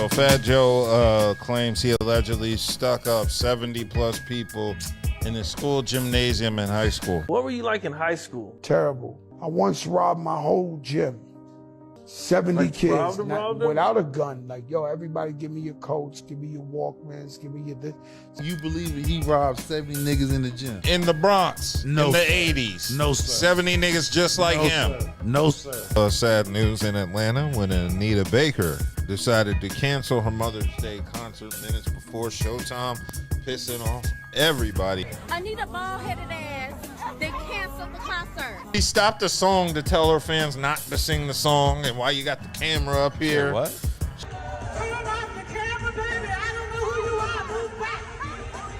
So Fat Joe claims he allegedly stuck up 70 plus people in his school gymnasium in high school. What were you like in high school? Terrible. I once robbed my whole gym. 70 kids without a gun. Like, yo, everybody give me your coats, give me your Walkmans, give me your this. You believe that he robbed 70 niggas in the gym? In the Bronx, No, in the sir. 80s. No, sir. 70 niggas just like him. Sir. No, sir. Sad news in Atlanta when Anita Baker decided to cancel her Mother's Day concert minutes before showtime, pissing off everybody. Anita bald-headed ass, they canceled the concert. She stopped the song to tell her fans not to sing the song, and why you got the camera up here. So what? Turn off the camera, baby. I don't know who you are. Move back.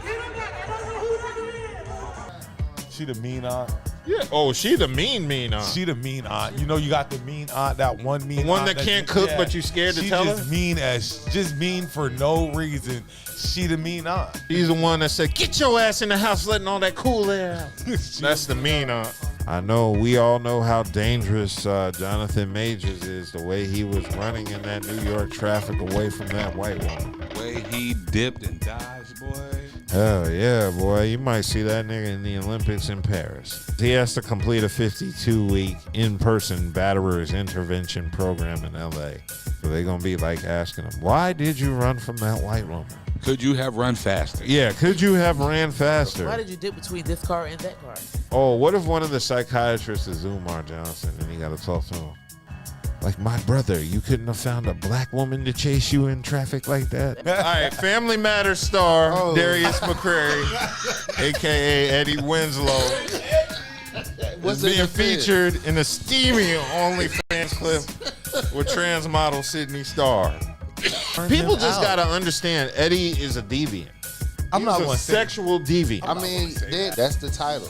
Get him back. I don't know who that is. She the mean aunt. Yeah. Oh, she the mean aunt. She the mean aunt. You know, you got the mean aunt, that one mean The one aunt that can't cook, but you scared to tell her? Just mean for no reason. She the mean aunt. She's the one that said, get your ass in the house letting all that cool air out. That's the mean aunt. I know, we all know how dangerous Jonathan Majors is, the way he was running in that New York traffic away from that white woman. The way he dipped and dodged, boy. Hell yeah, boy. You might see that nigga in the Olympics in Paris. He has to complete a 52-week in-person batterer's intervention program in L.A. So they're going to be like asking him, why did you run from that white woman? Could you have run faster? Yeah, could you have ran faster? Why did you dip between this car and that car? Oh, what if one of the psychiatrists is Umar Johnson and he got to talk to him? Like, my brother, you couldn't have found a black woman to chase you in traffic like that? All right, Family Matters star Darius McCrary, a.k.a. Eddie Winslow, is being featured in a steamy OnlyFans clip with trans model Sydney Starr. People just got to understand, Eddie is a deviant. I'm not He's a sexual deviant. I mean, that's the title.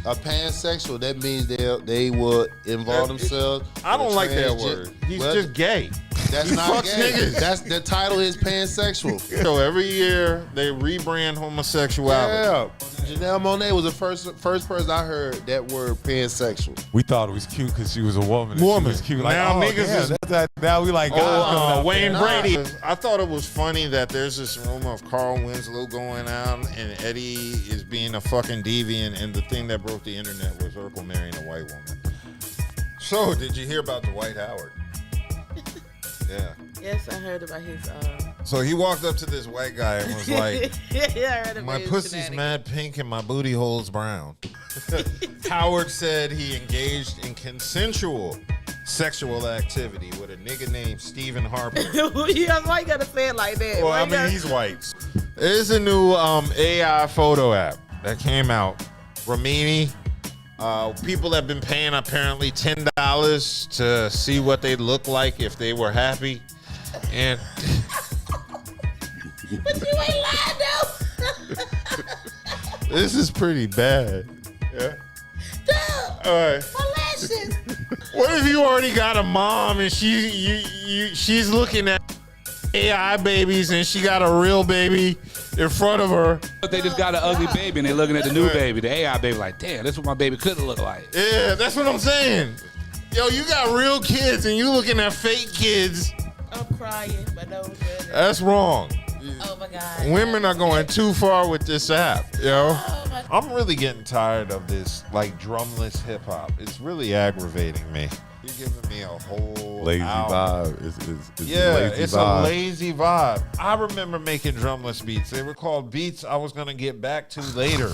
A pansexual, that means they will involve themselves. I don't like that transgen- word. He's Well, just gay. That's He not fucks gay. niggas. That's the title is pansexual. So every year they rebrand homosexuality. Yeah. Janelle Monáe was the first person I heard that word pansexual. We thought it was cute because she was a woman. And Woman. She was cute. Like, Now oh, niggas damn, is- that's that. Now we like, God, Wayne Brady. I thought it was funny that there's this rumor of Carl Winslow going out and Eddie is being a fucking deviant, and the thing that broke the internet was Urkel marrying a white woman. So, did you hear about Dwight Howard? Yeah. Yes, I heard about his. So he walked up to this white guy and was like, Yeah, I heard about my his pussy's shenanigans. mad pink and my booty hole's brown. Howard said he engaged in consensual sexual activity with a nigga named Stephen Harper. Yeah, why you gotta say it like that? Well, Why I you mean, gotta- he's white. There's a new AI photo app that came out. Ramini. People have been paying apparently $10 to see what they'd look like if they were happy. And But you ain't lying though. this is pretty bad. Yeah. All right. My lashes. What if you already got a mom and she's looking at AI babies and she got a real baby in front of her? But they just got an ugly baby and they're looking at the new baby, the AI baby, like, damn, that's what my baby could look like. Yeah, that's what I'm saying. Yo, you got real kids and you looking at fake kids. I'm crying, but no. That's wrong. Oh my God. Women are going too far with this app, yo. Oh my. I'm really getting tired of this like drumless hip hop. It's really aggravating me. You're giving me a whole Lazy hour. vibe. It's Yeah, lazy it's vibe. a lazy vibe. I remember making drumless beats. They were called beats I was gonna get back to later.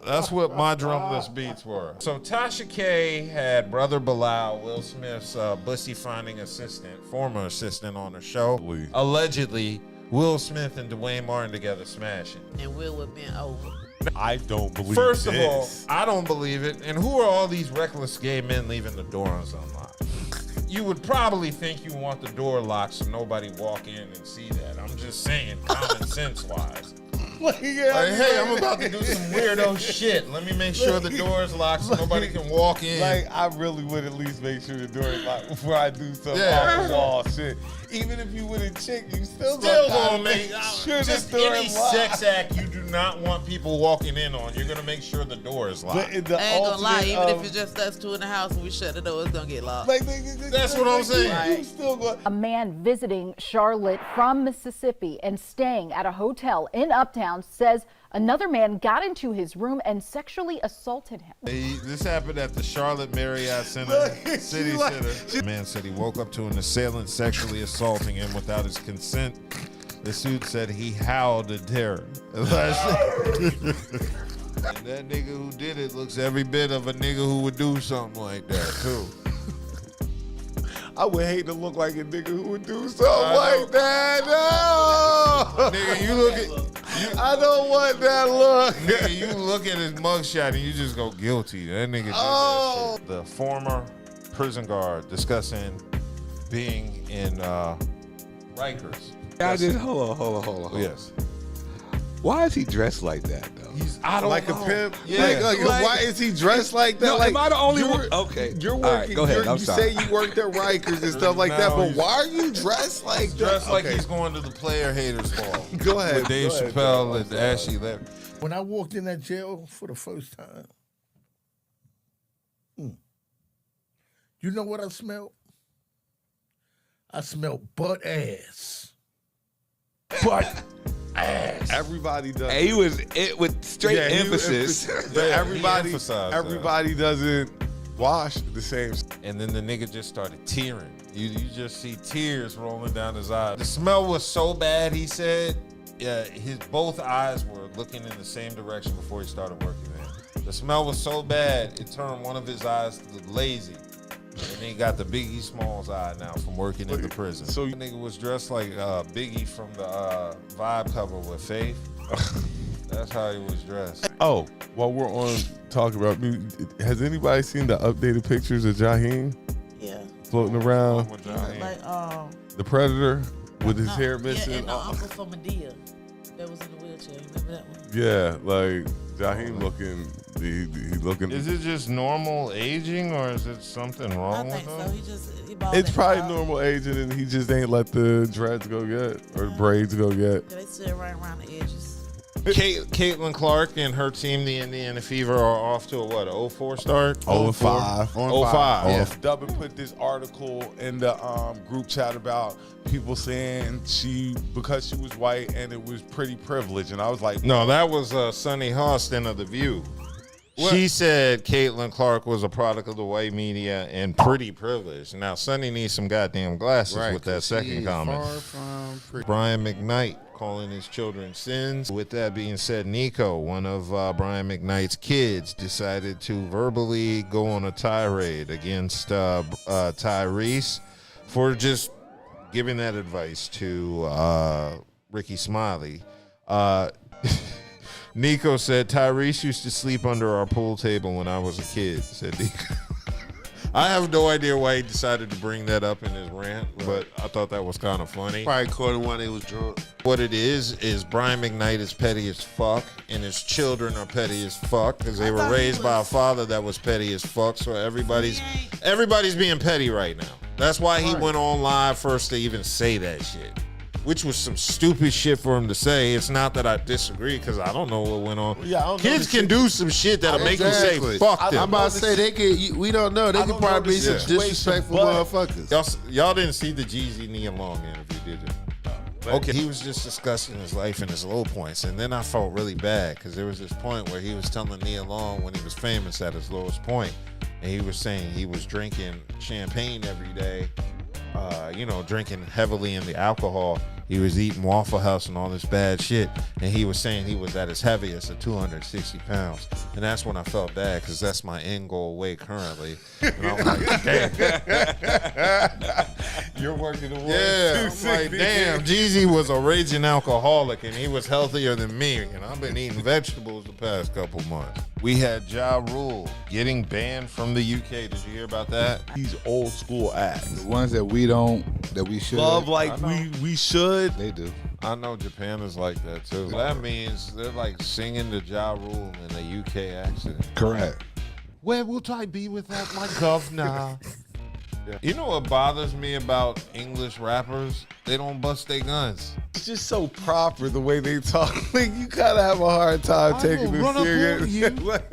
That's what my drumless beats were. So Tasha K had brother Bilal, Will Smith's bussy finding assistant, former assistant on the show. Allegedly, Will Smith and Dwayne Martin together smashing. And Will would been over. I don't believe First of this. all, I don't believe it. And who are all these reckless gay men leaving the doors unlocked? You would probably think you want the door locked so nobody walk in and see that. I'm just saying, common sense wise. hey, I'm about to do some weirdo shit. Let me make sure the door is locked so nobody can walk in. Like, I really would at least make sure the door is locked before I do some Yeah. off the wall shit. Even if you with a chick, you still gonna make sure just the door any is locked. sex act you do not want people walking in on. You're gonna make sure the door is locked. But in the I ain't gonna lie, ultimate even if of- it's just us two in the house and we shut the door, it's gonna get locked. like, That's what I'm saying. You still go. A man visiting Charlotte from Mississippi and staying at a hotel in Uptown says another man got into his room and sexually assaulted him. This happened at the Charlotte Marriott Center, City Center. The man said he woke up to an assailant sexually assaulting him without his consent. The suit said he howled in terror. And that nigga who did it looks every bit of a nigga who would do something like that, too. I would hate to look like a nigga who would do something like that. No, Nigga, you look at... I don't want that look. Nigga, you look at his mugshot and you just go guilty. That nigga did that shit. The former prison guard discussing being in Rikers. I just hold on. Yes. Why is he dressed like that though? I don't Like know. a pimp. Yeah. Like, why is he dressed like that? No, like, am I the only you're- one? Okay. You're All right, working. go ahead. You I'm sorry. say you worked at Rikers and stuff like that, No, but he's- why are you dressed like that? Dressed like Okay. he's going to the player haters ball. Go ahead. With Dave go ahead, Chappelle bro. and Ashley Larry. When I walked in that jail for the first time, you know what I smelled? I smelled butt ass. Butt ass. Everybody does. And he was it with straight Yeah, he- emphasis. But Yeah, everybody, he emphasized that. everybody doesn't wash the same. And then the nigga just started tearing. You just see tears rolling down his eyes. The smell was so bad, he said, his both eyes were looking in the same direction before he started working there. The smell was so bad, it turned one of his eyes to lazy. And he got the Biggie Smalls eye now from working in the prison. So the nigga was dressed like Biggie from the Vibe cover with Faith. That's how he was dressed. Oh, while we're on talking about music, has anybody seen the updated pictures of Jaheim Yeah. floating around? With He look Johnny. like The Predator with his no, hair missing. Yeah, and the uncle from Medea that was in the wheelchair. Remember that one? Yeah, like Jaheim looking, he looking. Is it just normal aging or is it something I wrong think with so. him? He just bald It's and probably bald. normal aging, and he just ain't let the dreads go yet or the braids go yet. Yeah, they still right around the edges. Caitlin Clark and her team, the Indiana Fever, are off to a what? 0-4 start? 0-5. 0-5. Yeah. Dubbin put this article in the group chat about people saying because she was white and it was pretty privileged, and I was like, No, that was Sunny Hostin of The View. She said Caitlin Clark was a product of the white media and pretty privileged. Now, Sunny needs some goddamn glasses with that second comment. Brian McKnight calling his children sins. With that being said, Nico, one of Brian McKnight's kids, decided to verbally go on a tirade against Tyrese for just giving that advice to Ricky Smiley. Nico said, Tyrese used to sleep under our pool table when I was a kid, said Nico. I have no idea why he decided to bring that up in his rant, but I thought that was kind of funny. Probably caught him while they was drunk. What it is Brian McKnight is petty as fuck, and his children are petty as fuck because they were raised by a father that was petty as fuck. So everybody's being petty right now. That's why he went on live first to even say that shit, which was some stupid shit for him to say. It's not that I disagree because I don't know what went on. Yeah, I don't know Kids can do some shit that'll make you say fuck them. I'm about to say they could. We don't know. They could probably be some disrespectful motherfuckers. Y'all didn't see the Jeezy Nia Long interview, did you? Okay, he was just discussing his life and his low points, and then I felt really bad because there was this point where he was telling Nia Long when he was famous at his lowest point, and he was saying he was drinking champagne every day, drinking heavily in the alcohol. He was eating Waffle House and all this bad shit, and he was saying he was at his heaviest at 260 pounds, and that's when I felt bad because that's my end goal weight currently, and I'm like, damn. You're working towards Yeah, I'm like, damn, Jeezy was a raging alcoholic and he was healthier than me, and I've been eating vegetables the past couple months. We had Ja Rule getting banned from the UK. Did you hear about that? These old school acts. The ones that we should Love like we should. They do. I know Japan is like that too. That means they're like singing the Ja Rule in a UK accent. Correct. Where would I be without my governor? Yeah. You know what bothers me about English rappers? They don't bust their guns. It's just so proper the way they talk. Like you kind of have a hard time taking this serious. Like,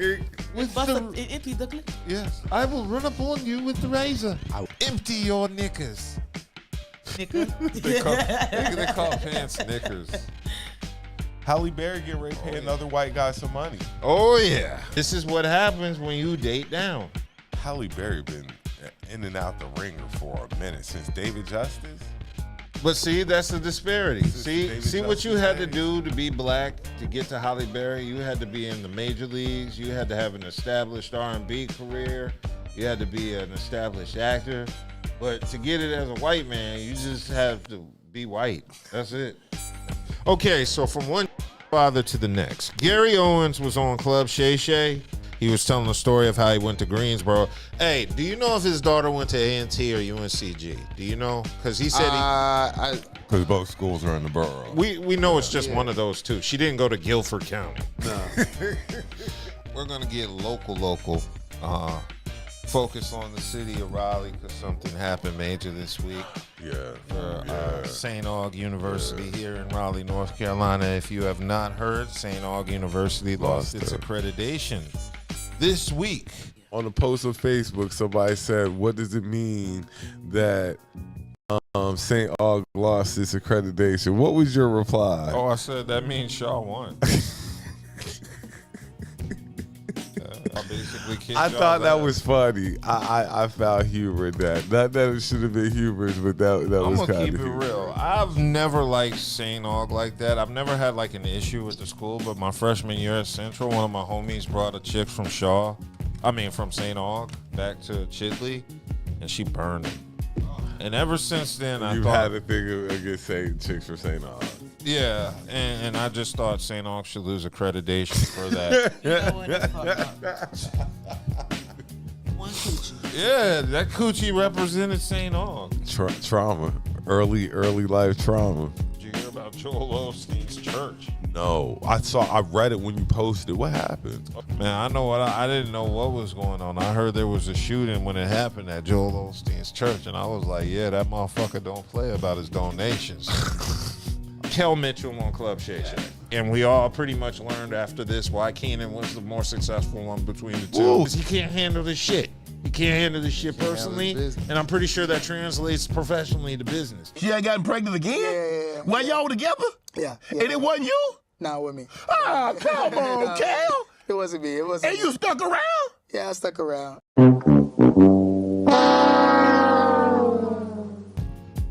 With Empty the clip. yes, I will run upon you with the razor. I'll empty your knickers. They call pants knickers. Halle Berry get ready to pay another white guy some money. Oh yeah. This is what happens when you date down. Halle Berry been in and out the ringer for a minute since David Justice. But see, that's the disparity. See what you had to days. do to be black to get to Halle Berry. You had to be in the major leagues. You had to have an established R&B career. You had to be an established actor. But to get it as a white man, you just have to be white. That's it. Okay, so from one father to the next. Gary Owens was on Club Shay Shay. He was telling the story of how he went to Greensboro. Hey, do you know if his daughter went to A&T or UNCG? Do you know? Because he said Because both schools are in the borough. we know it's just one of those two. She didn't go to Guilford County. No. We're going to get local. Focus on the city of Raleigh because something happened major this week. Yeah. For St. Aug University here in Raleigh, North Carolina. If you have not heard, St. Aug University lost its accreditation this week. On a post on Facebook, somebody said, what does it mean that St. Aug lost its accreditation? What was your reply? Oh, I said that means Shaw won. I thought that was funny. I found humor in that. Not that it should have been humorous, but that was kind of I'm gonna keep it real. I've never liked St. Aug like that. I've never had like an issue with the school, but my freshman year at Central, one of my homies brought a chick from from St. Aug back to Chitley, and she burned it. And ever since then, I thought had a thing against chicks from St. Aug. Yeah, and I just thought St. Aug should lose accreditation for that. You know what? That's fucked up. One coochie. Yeah, that coochie represented St. Aug. Trauma. Early life trauma. Did you hear about Joel Osteen's church? No. I read it when you posted. What happened? Man, I didn't know what was going on. I heard there was a shooting when it happened at Joel Osteen's church, and I was like, yeah, that motherfucker don't play about his donations. Kel Mitchell on Club Shay Shay. And we all pretty much learned after this why Keenan was the more successful one between the two. Because he can't handle this shit. He can't handle this shit personally, and I'm pretty sure that translates professionally to business. She ain't gotten pregnant again? Yeah. While y'all together? Yeah. And it wasn't you? Nah, with me. Ah, come on, Kel. It wasn't me. It wasn't. And you stuck around? Yeah, I stuck around.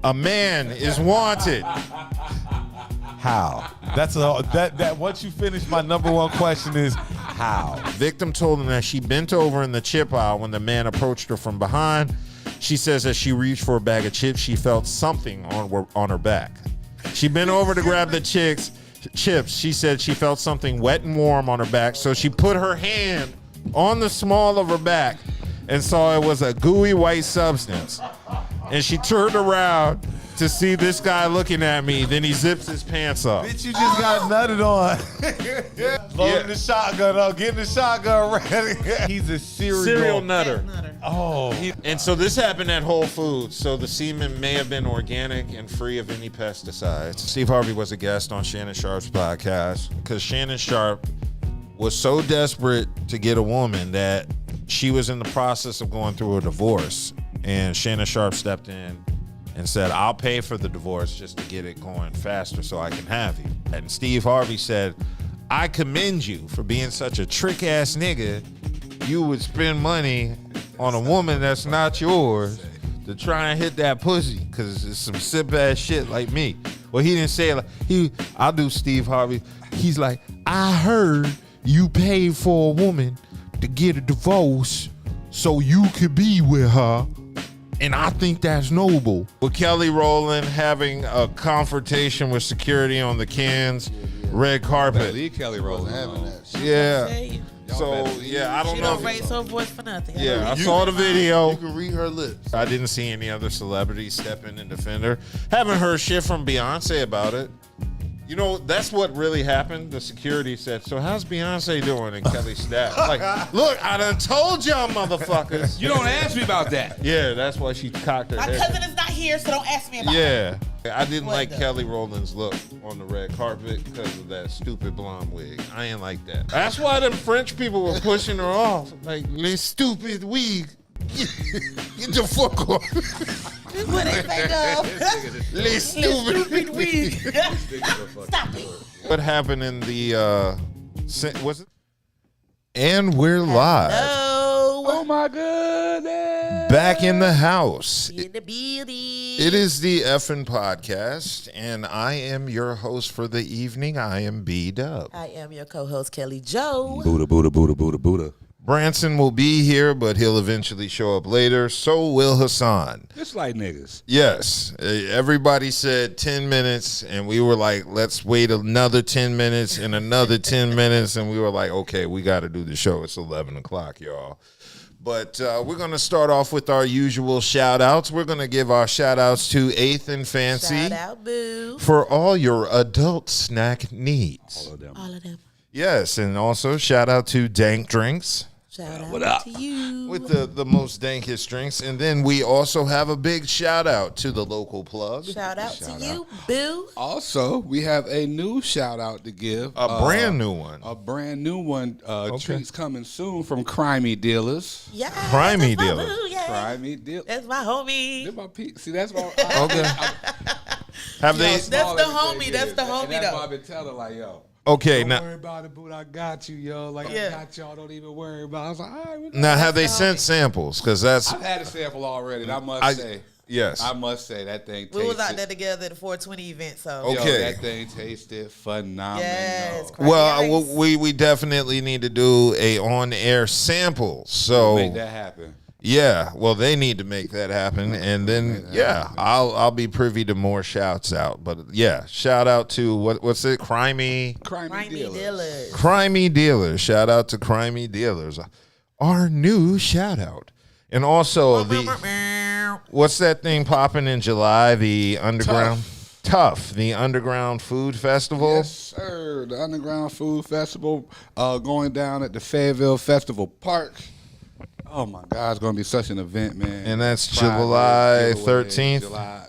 A man is wanted. How? That's that once you finish, my number one question is how? Victim told him that she bent over in the chip aisle when the man approached her from behind. She says as she reached for a bag of chips, she felt something on her back. She bent over to grab the chips. She said she felt something wet and warm on her back, so she put her hand on the small of her back and saw it was a gooey white substance. And she turned around to see this guy looking at me. Then he zips his pants up. Bitch, you just got nutted on. Loading the shotgun up, getting the shotgun ready. He's a serial nutter. Oh. And so this happened at Whole Foods. So the semen may have been organic and free of any pesticides. Steve Harvey was a guest on Shannon Sharp's podcast because Shannon Sharp was so desperate to get a woman that she was in the process of going through a divorce. And Shannon Sharp stepped in and said, I'll pay for the divorce just to get it going faster so I can have you. And Steve Harvey said, I commend you for being such a trick-ass nigga. You would spend money on a woman that's not yours to try and hit that pussy because it's some sip-ass shit like me. Well, he didn't say it like, I'll do Steve Harvey. He's like, I heard you paid for a woman to get a divorce so you could be with her. And I think that's noble. With Kelly Rowland having a confrontation with security on the cans, red carpet. Leave Kelly Rowland having that. Yeah. So, yeah, I don't She know. don't raise her voice for nothing. Yeah, I saw the video. You can read her lips. I didn't see any other celebrities step in and defend her. Haven't heard shit from Beyonce about it. You know, that's what really happened. The security said, so how's Beyonce doing? And Kelly snapped. Like, look, I done told y'all motherfuckers. You don't ask me about that. Yeah, that's why she cocked her My head. cousin is not here, so don't ask me about it. Yeah. I didn't What like the- Kelly Rowland's look on the red carpet because of that stupid blonde wig. I ain't like that. That's why them French people were pushing her off. Like, this stupid wig. Get the fuck off. What they say, Dub? Les stupid wig. Stop it. What happened in the was it? And we're live. Oh my goodness. Back in the house. In the building. It is the effing podcast, and I am your host for the evening. I am B.D.U.B. I am your co-host, Kelli Jo. Budha, Budha, Budha, Budha, Budha. Branson will be here, but he'll eventually show up later. So will Hassan. Just like niggas. Yes. Everybody said 10 minutes, and we were like, let's wait another 10 minutes and another 10 minutes. And we were like, okay, we got to do the show. It's 11 o'clock, y'all. But we're going to start off with our usual shout-outs. We're going to give our shout-outs to Eighth and Fancy. Shout out, boo. For all your adult snack needs. All of them. All of them. Yes, and also shout-out to Dank Drinks. Shout What out up? to you. With the most dankest drinks. And then we also have a big shout-out to the local plug. Shout out to you, boo. Also, we have a new shout out to give. A brand new one. A brand new one. Treats coming soon from Crimey Dealers. Yeah. Crimey that's my dealer. boo, yeah. Crimey Dealers. That's my homie. See, that's my. Okay. Have they? That's the homie. That's the homie, That's why though. I've been telling like, yo. Okay, Don't now worry about it, boo. I got you, yo. Like, Yeah. I got y'all. Don't even worry about it. I was like, all right. we now got have they it. sent samples? Because that's I've had a sample already, and I must say. yes. I must say that thing tasted. We was out there together at the 420 event, so. Okay. Yo, that thing tasted phenomenal. Yes, crazy Well, nice. we definitely need to do a on-air sample. So Make that happen. yeah, well they need to make that happen, and then yeah, I'll be privy to more shouts out. But yeah, shout out to what's it? Crimey Crimey Dealers. Dealers. Crimey Dealers. Shout out to Crimey Dealers. Our new shout out. And also what's that thing popping in July? The underground Tough, the underground food festival. Yes, sir. The Underground Food Festival going down at the Fayetteville Festival Park. Oh my God, it's gonna be such an event, man. And that's Fridays, July giveaways, 13th. July.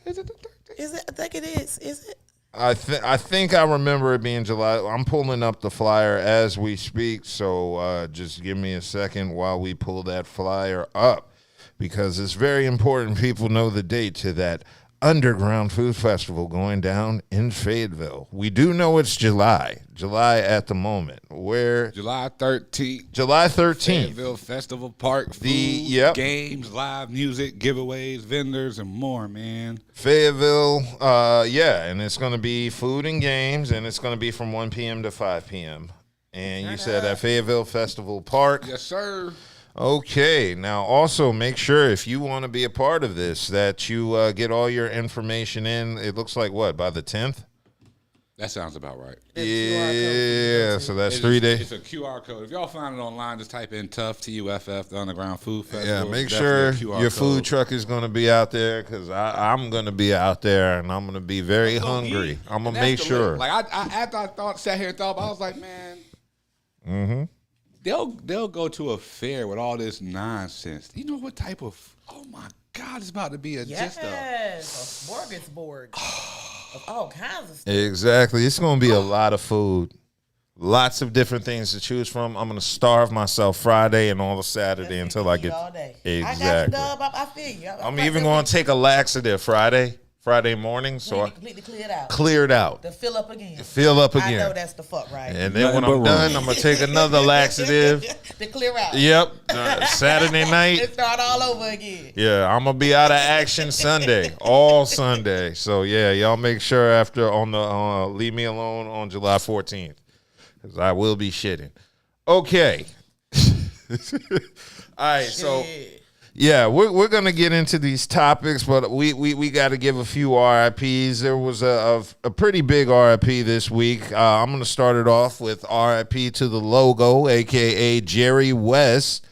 Is it the 13th? Is it? I think it is. Is it? I think I remember it being July. I'm pulling up the flyer as we speak, so just give me a second while we pull that flyer up, because it's very important people know the date to that Underground Food Festival going down in Fayetteville. We do know it's July at the moment. Where July 13th. July 13th. Fayetteville Festival Park. Food, games, live music, giveaways, vendors, and more, man. Fayetteville, yeah, and it's going to be food and games, and it's going to be from 1 p.m. to 5 p.m. And you said at Fayetteville Festival Park. Yes, sir. Okay, now also make sure if you want to be a part of this that you get all your information in. It looks like what, by the 10th? That sounds about right. Yeah, so that's 3 days. It's a QR code. If y'all find it online, just type in Tough, TUFF, the Underground Food Festival. Yeah, make It's sure definitely a QR your code. food truck is going to be out there, because I'm going to be out there and I'm going to be very hungry. I'm going to make sure. Like after I sat here and thought, I was like, man, they'll go to a fair with all this nonsense. You know what type of? Oh my God, it's about to be just a. Yes, a smorgasbord of all kinds of stuff. Exactly. It's going to be a lot of food. Lots of different things to choose from. I'm going to starve myself Friday and all of Saturday until I get. all day. Exactly. I got you, Dub. I feel you. I'm even going to take a laxative Friday morning, so I completely cleared out. cleared out. To fill up again. I know that's the fuck right. And then when I'm done, I'm going to take another laxative. To clear out. Yep. Saturday night. And start all over again. Yeah, I'm going to be out of action Sunday. All Sunday. So, yeah, y'all make sure after on the Leave Me Alone on July 14th. Because I will be shitting. Okay. All right, so Yeah, we're gonna get into these topics, but we got to give a few RIPs. There was a pretty big RIP this week. I'm gonna start it off with RIP to the Logo, aka Jerry West.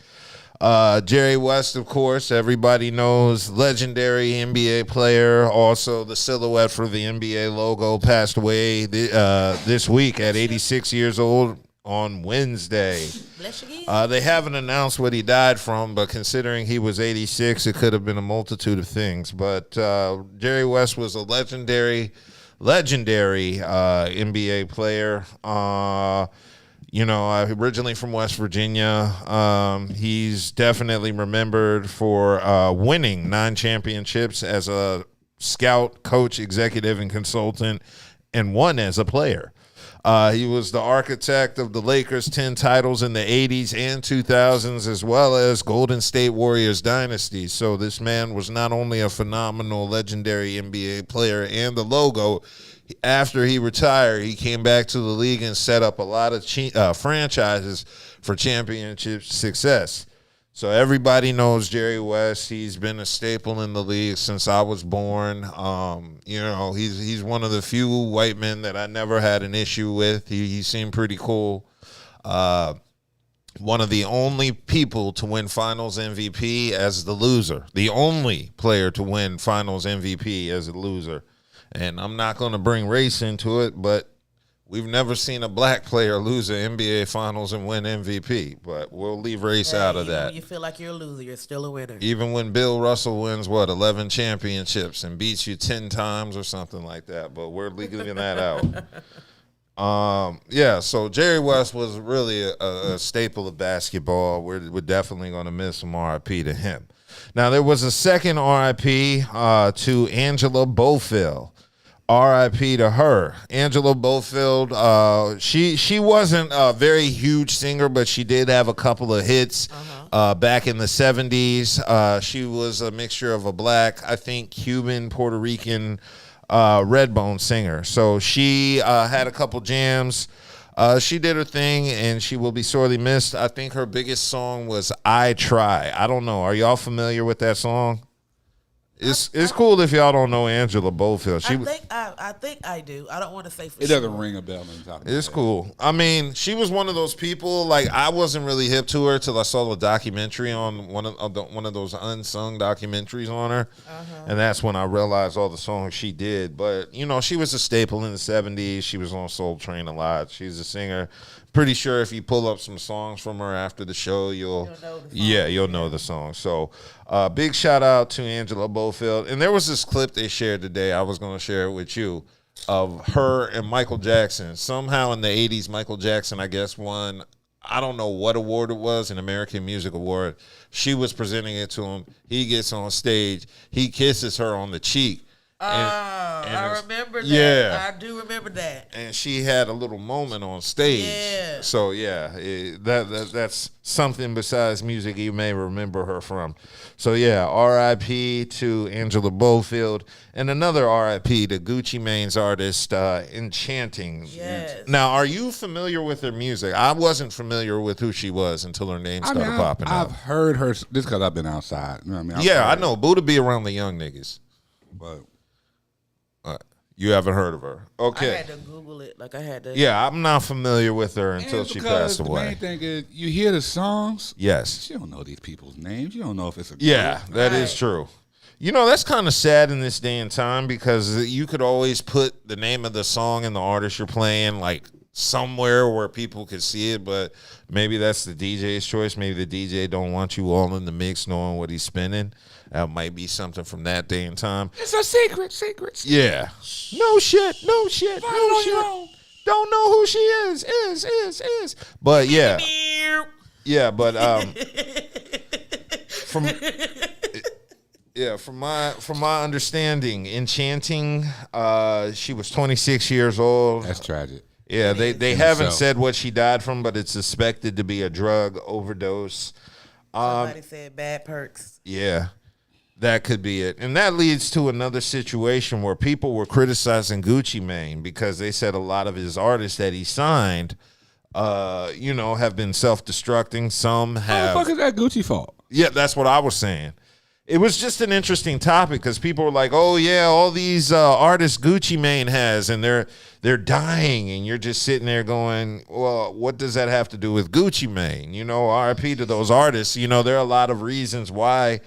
Jerry West, of course, everybody knows, legendary NBA player. Also, the silhouette for the NBA logo passed away this week at 86 years old on Wednesday. They haven't announced what he died from, but considering he was 86, it could have been a multitude of things. But Jerry West was a legendary NBA player. Originally from West Virginia. He's definitely remembered for winning 9 championships as a scout, coach, executive, and consultant, and 1 as a player. He was the architect of the Lakers' 10 titles in the 80s and 2000s, as well as Golden State Warriors dynasty. So this man was not only a phenomenal, legendary NBA player and the logo. After he retired, he came back to the league and set up a lot of franchises for championship success. So everybody knows Jerry West. He's been a staple in the league since I was born. He's one of the few white men that I never had an issue with. He seemed pretty cool. One of the only people to win Finals MVP as the loser. The only player to win Finals MVP as a loser. And I'm not going to bring race into it, but we've never seen a black player lose an NBA Finals and win MVP. But we'll leave race out of that. When you feel like you're a loser, you're still a winner. Even when Bill Russell wins, 11 championships and beats you 10 times or something like that. But we're leaving that out. So Jerry West was really a staple of basketball. We're definitely going to miss some RIP to him. Now, there was a second RIP to Angela Bofill. R.I.P. to her. Angela Bofill, she wasn't a very huge singer, but she did have a couple of hits back in the 70s. She was a mixture of a black, I think, Cuban, Puerto Rican, Redbone singer. So she had a couple jams. She did her thing, and she will be sorely missed. I think her biggest song was I Try. I don't know. Are y'all familiar with that song? It's cool if y'all don't know Angela Bofill. I think I do. I don't want to say for sure. It doesn't ring a bell. It's cool. I mean, she was one of those people. Like, I wasn't really hip to her till I saw the documentary on one of those unsung documentaries on her, and that's when I realized all the songs she did. But she was a staple in the 70s. She was on Soul Train a lot. She's a singer. Pretty sure if you pull up some songs from her after the show, you'll know the song. So big shout out to Angela Bofill. And there was this clip they shared today. I was going to share it with you of her and Michael Jackson. Somehow in the 80s, Michael Jackson, I guess, won, I don't know what award it was, an American Music Award. She was presenting it to him. He gets on stage. He kisses her on the cheek. I remember that. Yeah. I do remember that. And she had a little moment on stage. Yeah. So, that's something besides music you may remember her from. So, R.I.P. to Angela Bofill. And another R.I.P. to Gucci Mane's artist, Enchanting. Yes. Now, are you familiar with her music? I wasn't familiar with who she was until her name started popping up. I've heard her, just because I've been outside. You know what I mean? I know. B.D.U.B be around the young niggas. But you haven't heard of her. Okay. I had to Google it. Like I had to. Yeah, I'm not familiar with her until she passed away. The main thing is, you hear the songs. Yes. You don't know these people's names. You don't know if it's a group. Yeah, that is true. That's kind of sad in this day and time because you could always put the name of the song and the artist you're playing like somewhere where people could see it, but maybe that's the DJ's choice. Maybe the DJ don't want you all in the mix knowing what he's spinning. That might be something from that day and time. It's a secret. Yeah. No shit. Don't know who she is. But yeah, but from my understanding, Enchanting, she was 26 years old. That's tragic. Yeah, they haven't said what she died from, but it's suspected to be a drug overdose. Somebody said bad perks. Yeah. That could be it. And that leads to another situation where people were criticizing Gucci Mane because they said a lot of his artists that he signed have been self-destructing. Some How have. the fuck is that Gucci fault? Yeah, that's what I was saying. It was just an interesting topic because people were like, "Oh yeah, all these artists Gucci Mane has, and they're dying," and you're just sitting there going, "Well, what does that have to do with Gucci Mane?" R.I.P. to those artists. There are a lot of reasons why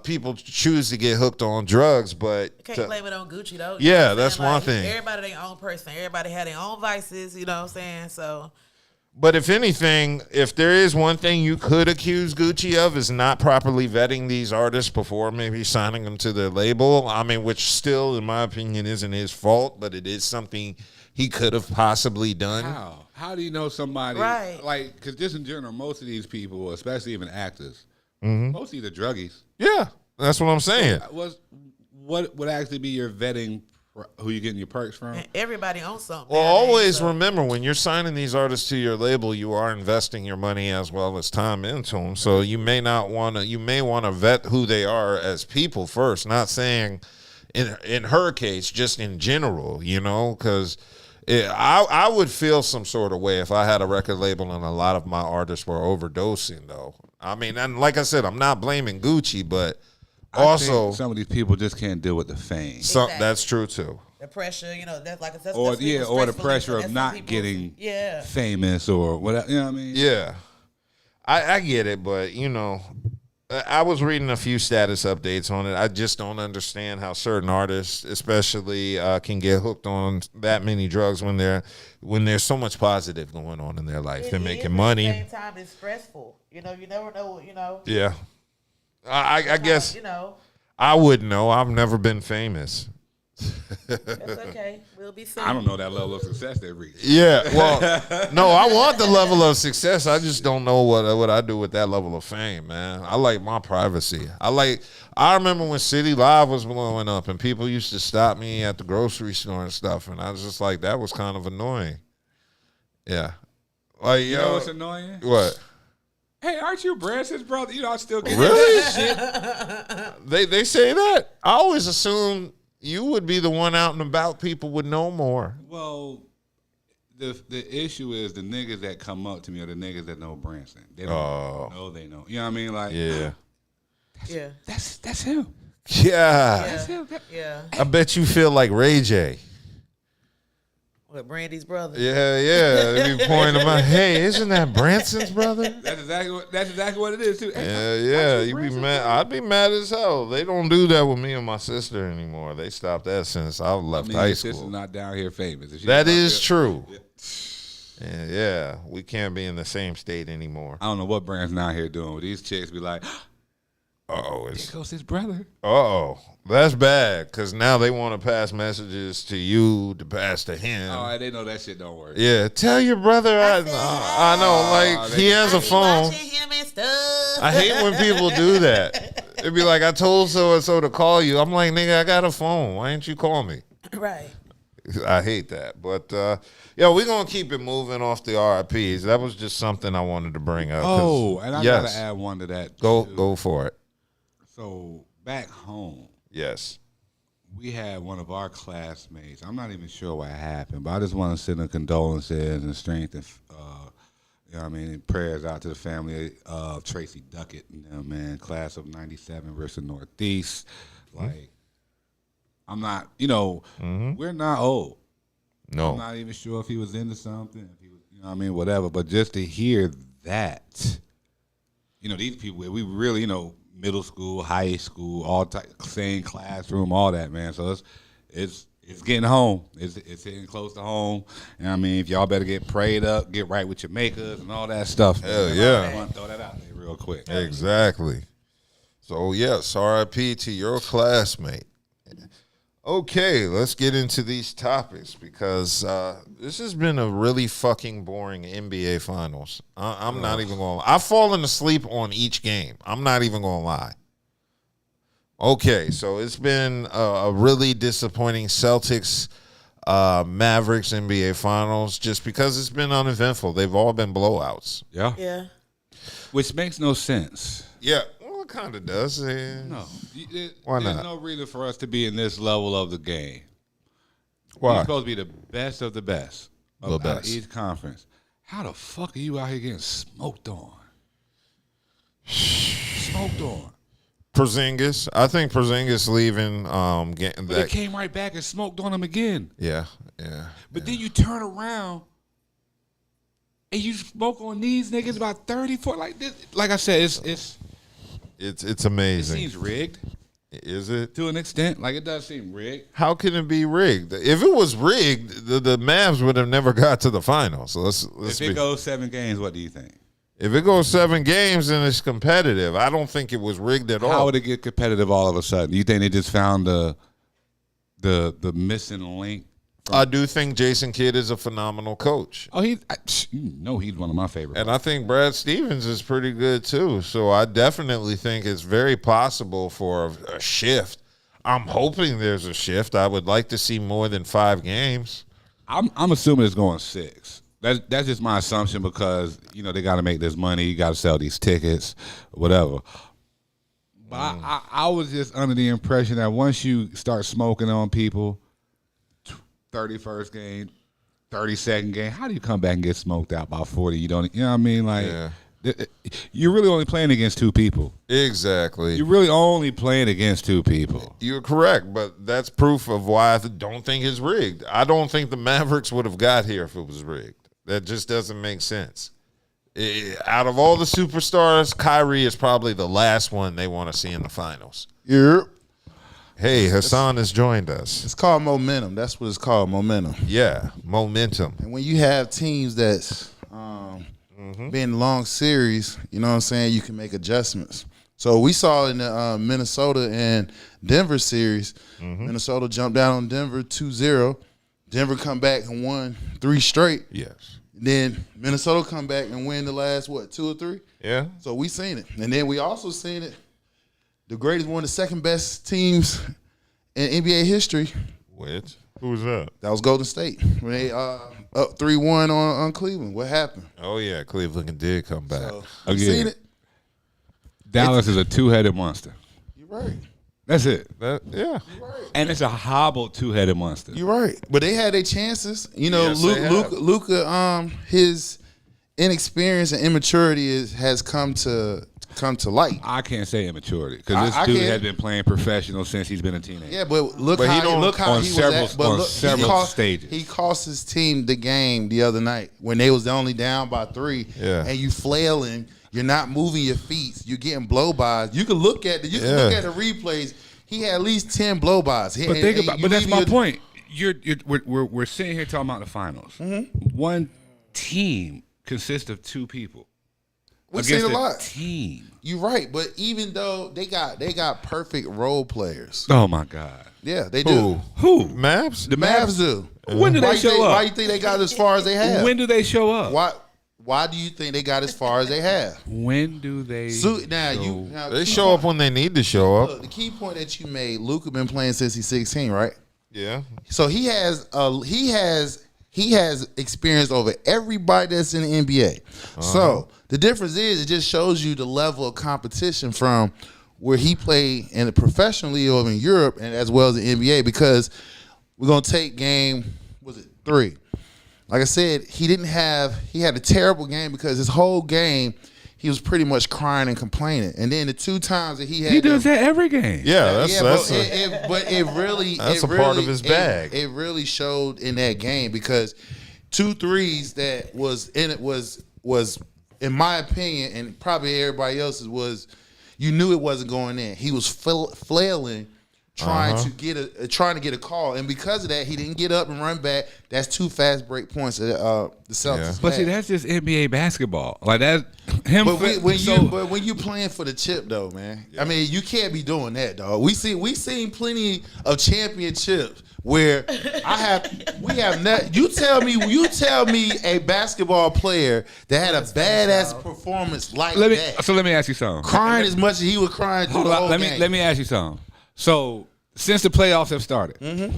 people choose to get hooked on drugs, but you can't blame it on Gucci though. Yeah, that's one thing. Everybody their own person. Everybody had their own vices. You know what I'm saying? So. But if anything, if there is one thing you could accuse Gucci of is not properly vetting these artists before maybe signing them to their label. I mean, which still, in my opinion, isn't his fault, but it is something he could have possibly done. How do you know somebody? Right. Like, because just in general, most of these people, especially even actors, Mm-hmm. most of these are druggies. Yeah, that's what I'm saying. What would actually be your vetting? Who you getting your perks from? And everybody owns something. Well, always remember when you're signing these artists to your label, you are investing your money as well as time into them. So you may want to vet who they are as people first. Not saying in her case, just in general, because I would feel some sort of way if I had a record label and a lot of my artists were overdosing, though. I mean, and like I said, I'm not blaming Gucci, but also some of these people just can't deal with the fame. Exactly. That's true too. The pressure, that's like that's or the stressful. pressure of That's not getting yeah. famous or whatever. You know what I mean? Yeah, I get it, but I was reading a few status updates on it. I just don't understand how certain artists, especially, can get hooked on that many drugs when there's so much positive going on in their life. They're making money. At the same time, it's stressful. You never know. Yeah, I guess. You know. I wouldn't know. I've never been famous. That's okay. We'll be soon. I don't know that level of success they reach. Yeah, well, no, I want the level of success. I just don't know what I do with that level of fame, man. I like my privacy. I remember when City Live was blowing up and people used to stop me at the grocery store and stuff, and I was just like, that was kind of annoying. Yeah. Like, You know what's annoying? What? Hey, aren't you Branson's brother? I still get Really? shit. They say that. I always assumed you would be the one out and about. People would know more. Well, the issue is the niggas that come up to me are the niggas that know Branson. They don't know they know. You know what I mean? Like, Yeah. Yeah. That's him. Yeah. That's him. Yeah. I bet you feel like Ray J. What, Brandy's brother? Yeah. They be pointing them out. Hey, isn't that Branson's brother? That's exactly what it is too. Yeah. You be mad. I'd be mad as hell. They don't do that with me and my sister anymore. They stopped that since I left high your school. sister's not down here famous. That is true. Yeah. We can't be in the same state anymore. I don't know what Branson out here doing. But these chicks be like, oh, there goes his brother. That's bad because now they want to pass messages to you to pass to him. Oh, they know that shit don't work. Yeah, tell your brother I know, like he has a phone. Him and stuff. I hate when people do that. It'd be like, I told so-and-so to call you. I'm like, nigga, I got a phone. Why didn't you call me? Right. I hate that. But, we're going to keep it moving off the RIPs. That was just something I wanted to bring up. Oh, and I got to add one to that. Go for it. So, back home. Yes. We had one of our classmates. I'm not even sure what happened, but I just want to send the condolences and strength and prayers out to the family of Tracy Duckett and them, man, class of 97 versus Northeast. Like, I'm not, we're not old. No. I'm not even sure if he was into something, if he was, whatever. But just to hear that, these people, we really, middle school, high school, all same classroom, all that, man. So it's getting home. It's hitting close to home. And if y'all better get prayed up, get right with your makers and all that stuff. Hell yeah. I want to throw that out there real quick. Exactly. So yes, RIP to your classmate. Okay, let's get into these topics because this has been a really fucking boring NBA Finals. I'm not even going to lie. I've fallen asleep on each game. I'm not even going to lie. Okay, so it's been a really disappointing Celtics Mavericks NBA Finals just because it's been uneventful. They've all been blowouts. Yeah. Yeah. Which makes no sense. Yeah. It kind of does. No. Why There's not? no reason for us to be in this level of the game. Why? We're supposed to be the best of the best of each conference. How the fuck are you out here getting smoked on? Smoked on. Porzingis. I think Porzingis leaving, getting But that. they came right back and smoked on him again. Yeah. But then you turn around and you smoke on these niggas about 34. Like this. Like I said, it's It's amazing. It seems rigged. Is it? To an extent. Like, it does seem rigged. How can it be rigged? If it was rigged, the Mavs would have never got to the finals. So let's If it goes 7 games, what do you think? If it goes 7 games and it's competitive, I don't think it was rigged at all. How would it get competitive all of a sudden? You think they just found the missing link? I do think Jason Kidd is a phenomenal coach. Oh, he's one of my favorites. And I think Brad Stevens is pretty good too. So I definitely think it's very possible for a shift. I'm hoping there's a shift. I would like to see more than 5 games. I'm assuming it's going 6. That's just my assumption because, they got to make this money. You got to sell these tickets, whatever. But I was just under the impression that once you start smoking on people, 31st game, 32nd game, how do you come back and get smoked out by 40? You don't, you know what I mean? Like, you're really only playing against 2 people. Exactly. You're really only playing against 2 people. You're correct, but that's proof of why I don't think it's rigged. I don't think the Mavericks would have got here if it was rigged. That just doesn't make sense. Out of all the superstars, Kyrie is probably the last one they want to see in the finals. Yep. Hey, Hassan has joined us. It's called momentum. That's what it's called, momentum. Yeah, momentum. And when you have teams that's been long series, you know what I'm saying, you can make adjustments. So we saw in the Minnesota and Denver series, Minnesota jumped down on Denver 2-0. Denver come back and won 3 straight. Yes. Then Minnesota come back and win the last, 2 or 3? Yeah. So we seen it. And then we also seen it. The greatest, one of the second best teams in NBA history. Which? Who was that? That was Golden State. When they up 3-1 on Cleveland. What happened? Oh, yeah. Cleveland did come back. So, Again, seen it? Dallas is a 2-headed monster. You're right. That's it. Yeah. You're right. And it's a hobbled 2-headed monster. You're right. But they had their chances. Yes, they have. Luka, his inexperience and immaturity has come to light. I can't say immaturity because this dude has been playing professional since he's been a teenager. Yeah, but look But how he he don't- was at. But on look, several stages. He cost his team the game the other night when they was only down by 3. Yeah. And you flailing, you're not moving your feet, you're getting blow-bys. You can look at the replays. He had at least 10 blow-bys. But think about. But that's my point. We're sitting here talking about the finals. One team consists of 2 people. We've seen a lot. Team. You're right, but even though they got perfect role players. Oh my God. Yeah, they do. Who? Mavs? The Mavs do. When do they show up? Why you think they got as far as they have? When do they show up? Why do you think they got as far as they have? When do they? They show up when they need to show up. Look, the key point that you made, Luka been playing since he's 16, right? Yeah. So he has experience over everybody that's in the NBA. So the difference is it just shows you the level of competition from where he played in the professional league over in Europe and as well as the NBA, because we're gonna take game 3. Like I said, he had a terrible game because his whole game he was pretty much crying and complaining. And then the 2 times that he does that every game. Yeah, but it really that's a part of his bag. It really showed in that game because 2 threes that was in it was in my opinion and probably everybody else's was you knew it wasn't going in. He was flailing. Trying to get a call, and because of that, he didn't get up and run back. That's 2 fast break points that the Celtics. But see, that's just NBA basketball. Like that. Him. But when you playing for the chip, though, man, I mean, you can't be doing that, dog. We seen plenty of championships where you tell me a basketball player that had a badass performance like that. So let me ask you something. Crying as much as he was crying through the whole game. Let me ask you something. So since the playoffs have started,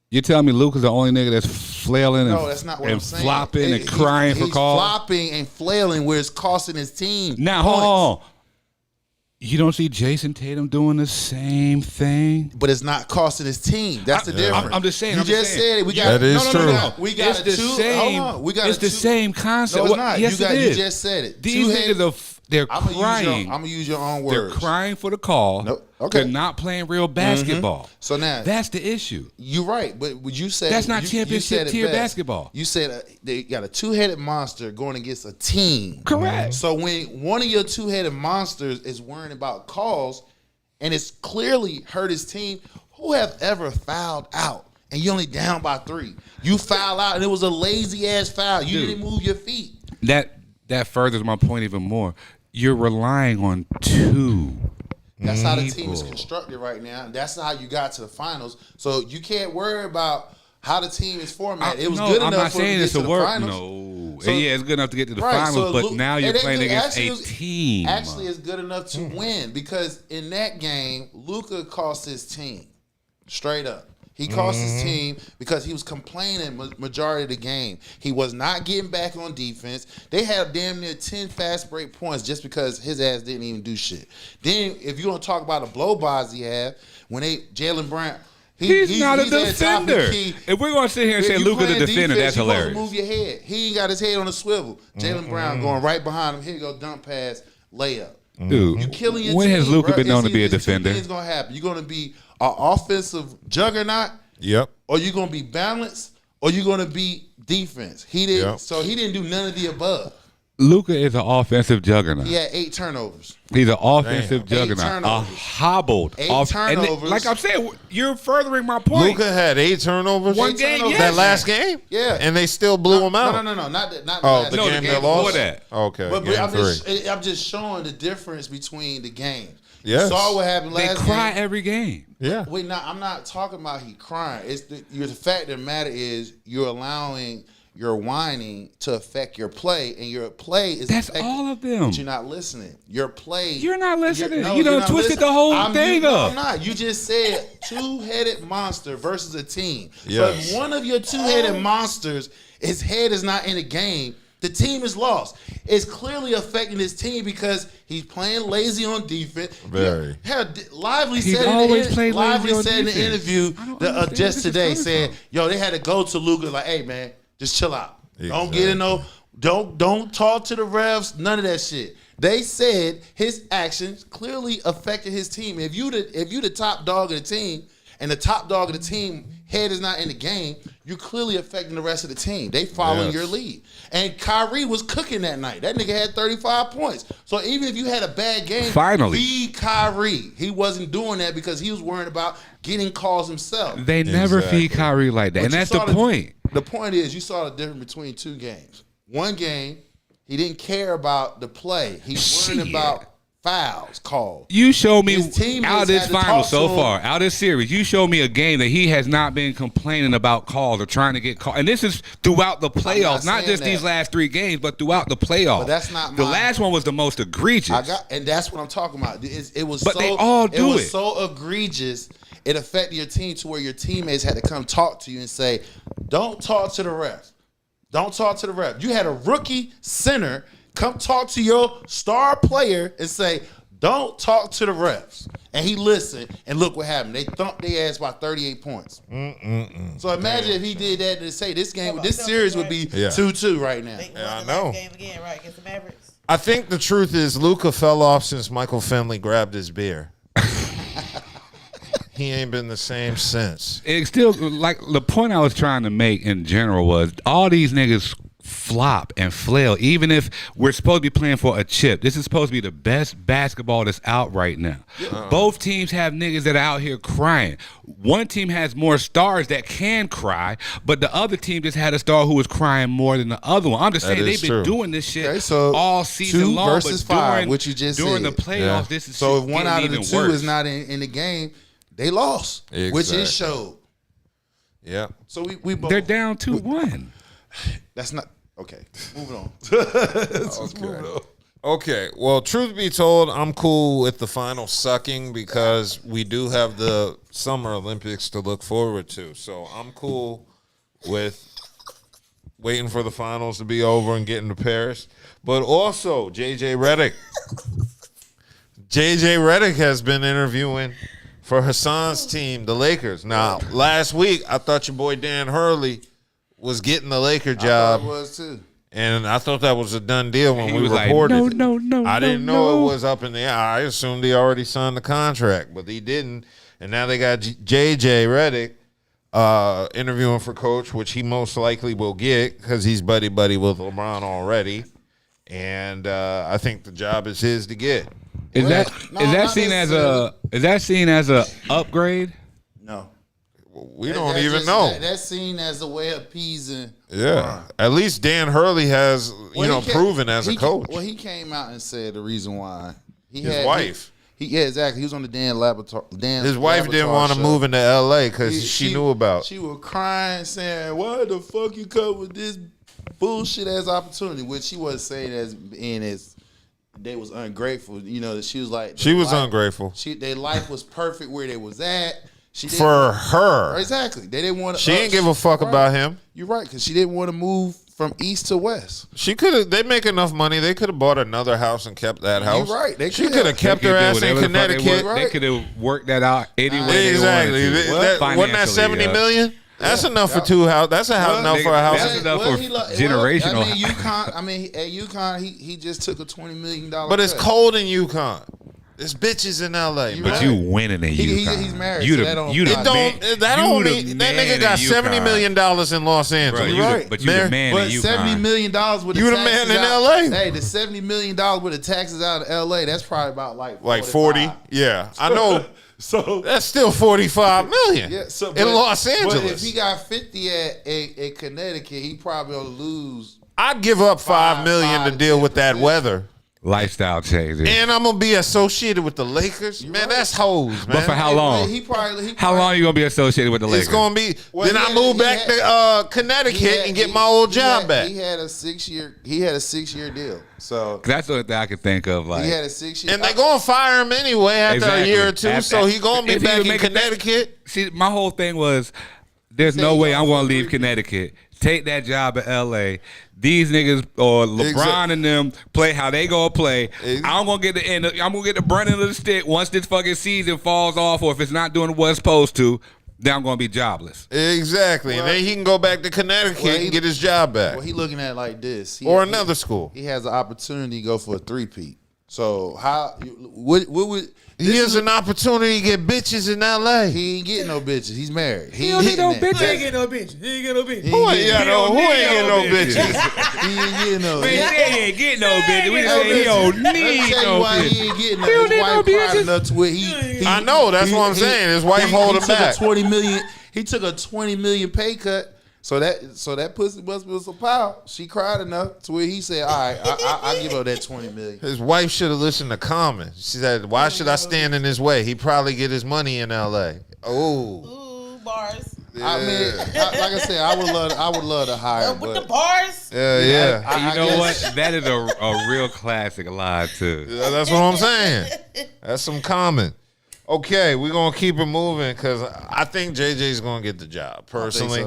you tell me Luka's the only nigga that's flailing and flopping and crying for calls? He's flopping and flailing where it's costing his team. Now, hold on. You don't see Jason Tatum doing the same thing, but it's not costing his team. That's the difference. I'm just saying. You just said it. We got that is true. We got it's the same. Hold on. We got it's the same concept. No, it's not. Yes, you it is. You just said it. These niggas they're crying. I'm gonna use your own They're words. crying for the call. Nope. Okay. They're not playing real basketball. So now that's the issue. You're right, but would you say that's not you championship tier best. basketball? You said they got a two-headed monster going against a team. Correct. So when one of your two-headed monsters is worrying about calls, and it's clearly hurt his team, who have ever fouled out and you only down by 3? You foul out and it was a lazy ass foul. You didn't move your feet. That furthers my point even more. You're relying on 2. That's how the team is constructed right now. That's how you got to the finals. So you can't worry about how the team is formatted. It was good enough for them to get to the finals. No. So, yeah, it's good enough to get to the right, finals, so but now you're playing against a team. Actually, it's good enough to win because in that game, Luka cost his team. Straight up. He cost his team because he was complaining majority of the game. He was not getting back on defense. They had damn near 10 fast break points just because his ass didn't even do shit. Then if you want to talk about the blow-bys he had, when Jalen Brown, he's not a defender. If we're going to sit here and say Luka the defender, that's hilarious. Move your head. He ain't got his head on a swivel. Jalen Brown going right behind him. Here you go, dump pass, layup. Dude, you killing your when team, has Luka been known to be a It's defender? two things going to happen. You're going to be an offensive juggernaut. Yep. Or you're going to be balanced, or you're going to be defense. He didn't. Yep. So he didn't do none of the above. Luka is an offensive juggernaut. He had 8 turnovers. He's an offensive 8 juggernaut. turnovers. A hobbled. 8 turnovers. And like I'm saying, you're furthering my point. Luka had 8 turnovers. One game, yes. That last game? Yeah. And they still blew him out. No. Not the last game game. they lost? Before that. Okay, But game 3. I'm just showing the difference between the games. Yes. You saw what happened They last cry game. every game. Yeah. Wait, I'm not talking about he crying. It's the fact of the matter is you're allowing your whining to affect your play, and your play is That's all of them. But you're not listening. Your play. You're not listening. No, You done you're not twisted listening. the whole thing No, up. I'm not. You just said two-headed monster versus a team. Yes. So if one of your two-headed monsters, his head is not in the game, the team is lost. It's clearly affecting his team because he's playing lazy on defense. Very. Hell, Lively He's said always in played the, Lively lazy on said in the defense. interview I don't understand just where today, this is saying, coming "Yo, they had to go to Luka like, hey man, just chill out. Don't Exactly. get in no, don't talk to the refs. None of that shit." They said his actions clearly affected his team. If you the top dog of the team, and the top dog of the team head is not in the game, you're clearly affecting the rest of the team. They following Yes. your lead. And Kyrie was cooking that night. That nigga had 35 points. So even if you had a bad game, Finally. feed Kyrie. He wasn't doing that because he was worried about getting calls himself. They never Exactly. feed Kyrie like that. But And you that's the saw point. The point is you saw the difference between 2 games. One game, he didn't care about the play. He worried Shit. about fouls called. You show me His teammates out of this had to final talk so to him. far, out of this series, you show me a game that he has not been complaining about calls or trying to get called. And this is throughout the playoffs, not saying just these that. last 3 games, but throughout the playoffs. But that's not the my- last one was the most egregious. And that's what I'm talking about. It was But so, they all do it was it. so egregious. It affected your team to where your teammates had to come talk to you and say, "Don't talk to the refs. Don't talk to the refs." You had a rookie center come talk to your star player and say, "Don't talk to the refs." And he listened, and look what happened. They thumped their ass by 38 points. So imagine if he did that to say this series would be 2-2 right now. Yeah, I know. Game again, right? Against the Mavericks. I think the truth is Luka fell off since Michael Finley grabbed his beer. He ain't been the same since. It still, like, the point I was trying to make in general was all these niggas flop and flail, even if we're supposed to be playing for a chip. This is supposed to be the best basketball that's out right now. Both teams have niggas that are out here crying. One team has more stars that can cry, but the other team just had a star who was crying more than the other one. I'm just saying they've been doing this shit all season 2 long. versus but 5, during, which you just during said. the playoffs, this is so shit if one out of the getting 2 even is worse. not in the game, they lost, which it showed. Yeah. So we both, They're down 2-1. That's not okay. Moving on. Okay. Well, truth be told, I'm cool with the final sucking because we do have the Summer Olympics to look forward to. So I'm cool with waiting for the finals to be over and getting to Paris. But also, JJ Reddick. JJ Reddick has been interviewing for Hassan's team, the Lakers. Now, last week, I thought your boy Dan Hurley was getting the Laker job. I thought it was too. And I thought that was a done deal when we was reported. like, no. I didn't know it was up in the air. I assumed he already signed the contract, but he didn't. And now they got JJ Reddick interviewing for coach, which he most likely will get because he's buddy-buddy with LeBron already. And I think the job is his to get. Is that seen as a upgrade? No. We don't even know. That's seen as a way of appeasing. Yeah. At least Dan Hurley has, proven as a coach. Well, he came out and said the reason why. His wife. Yeah, exactly. He was on the Dan Laboratory. His wife didn't want to move into L.A. because she knew about. She was crying, saying, "Why the fuck you come with this bullshit as opportunity?" Which she was saying as being as they was ungrateful. That she was like she was ungrateful. Their life was perfect where they was at. For her, exactly. They didn't want to. She didn't give a fuck about him. You're right, because she didn't want to move from east to west. She could have. They make enough money. They could have bought another house and kept that house. You're right. She could have kept her ass in Connecticut. They could have worked that out anyway. Exactly. Wasn't that $70 million? That's enough for two houses. That's enough for a house. That's enough for generational. At UConn, he just took a $20 million. But it's cold in UConn. There's bitches in LA. But you winning in UConn. He's married. That don't mean that nigga got $70 million in Los Angeles. Right. But you the man in UConn. $70 million with the you the man in LA. Hey, the $70 million with the taxes out of LA, that's probably about like 40. Yeah, I know. So that's still $45 million in Los Angeles. But if he got 50 at Connecticut, he probably ought to lose. I'd give up $5 million to deal with that weather. Lifestyle changes. And I'm gonna be associated with the Lakers. Man, that's hoes, man. But for how long? How long are you gonna be associated with the Lakers? It's gonna be. Then I move back to Connecticut and get my old job back. He had a 6-year deal. So that's the only thing I can think of. Like he had a 6-year, and they gonna fire him anyway after a year or two. So he gonna be back in Connecticut. See, my whole thing was, there's no way I'm gonna leave Connecticut, take that job at LA. These niggas or LeBron and them play how they gonna play. I'm gonna get the end. I'm gonna get the brunt of the stick once this fucking season falls off, or if it's not doing what it's supposed to. Then I'm gonna be jobless. Exactly, and then he can go back to Connecticut and get his job back. Well, he looking at it like this, or another school. He has an opportunity to go for a 3-peat. So what would he has an opportunity to get bitches in LA? He ain't getting no bitches. He's married. He don't get no bitches. He ain't getting no bitches. He ain't getting no bitches. Who ain't getting no bitches? He ain't getting no. Man, he ain't getting no bitches. We just say he don't need no bitches. He ain't getting no. His wife cried enough to where he. I know. That's what I'm saying. His wife hold him back. He took a $20 million pay cut. So that pussy must be some power. She cried enough to where he said, "All right, I give her that $20 million." His wife should have listened to Common. She said, "Why should I stand in his way? He probably get his money in L.A." Ooh, bars. Yeah. I mean, like I said, I would love to hire him, with the bars. Yeah. You know what? That is a real classic line too. Yeah, that's what I'm saying. That's some Common. Okay, we're gonna keep it moving because I think JJ's gonna get the job personally.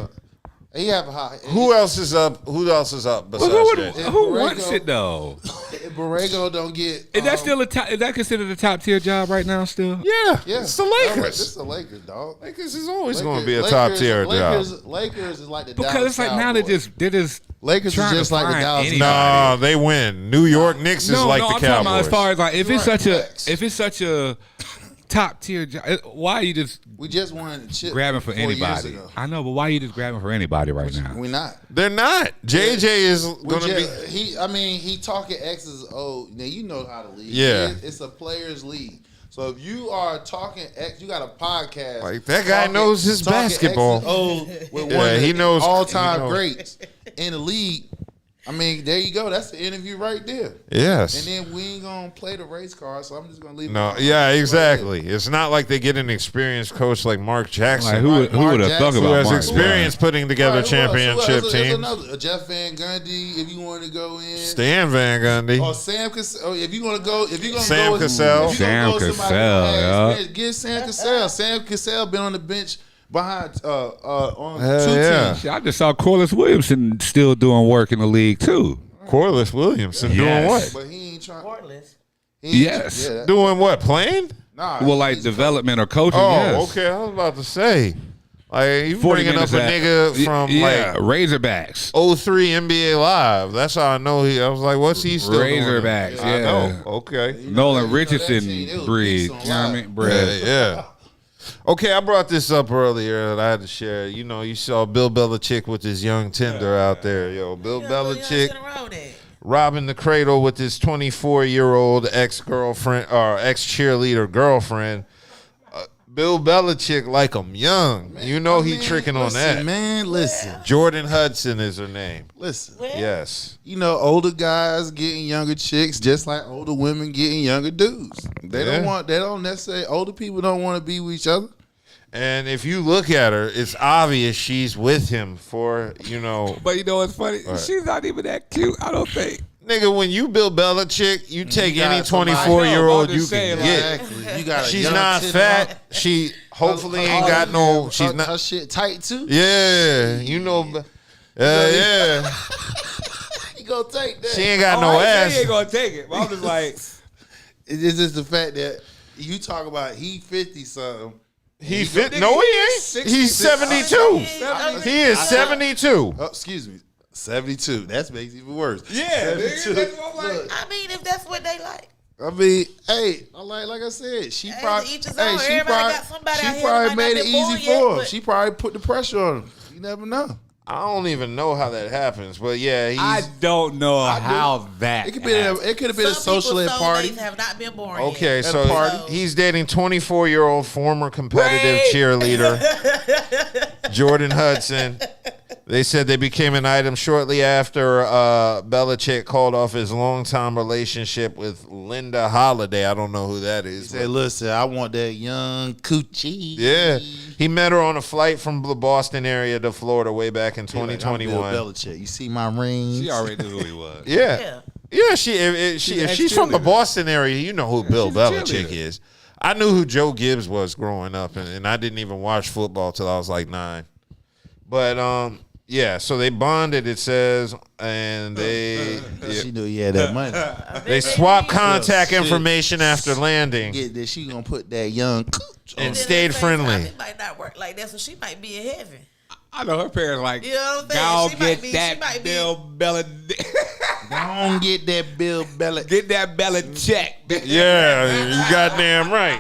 He have a high. Who else is up? Who else is up besides JJ? Who wants it though? If Borrego don't get, is that still is that considered a top tier job right now? Still? Yeah. It's the Lakers. It's the Lakers, dog. Lakers is always going to be a top tier job. Lakers is like the because Dallas it's like Cowboys. now they're just Lakers is just like the Dallas Cowboys. No, they win. New York Knicks is like the I'm talking about Cowboys. as far as like if it's such a top tier job, why are you just won chip grabbing for 4 years anybody? ago. I know, but why are you just grabbing for anybody right now? We're not. They're not. JJ is going to be. He talking X's. Oh, now you know how to lead. Yeah, it's a players' league. So if you are talking X, you got a podcast. Like that guy knows his basketball. With one he knows all-time greats in the league. I mean, there you go. That's the interview right there. Yes. And then we ain't gonna play the race card, so I'm just gonna leave. No, yeah, exactly. It's not like they get an experienced coach like Mark Jackson. Like who would have thought about who has Mark? experience putting together championship teams? Jeff Van Gundy, if you want to go in. Stan Van Gundy. Or Sam Cassell. If you want to go, Sam Cassell. Sam Cassell, yeah. Get Sam Cassell. Sam Cassell been on the bench behind on two teams. I just saw Corliss Williamson still doing work in the league too. Corliss Williamson doing what? But he ain't trying. Yes. Yeah, Doing what? Playing? nah. Well, like development or coaching. Oh, yes. okay. I was about to say. Like, you 40 bringing up a minutes nigga from like Razorbacks. 03 NBA Live. That's how I know I was like, what's he still doing? Razorbacks, I yeah. know. Okay. Nolan that Richardson team, it was breed. beast You on know what I live. mean? Bread. Yeah. Okay, I brought this up earlier that I had to share. You know, you saw Bill Belichick with his young tender out there. Yo, Bill Belichick robbing the cradle with his 24-year-old ex-girlfriend or ex-cheerleader girlfriend. Bill Belichick like him young. Man, you know he tricking on that. Man, listen. Jordan Hudson is her name. Listen. Yes. You know, older guys getting younger chicks just like older women getting younger dudes. They don't necessarily, older people don't want to be with each other. And if you look at her, it's obvious she's with him for, you know. But you know what's funny? Right. She's not even that cute, I don't think. Nigga, when you Bill Belichick, you take any got somebody- 24-year-old I'm you just saying, can get. Exactly. You got a She's young not titty fat. mom. She hopefully ain't got no. She's her, not. Her shit tight too. Yeah, you know. Yeah. You gonna take that? She ain't got Oh, no I ain't saying ass. he ain't gonna take it. But I'm just like, It's just the fact that you talk about he 50 something. He fit? No, he ain't. He's 72. He is 72. Oh, excuse me. 72. That makes it even worse. yeah, 72. nigga, that's what I'm like. Look, I mean, if that's what they like. I mean, hey, like I said, she Hey, probably, to each his hey, own. she Everybody probably, got somebody out she here probably that might made not it been easy born for yet, him. but- She probably put the pressure on him. You never know. I don't even know how that happens, but yeah, he's I don't know how that. It could be. It could have been a Some social people's party. soulmates have not been born okay. yet. So party. he's dating 24-year-old former competitive cheerleader Jordan Hudson. They said they became an item shortly after Belichick called off his longtime relationship with Linda Holiday. I don't know who that is. Say, listen, I want that young coochie. Yeah, he met her on a flight from the Boston area to Florida way back in Like, I'm 2021. Bill Belichick. You see my rings? She already knew who he was. Yeah. If she's from the ex-cheerleader. Boston area, you know who Bill she's a Belichick cheerleader. is. I knew who Joe Gibbs was growing up, and I didn't even watch football till I was like 9. But yeah, so they bonded, it says, and they She knew he had that money. they swapped contact Shit. information after landing Get that she gonna put that young cooch on. and stayed friendly. It might not work like that, so she might be in heaven. I know her parents like, You know what I'm saying? y'all She get might be- she that might be- Bill Bella, Don't get that Bill Belichick. get that Bella check. Yeah, you goddamn right.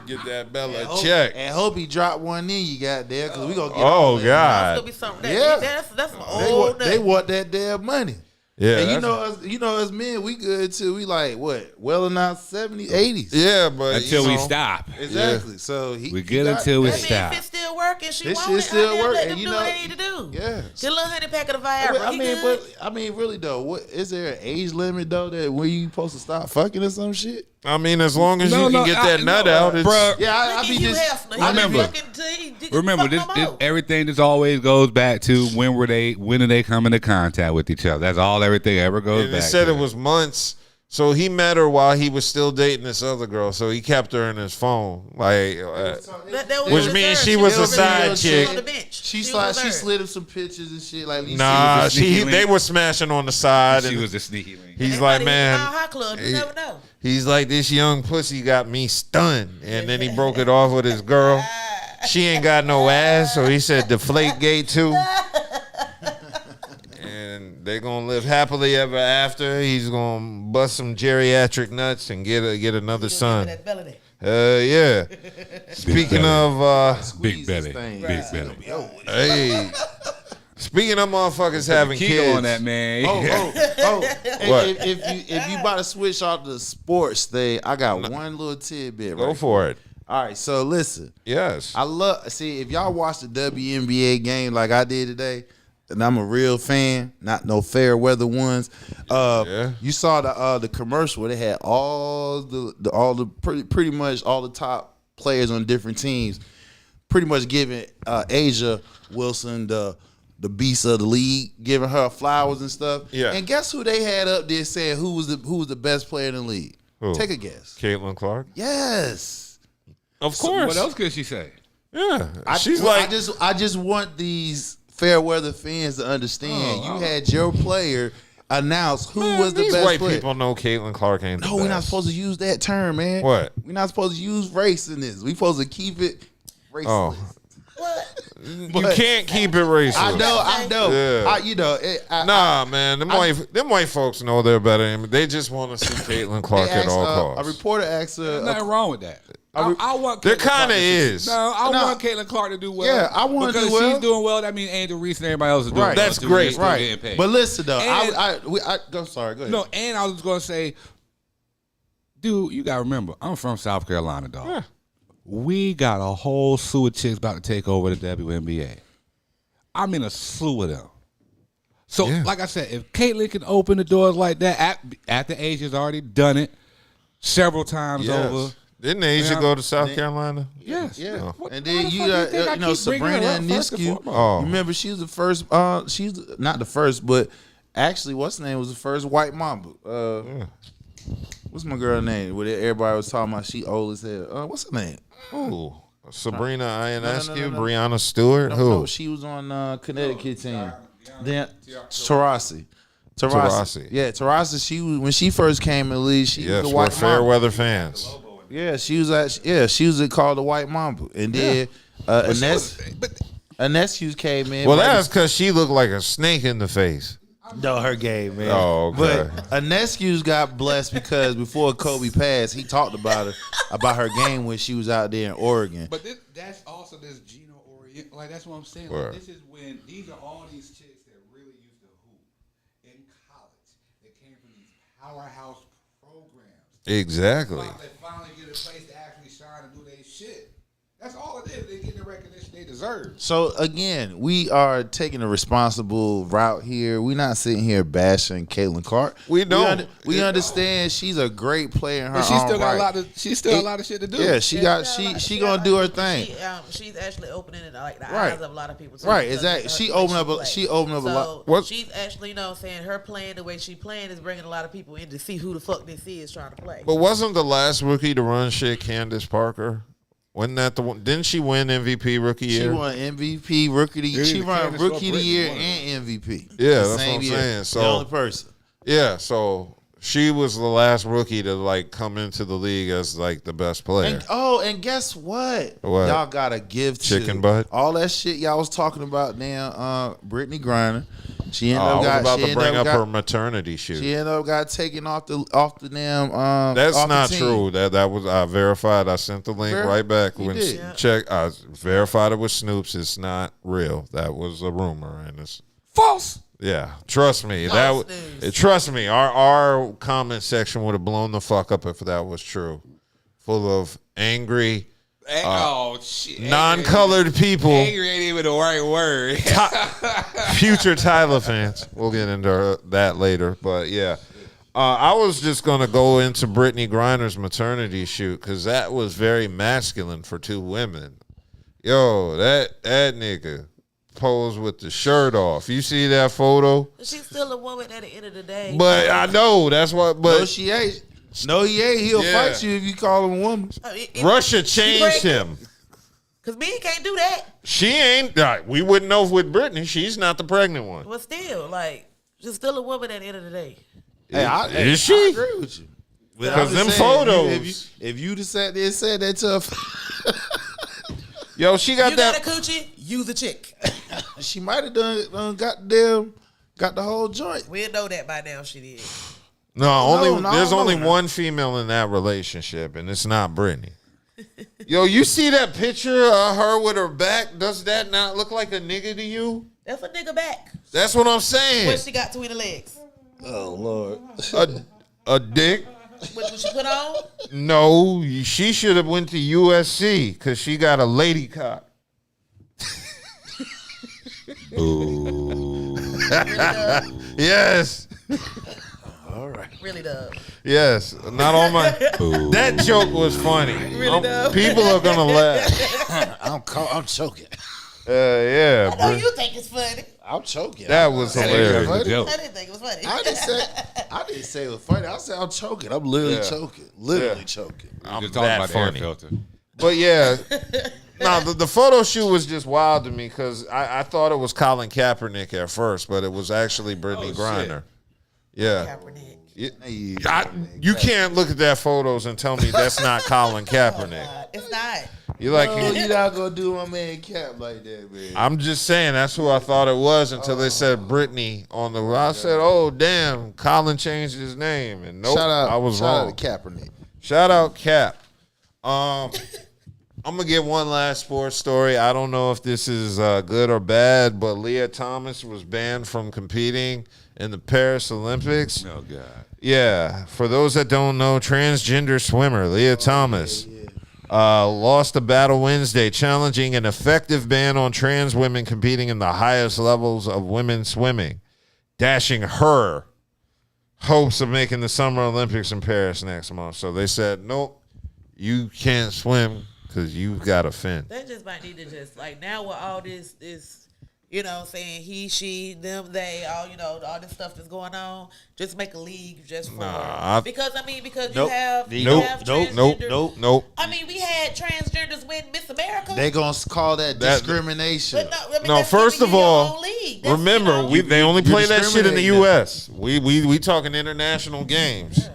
Get that Bella check. And hope he dropped one in you got there, because we gonna get Oh all that. It's God. gonna be something. Yeah. That's some They old. want, they want that damn money. Yeah, And that's- you know us men, we good too. We like what? Well in our 70s, 80s. yeah, but Until you we know, stop. Exactly. So he We he good got until we that. I mean, stop. if it's still working, she This want shit it. still Let work, them and you do know- what they need to do. Yeah. Get a little honey pack of the Viagra. I He mean, good. but I mean, really though, what is there an age limit though that when you supposed to stop fucking or some shit? I mean, as long as No, you can no, get that nut out, it's Bruh, Yeah, Look I at be Hugh just. Hefner. He I been remember. fucking till he remember fuck this, no this more. everything just always goes back to when do they come into contact with each other? That's all everything ever goes and back it said to. it was months. So he met her while he was still dating this other girl. So he kept her in his phone, like, That was which reserved. means she was a was side reserved. chick. She was on the bench. She was slid reserved. him some pictures and shit. Like, nah, sneaky link. they were smashing on the side. She and was a sneaky link. he's They like, might have hit the man, Mile High Club. You never know. he's like, this young pussy got me stunned. And then he broke it off with his girl. She ain't got no ass, so he said deflate gate too. And they're gonna live happily ever after. He's gonna bust some geriatric nuts and get another son. That belly there. Yeah. Speaking of Big belly, thing. big belly. hey. Speaking of motherfuckers having Keep kids. on that, man. What? If you about to switch off the sports thing, I got one little tidbit. Go right for it. All right, so listen. Yes. I love see if y'all watch the WNBA game like I did today, and I'm a real fan, not no fair weather ones. You saw the commercial where they had all the pretty much all the top players on different teams, pretty much giving Asia Wilson the beast of the league, giving her flowers and stuff. Yeah. And guess who they had up there saying who was the best player in the league? Who? Take a guess. Caitlin Clark. Yes. Of course. What else could she say? Yeah. I just want these fair weather fans to understand. You had your player announce who was the These best white player. people know Caitlin Clark ain't the No, best. we're not supposed to use that term, man. What? We're not supposed to use race in this. We're supposed to keep it raceless. Oh. You can't keep it racist. I know. Yeah. Nah, man. Them white folks know they're better than me. They just want to see Caitlin Clark at all costs. A reporter asked her. There's nothing wrong with that. I want. There Caitlin Clark kind of to- is. No, I want Caitlin Clark to do well. Yeah, I want to do well. Because she's doing well. That means Angel Reese and everybody else is doing Right. well. That's too. great. They're still getting paid. But listen though, And- I'm sorry. Go ahead. No, and I was going to say, dude, you got to remember, I'm from South Carolina, dog. Yeah. We got a whole slew of chicks about to take over the WNBA. I mean, a slew of them. So, like I said, if Caitlin can open the doors like that, after Asia's already done it several times over. Didn't Asia go to South Carolina? Yes. Yeah. Oh. And then you know Sabrina Ionescu. Oh. Remember, she was the first. She's not the first, but actually, what's her name was the first white mamba. What's my girl name? Where everybody was talking about she old as hell. What's her name? Ooh. Sabrina Ionescu, No. Breonna Stewart. Who? No, she was on Connecticut team. Then Taurasi. Yeah, Taurasi. She was when she first came in the league. She was Yes, the we're white fair mamba. weather fans. Yeah, she was called the white mamba, and then Ionescu came in. Well, that's because she looked like a snake in the face. No, her game, man. Oh, okay. But Ionescu's got blessed because before Kobe passed, he talked about her game when she was out there in Oregon. But that's also this Geno Orient. Like, that's what I'm saying. Word. Like, this is when these are all these chicks that really used to hoop in college. They came from these powerhouse programs. Exactly. They finally get a place to actually shine and do their shit. That's all it is. They get the recognition they deserve. So again, we are taking a responsible route here. We're not sitting here bashing Caitlin Clark. We don't. We understand she's a great player in her But she still own got right. a lot of. She still got a lot of shit to do. Yeah, she gonna do her thing. She's actually opening the Right. eyes of a lot of people. Too, Right, because exactly. of She the way opened up. play. She opened up a lot. What? She's actually, saying her playing the way she playing is bringing a lot of people in to see who the fuck this is trying to play. But wasn't the last rookie to run shit Candace Parker? Wasn't that the one? Didn't she win MVP rookie year? She won MVP rookie of the year. She won Candace rookie of the Brittany year won it. and MVP. Yeah, the that's what same I'm year. saying. So the only person. Yeah, so she was the last rookie to like come into the league as like the best player. And guess what? What? Y'all gotta give to Chicken butt? all that shit y'all was talking about. Now, Brittany Griner. She ended I up was got. about she to ended bring up got- her maternity shoot. She ended up got taken off the damn. That's off the not team. true. That was I verified. I sent the link right back You when did. check. I verified it with Snoops. It's not real. That was a rumor, and it's False. yeah. Trust me. False That news. trust me. Our comment section would have blown the fuck up if that was true. Full of angry, Oh shit. non-colored people. Angry ain't even the right word. Future Tyla fans. We'll get into that later. But yeah, I was just going to go into Brittany Griner's maternity shoot because that was very masculine for two women. Yo, that nigga posed with the shirt off. You see that photo? She's still a woman at the end of the day. But I know that's what. But No, she ain't. No, he ain't. He'll Yeah. fight you if you call him a woman. Russia changed him. Because men can't do that. She ain't. We wouldn't know with Brittany. She's not the pregnant one. But still, she's still a woman at the end of the day. Is she? I agree with you. But I'm Because just them saying, photos. If you'd have sat there and said that to her, Yo, she got You that. got a coochie, you the chick. she might have got the whole joint. We'll know that by now if she did. No, there's no. only one female in that relationship, and it's not Brittany. Yo, you see that picture of her with her back? Does that not look like a nigga to you? That's a nigga back. That's what I'm saying. What she got between the legs? Oh Lord. A dick? What she put on? No, she should have went to USC because she got a lady cock. Yes. All right. Really does. Yes. Not all my. That joke was funny. Really does. People are gonna laugh. I'm choking. Yeah. I know you think it's funny. I'm choking. That was hilarious. I didn't think it was funny. I didn't say it was funny. I said I'm choking. I'm literally choking. Literally choking. I'm Just talking that about the air funny. filter. But yeah, no, the photo shoot was just wild to me because I thought it was Colin Kaepernick at first, but it was actually Brittany Griner. Yeah. Kaepernick. You can't look at that photos and tell me that's not Colin Kaepernick. It's not. You like you're not gonna do my man Cap like that, man. I'm just saying that's who I thought it was until they said Brittany on the. I said, "Oh damn, Colin changed his name." And nope, I was wrong. Shout out to Kaepernick. Shout out Cap. I'm gonna get one last sports story. I don't know if this is good or bad, but Leah Thomas was banned from competing in the Paris Olympics. Oh God. Yeah, for those that don't know, transgender swimmer Leah Thomas lost a battle Wednesday, challenging an effective ban on trans women competing in the highest levels of women's swimming, dashing her hopes of making the Summer Olympics in Paris next month. So they said, nope, you can't swim because you've got a fin. They just might need to just, like, now with all this, you know, saying he, she, them, they, all, you know, all this stuff that's going on, just make a league just for, because Nope. you have Nope. transgenders. Nope. I mean, we had transgenders win Miss America. They gonna call that discrimination. But No, that's first giving of you your all, own league. That's, remember, you know, they only play that shit in the discriminating U.S. We talking international games.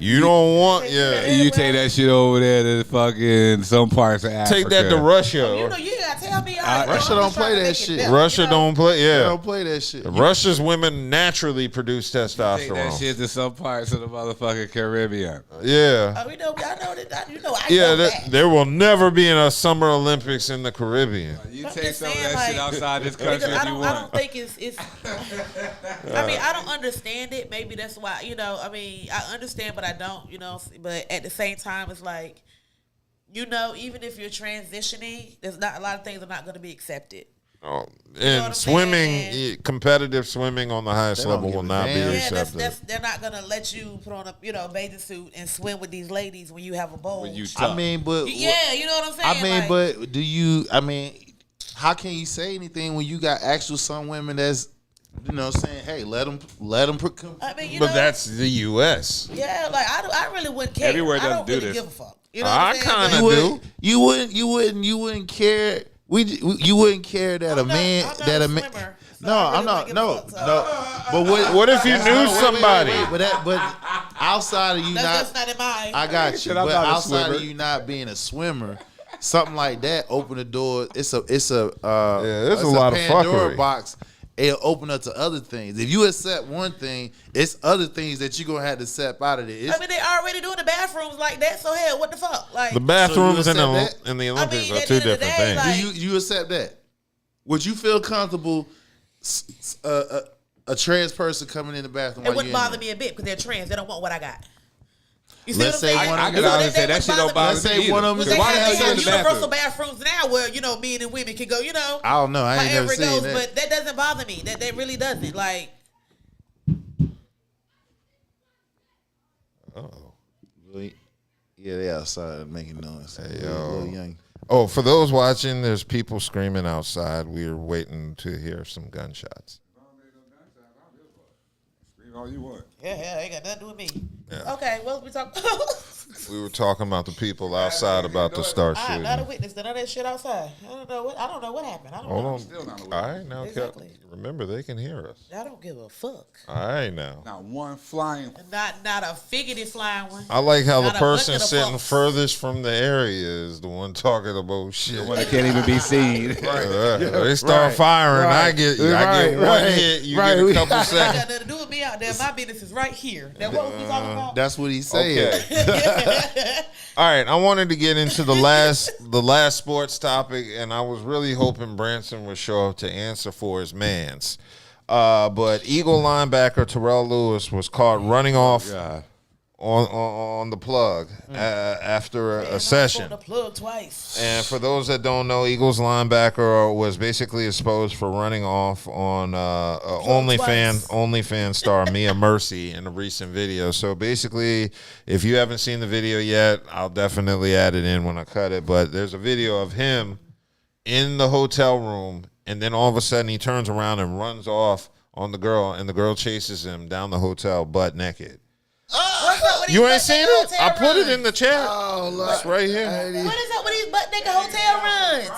You don't want, You take that shit over there to fucking some parts of Africa. Take that to Russia. you know, you gotta tell me. Russia don't play that shit. Russia don't play. They Yeah, don't play that shit. Russia's women naturally produce Take that testosterone. shit to some parts of the motherfucking Caribbean. Yeah, We know. I know that. You know. I yeah. know that. There will never be a Summer Olympics in the Caribbean. You I'm take just some of saying, that shit like, outside this because country if you I want. don't think it's. I mean, I don't understand it. Maybe that's why. You know, I mean, I understand, but I don't. You know, but at the same time, it's like, you know, even if you're transitioning, there's not a lot of things are not going to be accepted. Oh, what I'm and swimming, saying? competitive swimming on the highest They don't level give will a not be damn. Yeah, accepted. they're not gonna let you put on a bathing suit and swim with these ladies when you have a bowl. When you I mean, but yeah, you know what I'm saying. I mean, like, but do you? I mean, how can you say anything when you got actual some women that's, you know, saying, hey, let them. I mean, you But know, that's the U.S. yeah, like I really wouldn't care. Everywhere I doesn't don't do really this. give a fuck. You know I what I'm saying? kinda Like, do. You wouldn't care. You wouldn't care that I'm a man not that a a man. swimmer, so No, I really I'm not. wouldn't No, give a fuck, no. But What if you that's knew not- wait, somebody? But outside of you That's not, not in my. I got you. Shit, I'm But not a outside swimmer. of you not being a swimmer, something like that open the door. It's a there's it's a lot of Pandora fuckery. box. It'll open up to other things. If you accept one thing, it's other things that you're gonna have to accept out of it. It's, I mean, they already doing the bathrooms like that. So hell, what the fuck? Like, The bathrooms So in you the accept that? Olympics I mean, are at two the end of the different day, things. like- do you accept that? Would you feel comfortable a trans person coming in the bathroom? it while wouldn't you in bother there? me a bit because they're trans. They don't want what I got. You see Let's what I'm say saying? one I of can them- honestly say that shit don't bother Let's say me either. one of them- They Why the hell have you in the universal bathroom? bathrooms now where, you know, men and women can go, you know. I don't know. I ain't never however it seen goes, that. but that doesn't bother me. That really doesn't. Like, Yeah, they outside making noise. Hey, Little yo. young. Oh, for those watching, there's people screaming outside. We're waiting to hear some gunshots. Scream all you want. yeah, ain't got nothing to do with me. Yeah. Okay, what we talking? We were talking about the people outside about to start I'm not a shooting. witness to none of that shit outside. I don't know what happened. I don't know. Hold on. All right, now, Exactly. remember, they can hear us. I don't give a fuck. All right, now. Not one flying. Not a figgity flying one. I like how Not the a person bucket of sitting folks. furthest from the area is the one talking about shit. One that can't even be seen. They start firing. I get one hit. You get a couple That seconds. got nothing to do with me out there. My business is right here. Now, what was we talking about? That's what he's saying. Okay. All right, I wanted to get into the last sports topic, and I was really hoping Branson would show up to answer for his mans. But Eagle linebacker Terrell Lewis was caught running off on the plug after a session. The plug twice. And for those that don't know, Eagles linebacker was basically exposed for running off on OnlyFans star Mia Mercy in a recent video. So basically, if you haven't seen the video yet, I'll definitely add it in when I cut it. But there's a video of him in the hotel room, and then all of a sudden he turns around and runs off on the girl, and the girl chases him down the hotel butt naked. up with these You butt ain't seen naked it? I hotel put it runs? in the chat. Oh, Lord. It's right here. What is up with these butt naked hotel runs?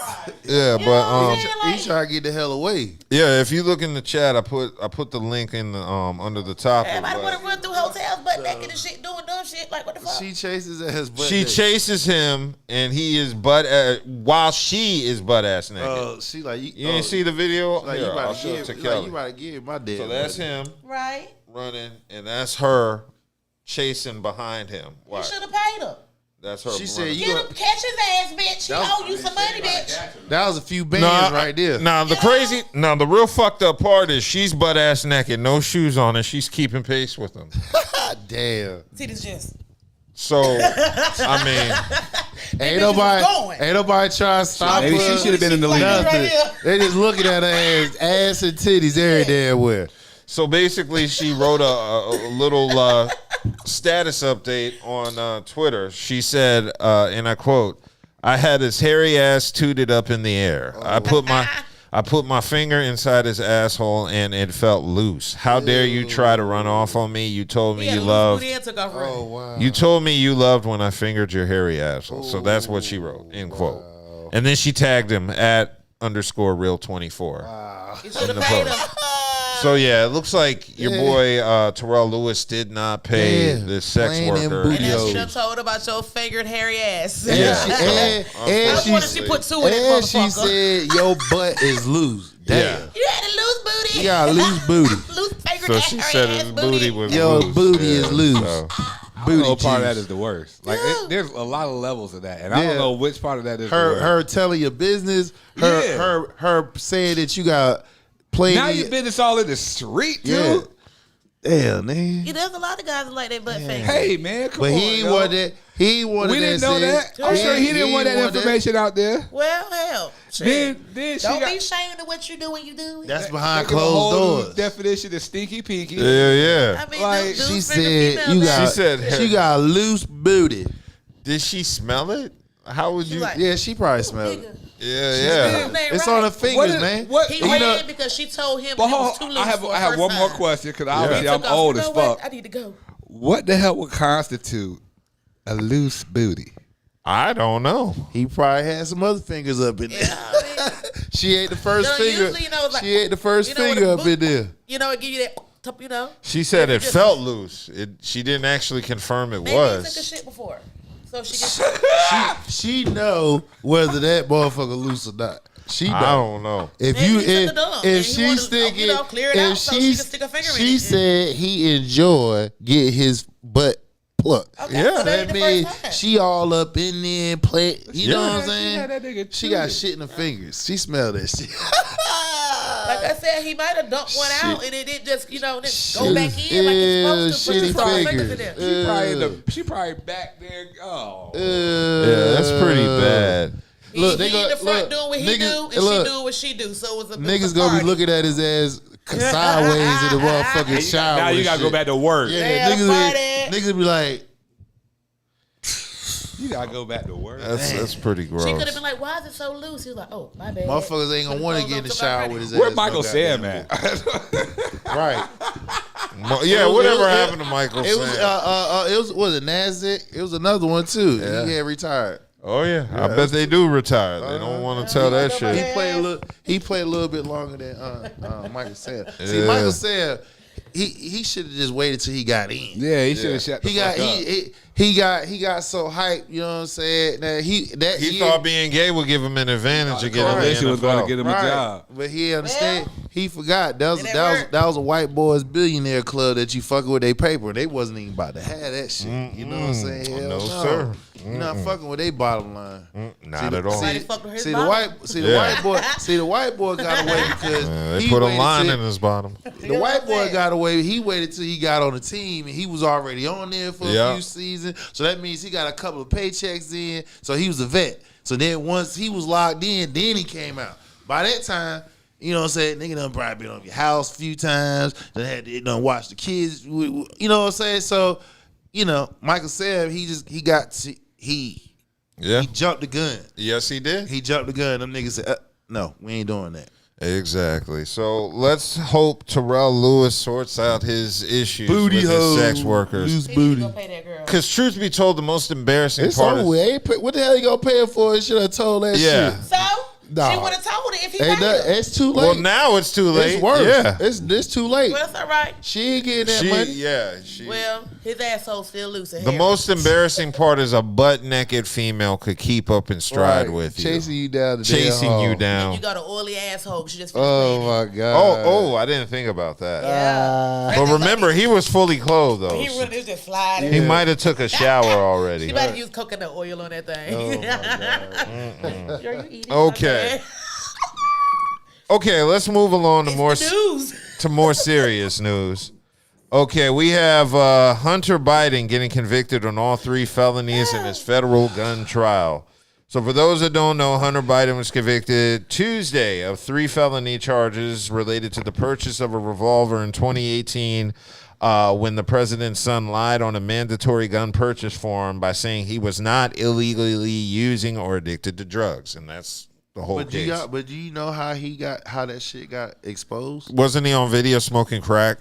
Yeah, You know what I'm but saying? He Like, trying to get the hell away. yeah, if you look in the chat, I put the link in the under the topic. everybody but want to run through hotels butt naked and shit, doing dumb shit. Like, what the fuck? She chases ass butt She naked. chases him, and he is while she is butt ass naked. She like You didn't see the video? Like Here, you I'll about show to it to give, Kelly. like you about to give my dad. So that's him Right? running, and that's her chasing behind him. You Why? should have paid her. That's her. She said running. you Get gonna, him, catch his ass, bitch. He owe you some money, bitch. that was a few bands right there. Now the real fucked up part is she's butt ass naked, no shoes on, and she's keeping pace with him. Damn. See this just. So I mean, Ain't nobody trying to stop Maybe her. she should have been in the lead. Nothing. They just looking at her ass and titties every damn where. so basically, she wrote a little status update on Twitter. She said, and I quote, "I had his hairy ass tooted up in the air. I put my finger inside his asshole and it felt loose. How dare you try to run off on me? You told me you loved. Oh wow. You told me you loved when I fingered your hairy asshole." So that's what she wrote, end quote. And then she tagged him at _real24. You should have paid him. So yeah, it looks like your boy Terrell Lewis did not pay this sex Playing them worker. booty And hoes. she done told about your fingered hairy ass. Yeah. And I wanted she put two in it, and she motherfucker. said your butt is loose. Damn. Yeah. You had a loose booty. You got a loose booty. Loose fingered So ass, she hairy said ass his booty was Your loose. booty Yeah, is loose. so- I don't know what part of that juice. is the worst. Like there's a lot of levels of that, and I Yeah. don't know which part of that is the worst. Her telling your business. Her saying that you got played. Now your business all in the street, Yeah. dude. Damn, man. Yeah, there's a lot of guys that like that butt fake. Hey, man, come But on. he yo. wanted that. He wanted We didn't know that. I'm sure he didn't want that information out there. Well, hell. Then she Don't got be ashamed of what you do when you do it. That's behind they give a closed whole new doors. definition of stinky pinky. Yeah. I mean, Like, dudes She finger said female you back. got. She said she got a loose booty. Did she smell it? How would She you? like, Yeah, she probably smelled it. nigga. Yeah. It's on her fingers, What- man. what- He You know- ran because she told him But it was hold too on, loose I for a have first one more time. question because He obviously I'm took off, old you as know what? fuck. I need to go. What the hell would constitute a loose booty? I don't know. He probably had some other fingers up in there. Yeah, I mean, She ate the first you know, finger. usually, you know, it's like, She ate the first you know, finger with up a in there. you know, it give you that, you know. She said it Just- felt loose. She didn't actually confirm it Maybe he took a was. shit before. So she gets She know whether that motherfucker loose or not. She know. I don't know. If Maybe you he took a if, dump and if he she wanted to, stick you know, it, clear it if out so she can stick a finger in she it. said he enjoy get his butt plucked. Okay, Yeah. so that ain't That the means first time. she all up in there and play. You know what I'm Yeah, that saying? nigga She got cheated. shit in her fingers. She smelled that shit. Like I said, he might have dumped one out and it didn't just, you know, just go Shit. back in like it's supposed to. Yeah, Put your shitty fingers in there. fingers. She probably back there. Oh, Yeah, that's pretty bad. Look, he they in the go- front look, doing what he niggas- do, and look, she doing what she do. So it was a Niggas gonna be looking at his ass sideways in the motherfucking shower. now you and gotta go shit. back to work. Yeah, Damn, niggas be like, You gotta go back to work. That's pretty gross. She could have been like, "Why is it so loose?" He was like, "Oh, my bad." motherfuckers ain't gonna want to get in the shower with his ass. Where Michael no Sam goddamn at? Right. Yeah, It was- whatever it was- happened to Michael It was Sam? it was it NASDAQ? It was another one too. Yeah. He had retired. Oh yeah, I bet they do retire. They don't want to tell that He shit. played a little bit longer than Michael Sam. See, Yeah. Michael Sam, he should have just waited till he got in. Yeah, he should have shut the He fuck got up. he got so hyped, you know what I'm saying? That He thought being gay would give him an advantage again. Correct. She was gonna get him a job. But he understand. He forgot that It didn't was a white boys billionaire club that you fucking with their paper. They wasn't even about to have that shit. You know what I'm saying? Hell No, sir. You're not fucking with their bottom line. Not at all. Somebody fucked with his See bottom. the white boy got away because They he put a waited line till- in his bottom. The white boy got away. He waited till he got on the team, and he was already on there for a few seasons. So that means he got a couple of paychecks in. So he was a vet. So then once he was locked in, then he came out. By that time, you know what I'm saying, nigga done probably been on your house a few times. Done watch the kids. You know what I'm saying? So, you know, Michael Sam, he jumped the gun. Yes, he did. He jumped the gun. Them niggas said, no, we ain't doing that. Exactly. So let's hope Terrell Lewis sorts out his issues Booty with his hole. sex workers. Loose booty. Because truth be told, the most embarrassing It's part over is... with. What the hell you gonna pay her for? Should have told that Yeah. shit. So Nah. she would have told it if he Ain't paid that, her. it's too late. Well, now it's too late. It's worse. Yeah. It's too late. Well, that's all right. She ain't getting that money. Yeah. Well, his asshole's still loose. The most embarrassing part is a butt-naked female could keep up in stride Right. with you. Chasing you down the Chasing damn you hall. down. You got an oily asshole. She just Oh my god. Oh, I didn't think about that. Yeah. But remember, he was fully clothed, though. He really is just sliding. He might have took a shower already. She might have used coconut oil on that thing. Oh my god. Are you eating? Okay. Okay, let's move along to more serious news. Okay, we have Hunter Biden getting convicted on all 3 felonies in his federal gun trial. So for those that don't know, Hunter Biden was convicted Tuesday of 3 felony charges related to the purchase of a revolver in 2018 when the president's son lied on a mandatory gun purchase form by saying he was not illegally using or addicted to drugs. And that's the whole case. But do you know how that shit got exposed? Wasn't he on video smoking crack?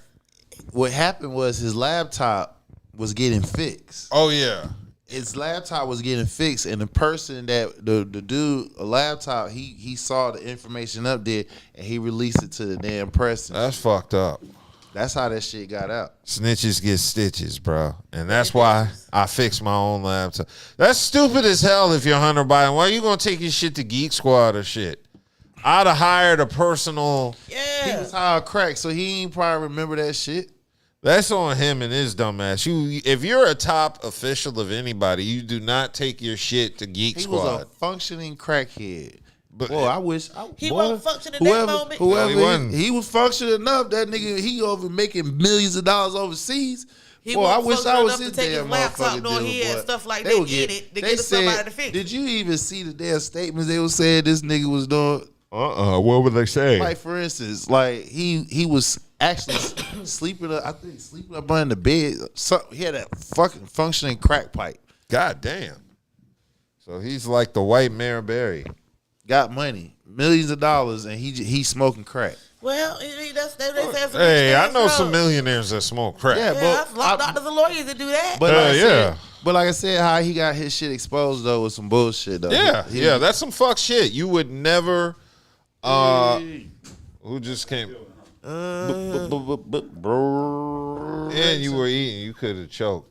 What happened was his laptop was getting fixed. Oh, yeah. His laptop was getting fixed, and the person that the dude a laptop, he saw the information up there, and he released it to the damn press. That's fucked up. That's how that shit got out. Snitches get stitches, bro. And that's why I fixed my own laptop. That's stupid as hell if you're Hunter Biden. Why are you going to take your shit to Geek Squad or shit? I'd have hired a personal... He was high on crack, so he ain't probably remember that shit. That's on him and his dumb ass. If you're a top official of anybody, you do not take your shit to Geek Squad. He was a functioning crackhead. Boy, I wish he wasn't functioning that moment. Whoever he was functioning enough. That nigga, he over making millions of dollars overseas. Boy, I wish I was his damn motherfucking deal. He had stuff like that They in would get- it to they get said- somebody to fix. Did you even see the damn statements they were saying this nigga was doing? What would they say? Like for instance, like he was actually sleeping up. I think sleeping up under the bed. So he had a fucking functioning crack pipe. God damn. So he's like the white Mary Berry. Got money, millions of dollars, and he's smoking crack. Well, I mean, that's Hey, I know some millionaires that smoke crack. Yeah, that's a lot of doctors and lawyers that do that. But like I yeah. said, but like I said, how he got his shit exposed though was some bullshit though. Yeah, that's some fuck shit. You would never. Who just came? And you were eating. You could have choked.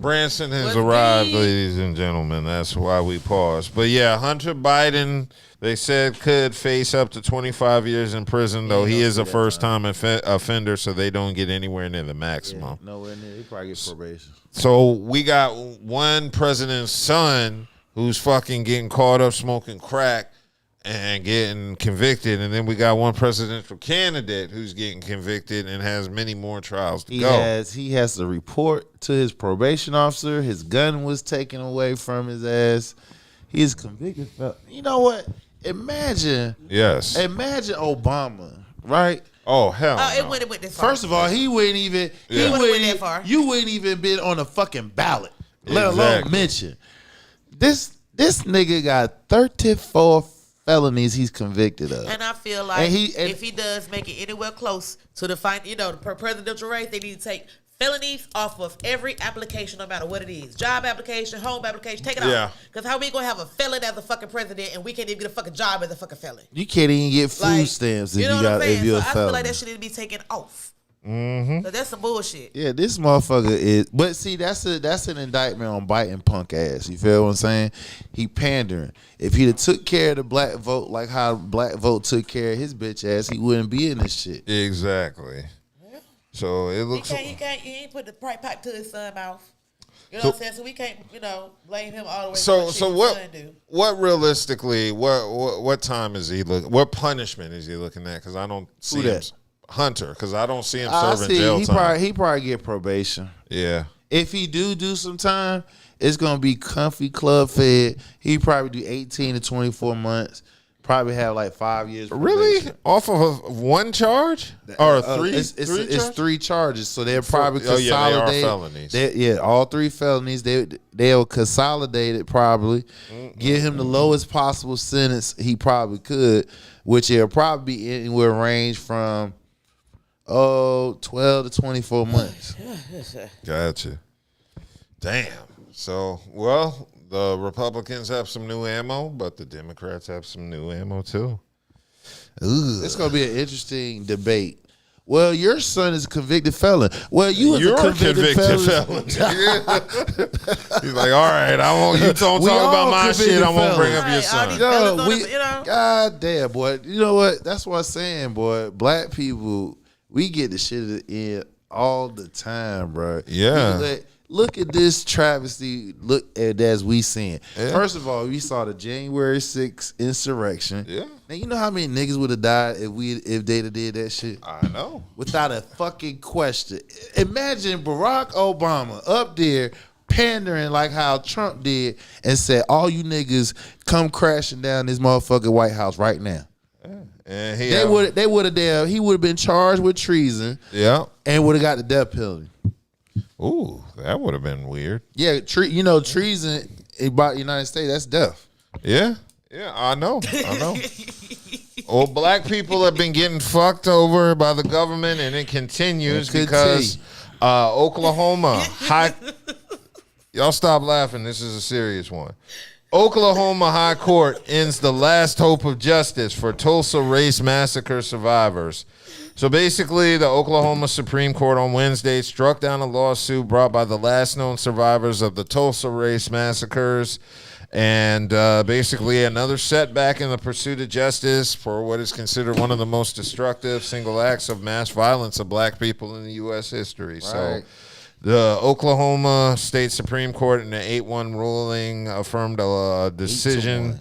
Branson has arrived, ladies and gentlemen. That's why we paused. But yeah, Hunter Biden, they said, could face up to 25 years in prison, though he is a first-time offender, so they don't get anywhere near the maximum. Nowhere near. He probably get probation. So we got one president's son who's fucking getting caught up smoking crack and getting convicted, and then we got one presidential candidate who's getting convicted and has many more trials to go. He has to report to his probation officer. His gun was taken away from his ass. He's convicted. You know what? Imagine Obama, right? Oh hell! It wouldn't went this far. First of all, he wouldn't even. He wouldn't went that far. You wouldn't even been on a fucking ballot, let alone mention. This nigga got 34 felonies he's convicted of. And I feel like if he does make it anywhere close to the presidential race, they need to take felonies off of every application, no matter what it is. Job application, home application, take it off. Because how we going to have a felon as a fucking president and we can't even get a fucking job as a fucking felon? You can't even get food stamps if you're a felon. I feel like that shit need to be taken off. Mm-hmm. So that's some bullshit. Yeah, this motherfucker is. But see, that's an indictment on biting punk ass. You feel what I'm saying? He pandering. If he'd have took care of the black vote like how black vote took care of his bitch ass, he wouldn't be in this shit. Exactly. Yeah. So it looks. He ain't put the right pipe to his son's mouth. You know what I'm saying? So we can't, blame him all the way. So what realistically, what time is he looking? What punishment is he looking at? Because I don't see him. Hunter, because I don't see him serving jail time. He probably get probation. Yeah. If he do some time, it's gonna be comfy club fed. He probably do 18 to 24 months. Probably have like 5 years. Really? probation. Off of one charge or three? It's charges? 3 charges, so they'll probably Oh, yeah, they are consolidate. felonies. All 3 felonies. They'll consolidate it probably, give him the lowest possible sentence he probably could, which it'll probably be anywhere range from 12 to 24 months. Gotcha. Damn. So, well, the Republicans have some new ammo, but the Democrats have some new ammo too. It's gonna be an interesting debate. Well, your son is a convicted felon. Well, you're a convicted felon. He's like, all right, I won't. You don't We talk all about my shit. I won't bring up your Right, son. God damn, boy. You know what? That's what I'm saying, boy. Black people, we get the shit in all the time, bro. Yeah. Look at this travesty. Look at as we seeing. Yeah. First of all, we saw the January 6th insurrection. Yeah. Now you know how many niggas would have died if they'd did that shit? I know. Without a fucking question. Imagine Barack Obama up there pandering like how Trump did and said, all you niggas come crashing down this motherfucking White House right now. And He would have been charged with treason. Yeah. And would have got the death penalty. Ooh, that would have been weird. Yeah, treason about the United States, that's death. Yeah. Yeah, I know. Well, black people have been getting fucked over by the government, and it continues because Oklahoma y'all stop laughing. This is a serious one. Oklahoma High Court ends the last hope of justice for Tulsa race massacre survivors. So basically, the Oklahoma Supreme Court on Wednesday struck down a lawsuit brought by the last known survivors of the Tulsa race massacres. And basically another setback in the pursuit of justice for what is considered one of the most destructive single acts of mass violence of black people in the U.S. history. Right. So the Oklahoma State Supreme Court in the 8-1 ruling affirmed a decision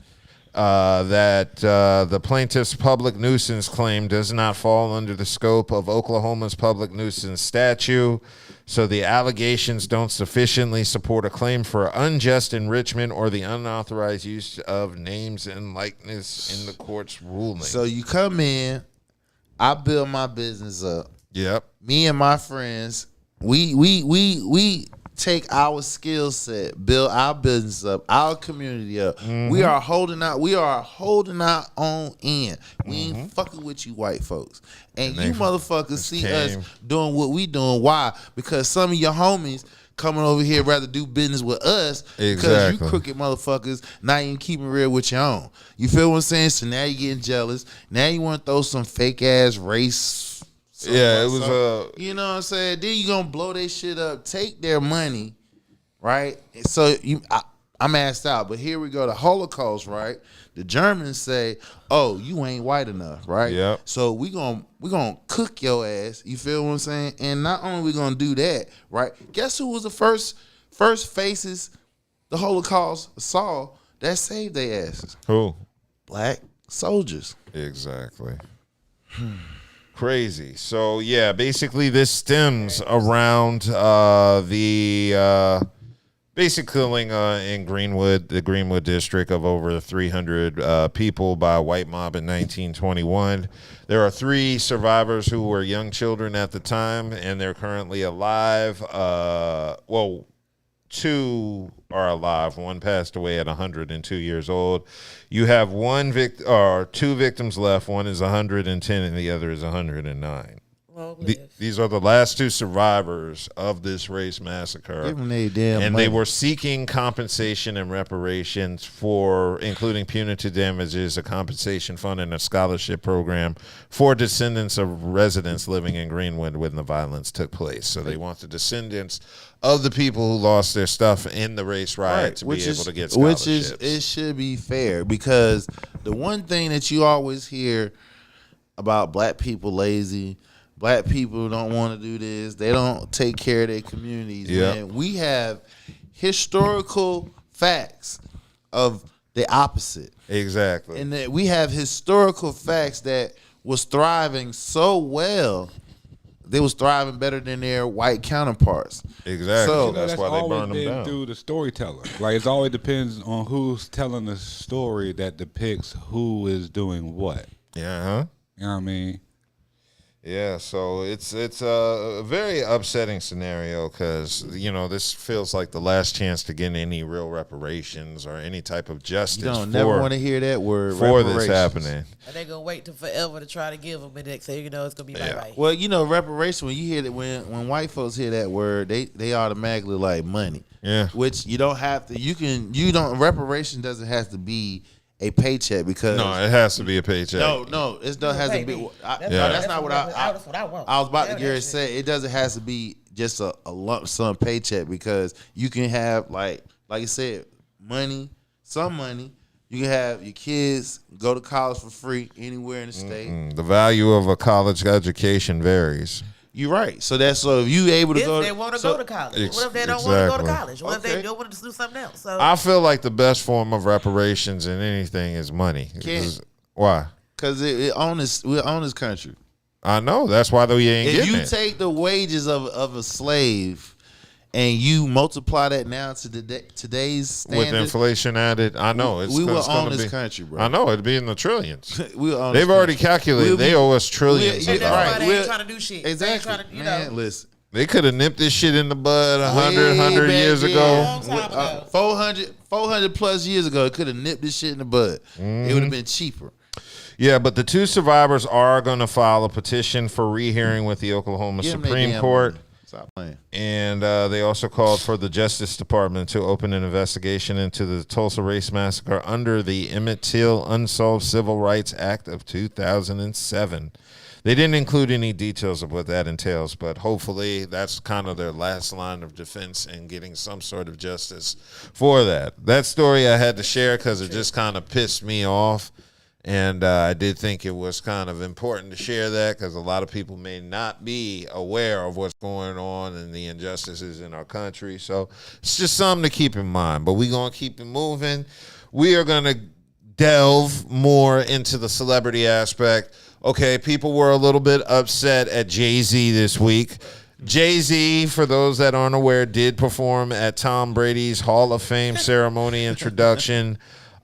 that the plaintiff's public nuisance claim does not fall under the scope of Oklahoma's public nuisance statute. So the allegations don't sufficiently support a claim for unjust enrichment or the unauthorized use of names and likeness in the court's ruling. So you come in, I build my business up. Yep. Me and my friends, we take our skill set, build our business up, our community up. Mm-hmm. We are holding our own end. We ain't fucking with you white folks. And you motherfuckers see us doing what we doing. Why? Because some of your homies coming over here rather do business with us because you crooked motherfuckers not even keeping real with your own. You feel what I'm saying? So now you getting jealous. Now you want to throw some fake ass race. Yeah, it was you know what I'm saying? Then you gonna blow their shit up, take their money, right? So I'm asked out, but here we go. The Holocaust, right? The Germans say, "Oh, you ain't white enough," right? Yep. So we gonna cook your ass. You feel what I'm saying? And not only we gonna do that, right? Guess who was the first faces the Holocaust saw that saved their asses? Who? Black soldiers. Exactly. Crazy. So yeah, basically this stems around the basic killing in Greenwood, the Greenwood district, of over 300 people by a white mob in 1921. There are 3 survivors who were young children at the time, and they're currently alive. 2 are alive. One passed away at 102 years old. You have 2 victims left. One is 110 and the other is 109. These are the last 2 survivors of this race massacre. Give them their damn money. They were seeking compensation and reparations for, including punitive damages, a compensation fund, and a scholarship program for descendants of residents living in Greenwood when the violence took place. So they want the descendants of the people who lost their stuff in the race riot to be able to get scholarships. It should be fair, because the one thing that you always hear about black people lazy, black people don't want to do this, they don't take care of their communities. Yep. Man, we have historical facts of the opposite. Exactly. And that we have historical facts that was thriving so well they was thriving better than their white counterparts. Exactly. So that's why they always burned them been down. through the storyteller. Like it always depends on who's telling the story that depicts who is doing what. Yeah, huh? You know what I mean? Yeah, so it's a very upsetting scenario because this feels like the last chance to get any real reparations or any type of justice. You don't never want to hear that word for this happening. And they're gonna wait till forever to try to give them, and next thing you know, it's gonna be bye-bye. Well, reparation. When you hear that, when white folks hear that word, they automatically like money. Yeah, which you don't have to. You don't. Reparation doesn't have to be a paycheck because it has to be a paycheck. No, it doesn't has to be. That's not what I want. I was about to say it doesn't have to be just a lump sum paycheck because you can have like you said, some money. You can have your kids go to college for free anywhere in the state. The value of a college education varies. You're right. So if you able to go, they want to go to college. What if they don't want to go to college? What if they don't want to do something else? So I feel like the best form of reparations in anything is money. Why? Because we're on this country. I know. That's why we ain't getting it. If you take the wages of a slave and you multiply that now to today's standard, with inflation added, I know we will own this country, bro. I know it'd be in the trillions. They've already calculated they owe us trillions. that's why they ain't trying to do shit. Exactly. They ain't trying to, listen. They could have nipped this shit in the bud 100 years ago. 400 plus years ago, it could have nipped this shit in the bud. It would have been cheaper. Yeah, but the two survivors are going to file a petition for rehearing with the Oklahoma Supreme Court. Stop playing. And they also called for the Justice Department to open an investigation into the Tulsa Race Massacre under the Emmett Till Unsolved Civil Rights Act of 2007. They didn't include any details of what that entails, but hopefully that's kind of their last line of defense in getting some sort of justice for that. That story I had to share because it just kind of pissed me off. And I did think it was kind of important to share that because a lot of people may not be aware of what's going on and the injustices in our country. So it's just something to keep in mind. But we're going to keep it moving. We are going to delve more into the celebrity aspect. Okay, people were a little bit upset at Jay-Z this week. Jay-Z, for those that aren't aware, did perform at Tom Brady's Hall of Fame ceremony introduction.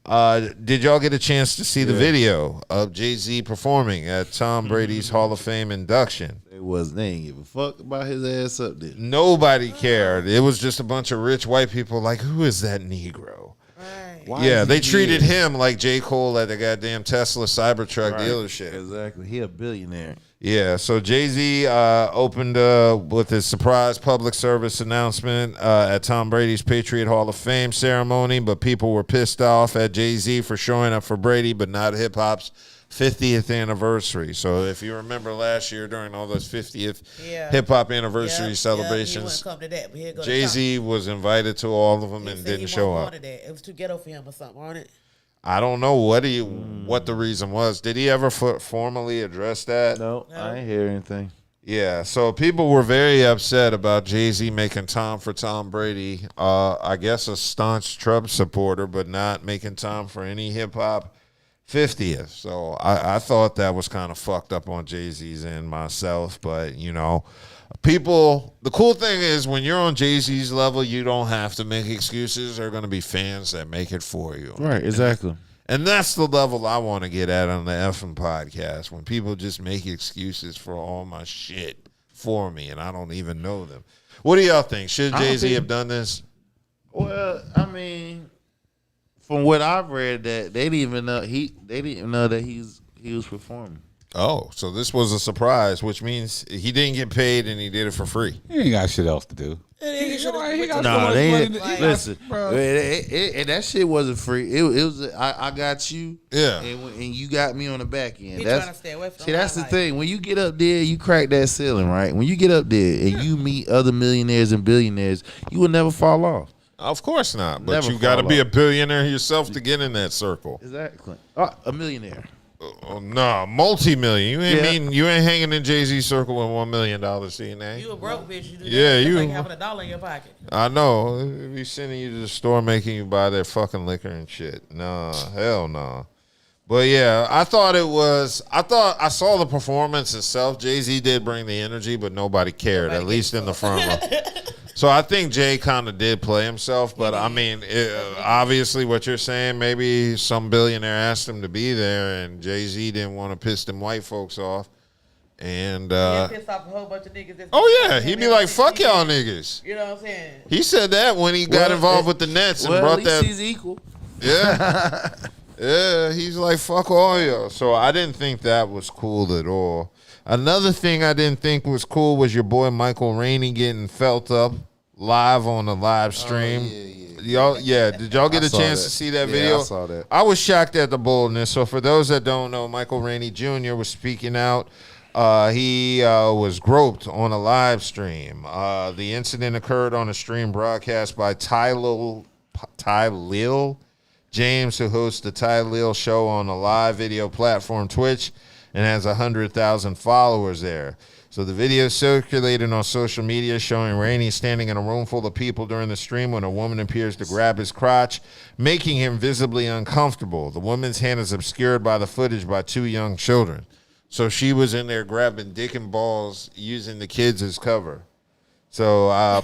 Did y'all get a chance to see the video of Jay-Z performing at Tom Brady's Hall of Fame induction? They ain't give a fuck about his ass up there. Nobody cared. It was just a bunch of rich white people like, who is that Negro? Why they treated him like J. Cole at the goddamn Tesla Cybertruck dealership. Exactly. He a billionaire. Yeah, so Jay-Z opened with his surprise public service announcement at Tom Brady's Patriot Hall of Fame ceremony, but people were pissed off at Jay-Z for showing up for Brady, but not hip-hop's 50th anniversary. So if you remember last year during all those 50th hip-hop anniversary celebrations, Jay-Z was invited to all of them and didn't show up. It was too ghetto for him or something, wasn't it? I don't know what the reason was. Did he ever formally address that? No, I ain't hear anything. Yeah, so people were very upset about Jay-Z making time for Tom Brady. I guess a staunch Trump supporter, but not making time for any hip-hop 50th. So I thought that was kind of fucked up on Jay-Z's end myself. But, people, the cool thing is when you're on Jay-Z's level, you don't have to make excuses. There are going to be fans that make it for you. Right, exactly. And that's the level I want to get at on the effing podcast, when people just make excuses for all my shit for me and I don't even know them. What do y'all think? Should Jay-Z have done this? Well, I mean, from what I've read, that they didn't even know that he was performing. Oh, so this was a surprise, which means he didn't get paid and he did it for free. He ain't got shit else to do. No, they ain't. Listen, and that shit wasn't free. It was. I got you. Yeah. And you got me on the back end. He trying to stay away from that's the thing. When you get up there, you crack that ceiling, right? When you get up there and you meet other millionaires and billionaires, you will never fall off. Of course not. But Never you got to fall be a off. billionaire yourself to get in that circle. Exactly. A millionaire. Nah, multi-million. You ain't hanging in Jay-Z's circle with $1 million, CNA. You a broke bitch. You do Yeah, that. you Like having $1 in your pocket. I know. They be sending you to the store, making you buy their fucking liquor and shit. Nah, hell nah. But yeah, I thought I saw the performance itself. Jay-Z did bring the energy, but nobody cared, at least in the front row. So I think Jay kind of did play himself, but I mean, obviously what you're saying, maybe some billionaire asked him to be there, and Jay-Z didn't want to piss them white folks off. And pissed off a whole bunch of niggas. oh yeah, he'd be like, "Fuck y'all niggas." You know what I'm saying? He said that when he got involved with the Nets and brought at least that. he's equal. Yeah, yeah. He's like, "Fuck all y'all." So I didn't think that was cool at all. Another thing I didn't think was cool was your boy Michael Rainey getting felt up live on the live stream. Y'all, did y'all get a chance to see that video? I saw that. I was shocked at the boldness. So for those that don't know, Michael Rainey Jr. was speaking out. He was groped on a live stream. The incident occurred on a stream broadcast by Tyla James, who hosts the Tyla show on a live video platform Twitch and has 100,000 followers there. So the video circulated on social media showing Rainey standing in a room full of people during the stream when a woman appears to grab his crotch, making him visibly uncomfortable. The woman's hand is obscured by the footage by two young children. So she was in there grabbing dick and balls using the kids as cover. So I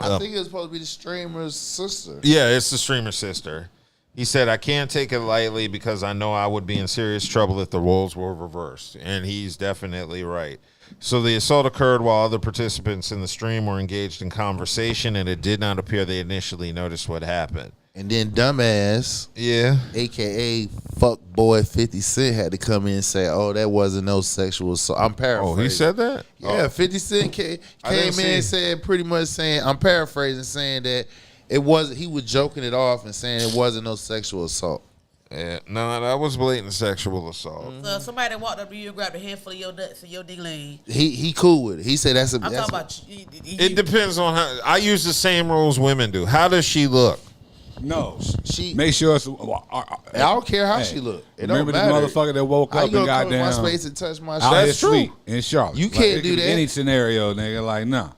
think it was supposed to be the streamer's sister. Yeah, it's the streamer's sister. He said, "I can't take it lightly because I know I would be in serious trouble if the roles were reversed." And he's definitely right. So the assault occurred while other participants in the stream were engaged in conversation, and it did not appear they initially noticed what happened. And then dumbass, a.k.a. fuckboy 50 Cent had to come in and say, "Oh, that wasn't no sexual assault." I'm paraphrasing. Oh, he said that? Yeah, 50 Cent came in and said pretty much saying, I'm paraphrasing, saying that it wasn't, he was joking it off and saying it wasn't no sexual assault. Yeah, no, that was blatant sexual assault. So somebody that walked up to you and grabbed a handful of your nuts and your ding-ling. He cool with it. He said that's a... I'm talking about you. It depends on how... I use the same rules women do. How does she look? No, she make sure it's. I don't care how she look. It remember don't matter. this motherfucker that woke How up you and gonna got come in my down space and touch my out shit? his sleep in Charlotte. You can't do it could be that. Any scenario, nigga, like nah.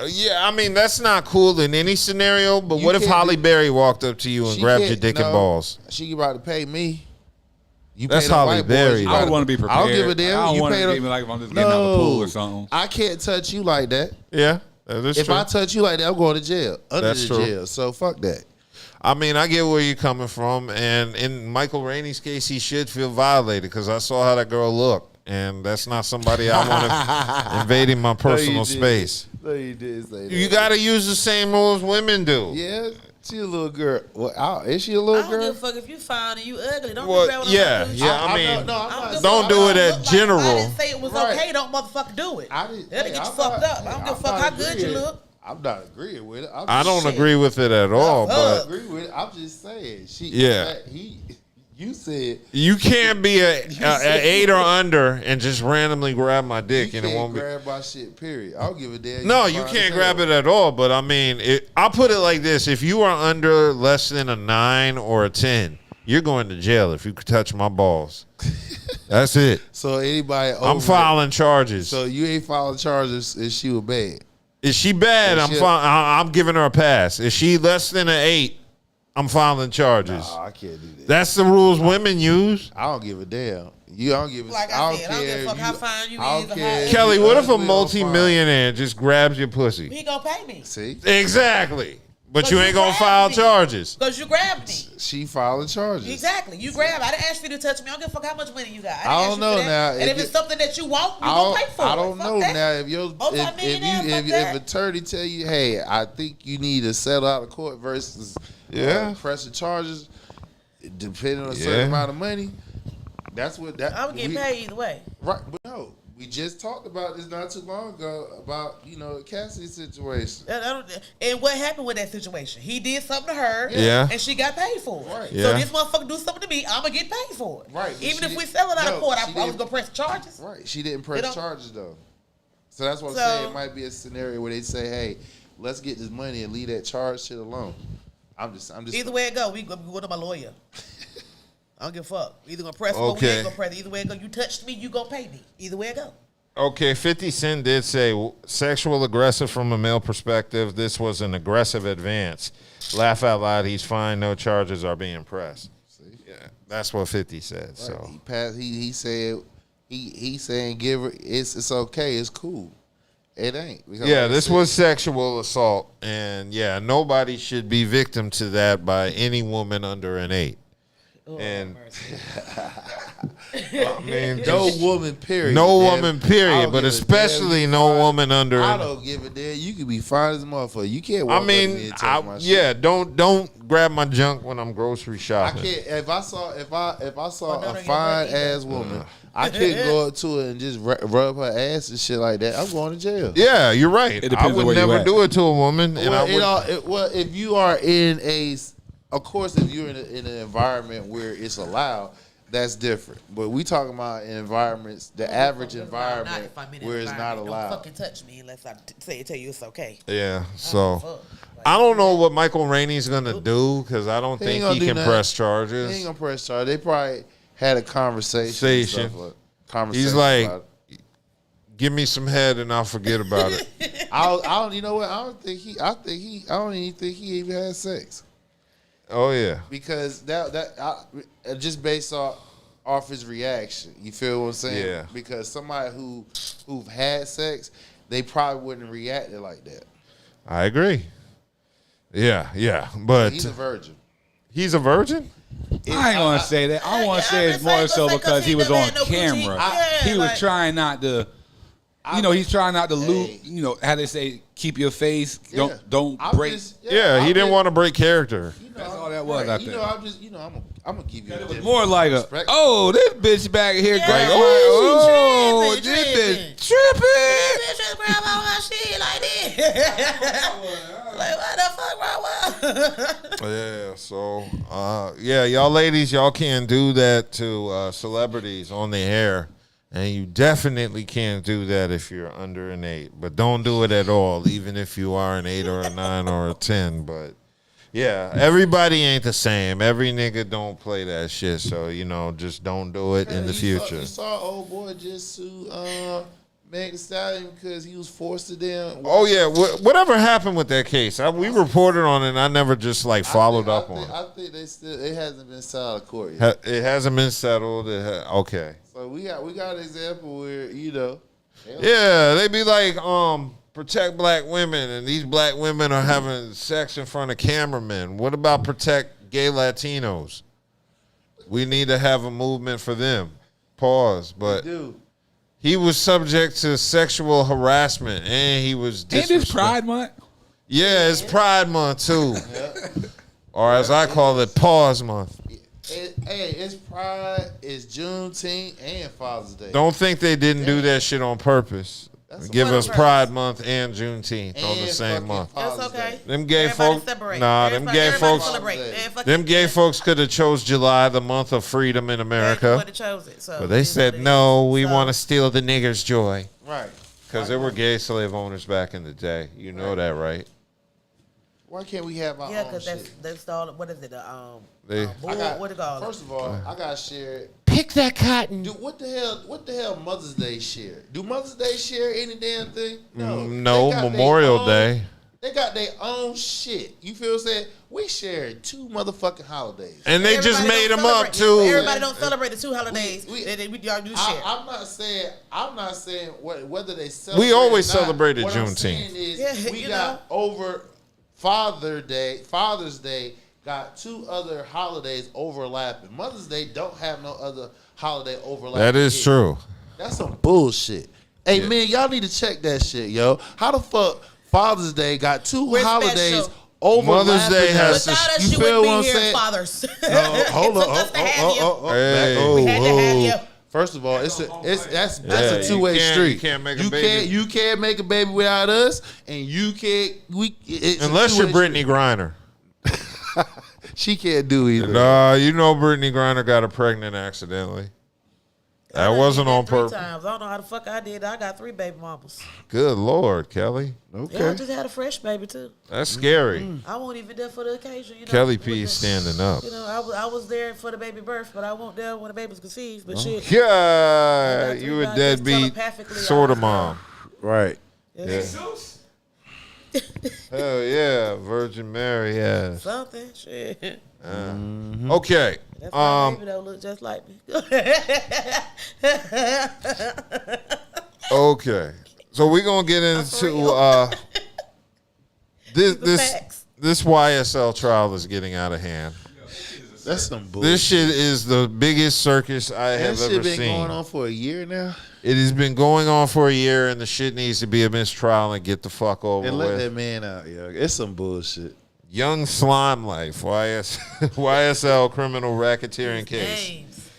Yeah, I mean, that's not cool in any scenario, but what if can't Holly Berry walked up to you and grabbed your dick and balls? She about to pay me. You That's pay the Holly white Berry. boys, I would want to be prepared. I don't give a damn. I don't You want pay to the- get me like if I'm just getting out the pool or something. I can't touch you like that. Yeah, that is If true. I touch you like that, I'm going to jail. Under That's the true. jail. So fuck that. I mean, I get where you're coming from, and in Michael Rainey's case, he should feel violated because I saw how that girl looked, and that's not somebody I want invading my personal space. No, you did say that. You got to use the same rules women do. Yeah, she a little girl. Well, is she a little I don't girl? give a fuck if you found and you ugly. Don't Well, be grabbing yeah, on my yeah. I mean, I'm not don't do it at Look general. Like, I didn't say it was Right. okay. Don't motherfucker do it. I didn't. That'll get you I'm fucked not- up. I don't give a I'm fuck not how good you agreeing. look. I'm not agreeing with it. I don't agree with it at all, I but agree with it. I'm just saying. Yeah. You said you can't be a 8 or under and just randomly grab my dick you and it can't won't be. grab my shit. Period. I don't give a damn. No, you can't grab it at all. But I mean, I'll put it like this: if you are under less than a 9 or a 10, you're going to jail if you touch my balls. That's it. So anybody, I'm filing charges. So you ain't filing charges if she was bad. Is she bad? I'm giving her a pass. Is she less than an 8? I'm filing charges. No, I can't do that. That's the rules women use. I don't give a damn. You don't give a Like I I don't said, I don't give a fuck how fine you I is. don't or care. how- Kelly, what if a ugly or multi-millionaire just grabs your pussy? He gonna pay me. See, Exactly. But But you you ain't gonna grabbed file me. charges. Because you grabbed me. she filing charges. Exactly. You grab. I didn't ask you to touch me. I don't give a fuck how much money you got. I didn't don't ask you know for that. now. And If if it's it- something that you want, you I gonna pay for it. I don't Fuck know that. now if your Multi-millionaire, fuck if that. attorney tell you, hey, I think you need to settle out of court versus pressing charges, depending on a certain amount of money. That's what that. I'm getting paid either way. Right, but no, we just talked about this not too long ago about the Cassidy situation. And what happened with that situation? He did something to her, Yeah. and she got paid for it. Right. Yeah. So this motherfucker do something to me, I'm gonna get paid for it. Right, but Even she if we did- sell it out no, of court, she I was didn't- gonna press charges. Right, she didn't They press don't- charges though. So that's what I'm So- saying. It might be a scenario where they say, hey, let's get this money and leave that charge shit alone. I'm just. Either way it go, we go to my lawyer. I don't give a fuck. We either gonna press or we Okay. ain't gonna press. Either way it go, you touched me, you gonna pay me. Either way it go. Okay, 50 Cent did say sexual aggressive from a male perspective. This was an aggressive advance. Laugh out loud. He's fine. No charges are being pressed. That's what 50 said. So He passed. He said he saying give her it's okay. It's cool. It ain't. Because yeah, like I this said, was sexual assault, and yeah, nobody should be victim to that by any woman under an 8. And I mean, no woman, period. No man. woman, I period. don't But give a especially damn. no woman under. I don't give a damn. You can be fine as a motherfucker. You can't. Walk I up to me mean, and touch my shit. yeah. Don't grab my junk when I'm grocery I shopping. can't. If I saw don't a get fine ready ass woman, I couldn't go up to her and just rub her ass and shit like that. I'm going to jail. Yeah, you're right. It I depends on would where you never at. do it to a woman. And Well, if you are in of course, if you're in an environment where it's allowed, that's different. But we talking about in environments, the average environment where it's not allowed. Don't fucking touch me unless I tell you it's okay. Yeah. So I don't know what Michael Rainey's gonna do because I don't think he can press charges. He ain't gonna press charges. They probably had a conversation. He's like, give me some head and I'll forget about it. I don't. You know what? I don't even think he even had sex. Oh yeah. Because just based off his reaction, you feel what I'm saying? Yeah. Because somebody who've had sex, they probably wouldn't react it like that. I agree. Yeah. But He's a virgin. He's a virgin? I ain't gonna say that. I want to say it's more so because he was on camera. He was trying not to. He's trying not to lose. How they say, keep your face. Don't break. He didn't want to break character. That's all that was. I think. I'm gonna give you. It was more like this bitch back here. Yeah, This tripping. bitch tripping. Bitch just grab on my shit like this. Like, what the fuck, bro? Yeah, so y'all ladies, y'all can't do that to celebrities on the air. And you definitely can't do that if you're under an 8. But don't do it at all, even if you are an 8 or a 9 or a 10. But yeah, everybody ain't the same. Every nigga don't play that shit. So, just don't do it in the future. You saw old boy just sue Meg Thee Stallion because he was forced to them. Oh yeah, whatever happened with that case? We reported on it. And I never just followed up on it. I think it hasn't been settled out of court yet. It hasn't been settled. Okay. So we got an example where Yeah, they be like, protect black women, and these black women are having sex in front of cameramen. What about protect gay Latinos? We need to have a movement for them. Pause. But he was subject to sexual harassment, and he was disrespected. Ain't this Pride Month? Yeah, it's Pride Month too, or as I call it, Pause Month. It's Pride, it's Juneteenth, and Father's Day. Don't think they didn't do that shit on purpose. Give us Pride Month and Juneteenth on the same month. That's okay. Them gay folks, them gay folks could have chose July, the month of freedom in America. But they said, no, we want to steal the niggers' joy. Right. Because there were gay slave owners back in the day. You know that, right? Why can't we have our own shit? That's all. What is it? What it called? First of all, I got shared. Pick that cotton. Dude, what the hell Mother's Day share? Do Mother's Day share any damn thing? No. No, Memorial Day. They got their own shit. You feel what I'm saying? We shared 2 motherfucking holidays. And they just made them up too. Everybody don't celebrate the 2 holidays. Y'all do share. I'm not saying whether they celebrate. We always or not. celebrated What Juneteenth. I'm saying is we got over Father's Day got 2 other holidays overlapping. Mother's Day don't have no other holiday overlapping. That is true. That's some bullshit. Hey man, y'all need to check that shit, yo. How the fuck Father's Day got 2 holidays special. overlapping? Mother's Day has Without us, you you feel wouldn't what I'm be here, saying? fathers. No, hold on. Hey. We had to have you. First of all, that's a 2-way street. You can't make a baby. You can't make a baby without us, and you can't. Unless you're Brittany Griner. She can't do either. Nah, you know Brittany Griner got her pregnant accidentally. That wasn't on purpose. 3 times. I don't know how the fuck I did. I got 3 baby mamas. Good Lord, Kelly. Okay. Yeah, I just had a fresh baby too. That's scary. I won't even there for the occasion. Kelly P's standing up. I was there for the baby birth, but I wasn't there when the baby was conceived. But shit. Yeah, you a deadbeat sort of mom. Right. Yeah. Hell yeah, Virgin Mary, yeah. Something, shit. Okay. That's my baby though. Look just like me. Okay, so we're gonna get into this YSL trial is getting out of hand. That's some bullshit. This shit is the biggest circus I have ever That shit been seen. going on for a year now. It has been going on for a year, and the shit needs to be a mistrial and get the fuck over And with. let that man out, yo. It's some bullshit. Young Slime Life, YSL criminal racketeering case. Names.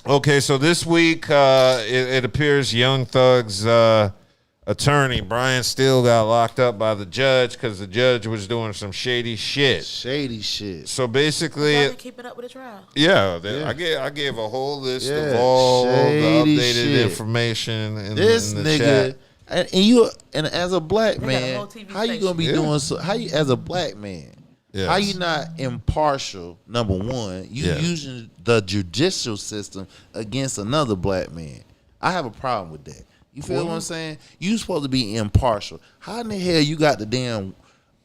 Okay, so this week it appears Young Thug's attorney, Brian Steele, got locked up by the judge because the judge was doing some shady shit. Shady shit. So basically, Y'all been keeping up with the trial. I gave a whole list of all the updated shit. information in This the nigga, chat. and as a black They got a man, whole TV how you gonna be station. doing so? How you as a black man? Yes. How you not impartial? Number one, you Yes. using the judicial system against another black man. I have a problem with that. You feel what I'm saying? You supposed to be impartial. How in the hell you got the damn?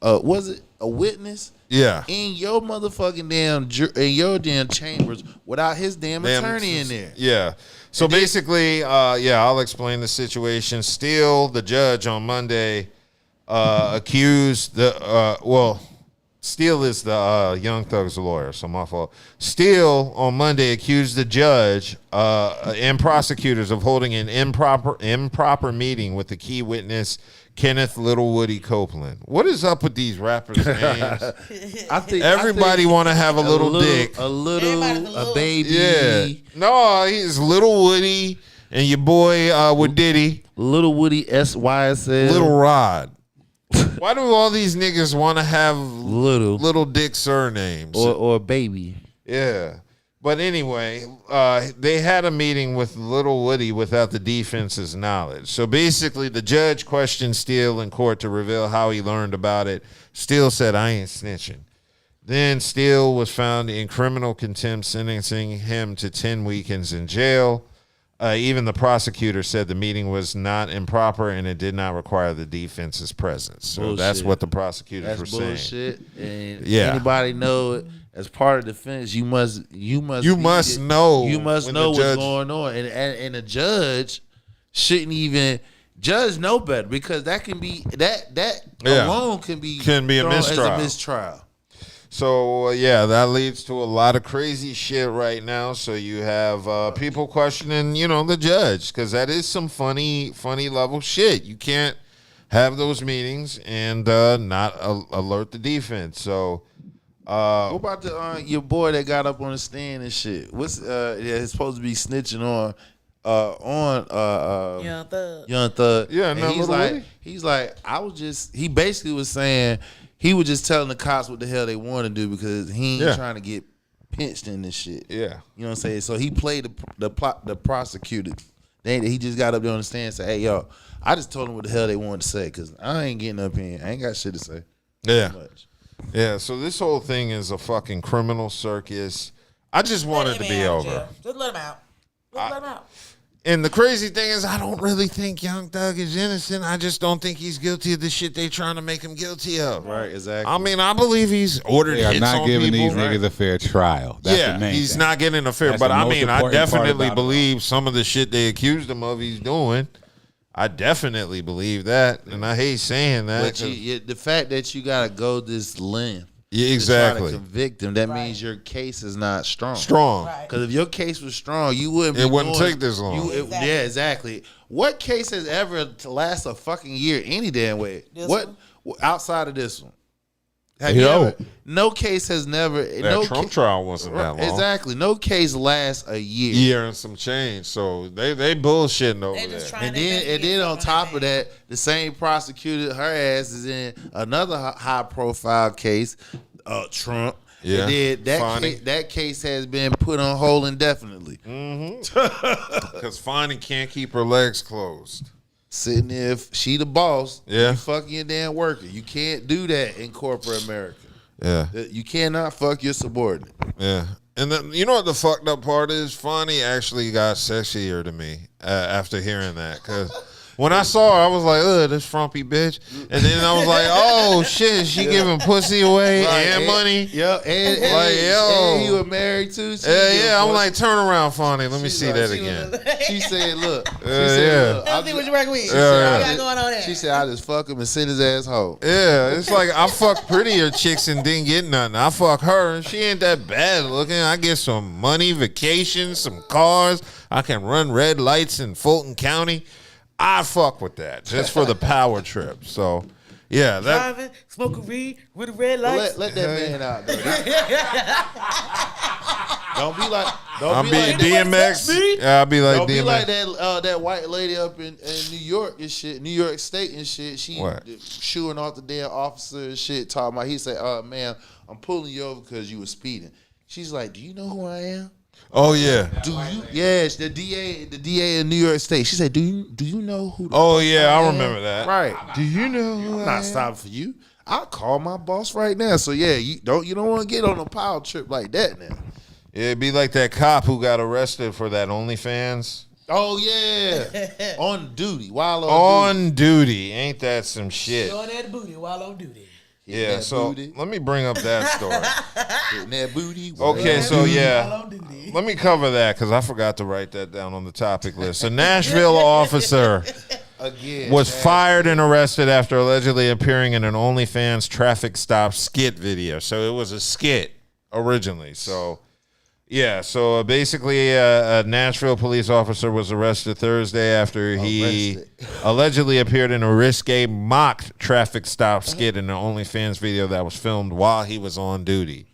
Was it a witness? Yeah. In your motherfucking damn chambers without his damn attorney in there. Yeah. So basically, I'll explain the situation. Steele, the judge on Monday, accused Steele is the Young Thug's lawyer, so my fault. Steele on Monday accused the judge and prosecutors of holding an improper meeting with the key witness, Kenneth Little Woody Copeland. What is up with these rappers' names? I think Everybody want to have a little dick. A baby. Yeah. No, he's Little Woody and your boy with Diddy. Little Woody SYSL. Little Rod. Why do all these niggas want to have little dick surnames? or baby? Yeah. But anyway, they had a meeting with Little Woody without the defense's knowledge. So basically, the judge questioned Steele in court to reveal how he learned about it. Steele said, "I ain't snitching." Then Steele was found in criminal contempt, sentencing him to 10 weekends in jail. Even the prosecutor said the meeting was not improper and it did not require the defense's presence. So Bullshit. that's what the prosecutors were bullshit. saying. And Yeah. anybody know it? As part of the defense, you must know when the what's judge- going on, and the judge shouldn't even judge know better because that can be that alone can be a thrown mistrial. as a mistrial. So, that leads to a lot of crazy shit right now. So you have people questioning, the judge, because that is some funny level shit. You can't have those meetings and not alert the defense. So, what about the your boy that got up on the stand and shit? What's it's supposed to be snitching on Young Thug. Yeah, and no, he's like, he basically was saying he was just telling the cops what the hell they want to do because he ain't trying to get pinched in this shit. Yeah. You know what I'm saying? So he played the prosecutor. He just got up there on the stand and said, "Hey, yo, I just told them what the hell they wanted to say because I ain't getting up here. I ain't got shit to say." Yeah. Yeah, so this whole thing is a fucking criminal circus. I just want it to be over. Just let him out. Let him out. And the crazy thing is, I don't really think Young Thug is innocent. I just don't think he's guilty of the shit they trying to make him guilty of. Right, exactly. I mean, I believe he's ordered They are hits not on giving people. these niggas a fair trial. That's the main he's thing. not getting a fair. That's But the I most mean, I important part definitely about it. believe some of the shit they accused him of he's doing. I definitely believe that, and I hate saying that. But the fact that you gotta go this length. Yeah, to exactly. try to convict him. That means your case is not strong. Strong. Because if your case was strong, you wouldn't. It wouldn't take this long. Yeah, exactly. What case has ever to last a fucking year any damn way? Outside of this one? Have you ever, no case has never. That Trump trial wasn't that long. Exactly. No case lasts a year. Year and some change. So they bullshitting over there. And then on top of that, the same prosecutor, her ass is in another high profile case, Trump. Yeah. And then that case has been put on hold indefinitely. Because Fonnie can't keep her legs closed. Sitting there, she the boss. Yeah. You fucking your damn worker. You can't do that in corporate America. Yeah. You cannot fuck your subordinate. Yeah. And then, you know what the fucked up part is? Fonnie actually got sexier to me after hearing that. Because When I saw her, I was like, ugh, this frumpy bitch. And then I was like, oh, shit, she giving pussy away and money. Yep, and you were married too. Yeah, I'm like, turn around, Fonny. Let me see that again. She said, look. Let's see what you working with. What you got going on there? She said, I just fuck him and send his ass home. Yeah, it's like I fuck prettier chicks and didn't get nothing. I fuck her and she ain't that bad looking. I get some money, vacations, some cars. I can run red lights in Fulton County. I fuck with that just for the power trip. So, yeah. Driving, smoking weed with a red light. Let that man out, though. Don't be like DMX. Yeah, I'll be like don't DMX. Be like that white lady up in New York and shit, New York State and shit. She shooing off the damn officer and shit. Talking about, he said, "Man, I'm pulling you over because you were speeding." She's like, "Do you know who I am?" Oh yeah. Do you? Yes, the DA in New York State. She said, "Do you know who?" Oh yeah, I remember that. Right. Do you know who I'm not stopping for you. I'll call my boss right now. So yeah, you don't want to get on a power trip like that now. It'd be like that cop who got arrested for that OnlyFans. Oh yeah, on duty while on duty. Ain't that some shit? Showing that booty while on duty. Yeah, so let me bring up that story. Hitting that booty. Okay, so yeah, let me cover that because I forgot to write that down on the topic list. A Nashville officer was fired and arrested after allegedly appearing in an OnlyFans traffic stop skit video. So it was a skit originally. So yeah, so basically a Nashville police officer was arrested Thursday after he allegedly appeared in a risque mocked traffic stop skit in an OnlyFans video that was filmed while he was on duty.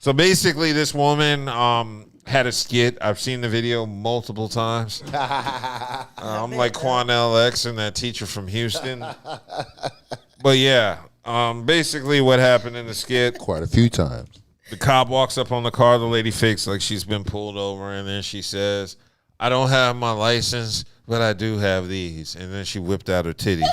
So basically this woman had a skit. I've seen the video multiple times. I'm like Quanell X and that teacher from Houston. But yeah, basically what happened in the skit. Quite a few times. The cop walks up on the car. The lady fakes like she's been pulled over. And then she says, I don't have my license, but I do have these. And then she whipped out her titties.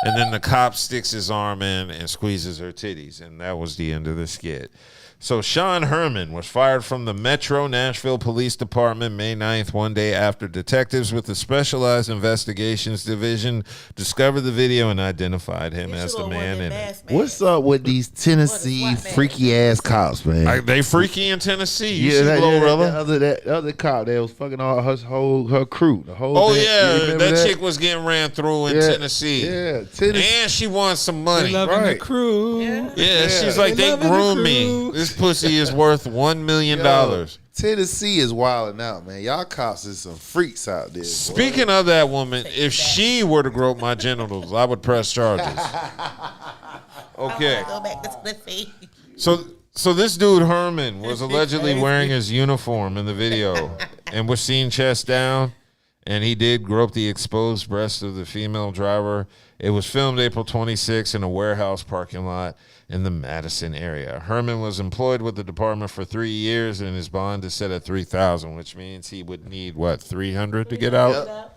And then the cop sticks his arm in and squeezes her titties. And that was the end of the skit. So Sean Herman was fired from the Metro Nashville Police Department May 9th, one day after detectives with the Specialized Investigations Division discovered the video and identified him as the man in it. What's up with these Tennessee freaky ass cops, man? They freaky in Tennessee. You see Glorilla? That other cop that was fucking all her crew. The whole oh yeah, that chick was getting ran through in Tennessee. Yeah, Tennessee. And she won some money. Loving the crew. Yeah, she's like, they groomed me. This pussy is worth $1 million. Tennessee is wilding out, man. Y'all cops is some freaks out there. Speaking of that woman, if she were to grope my genitals, I would press charges. Okay. Go back to Tennessee. So this dude Herman was allegedly wearing his uniform in the video and was seen chest down, and he did grope the exposed breast of the female driver. It was filmed April 26 in a warehouse parking lot in the Madison area. Herman was employed with the department for 3 years, and his bond is set at $3,000, which means he would need what, $300 to get out? Yep.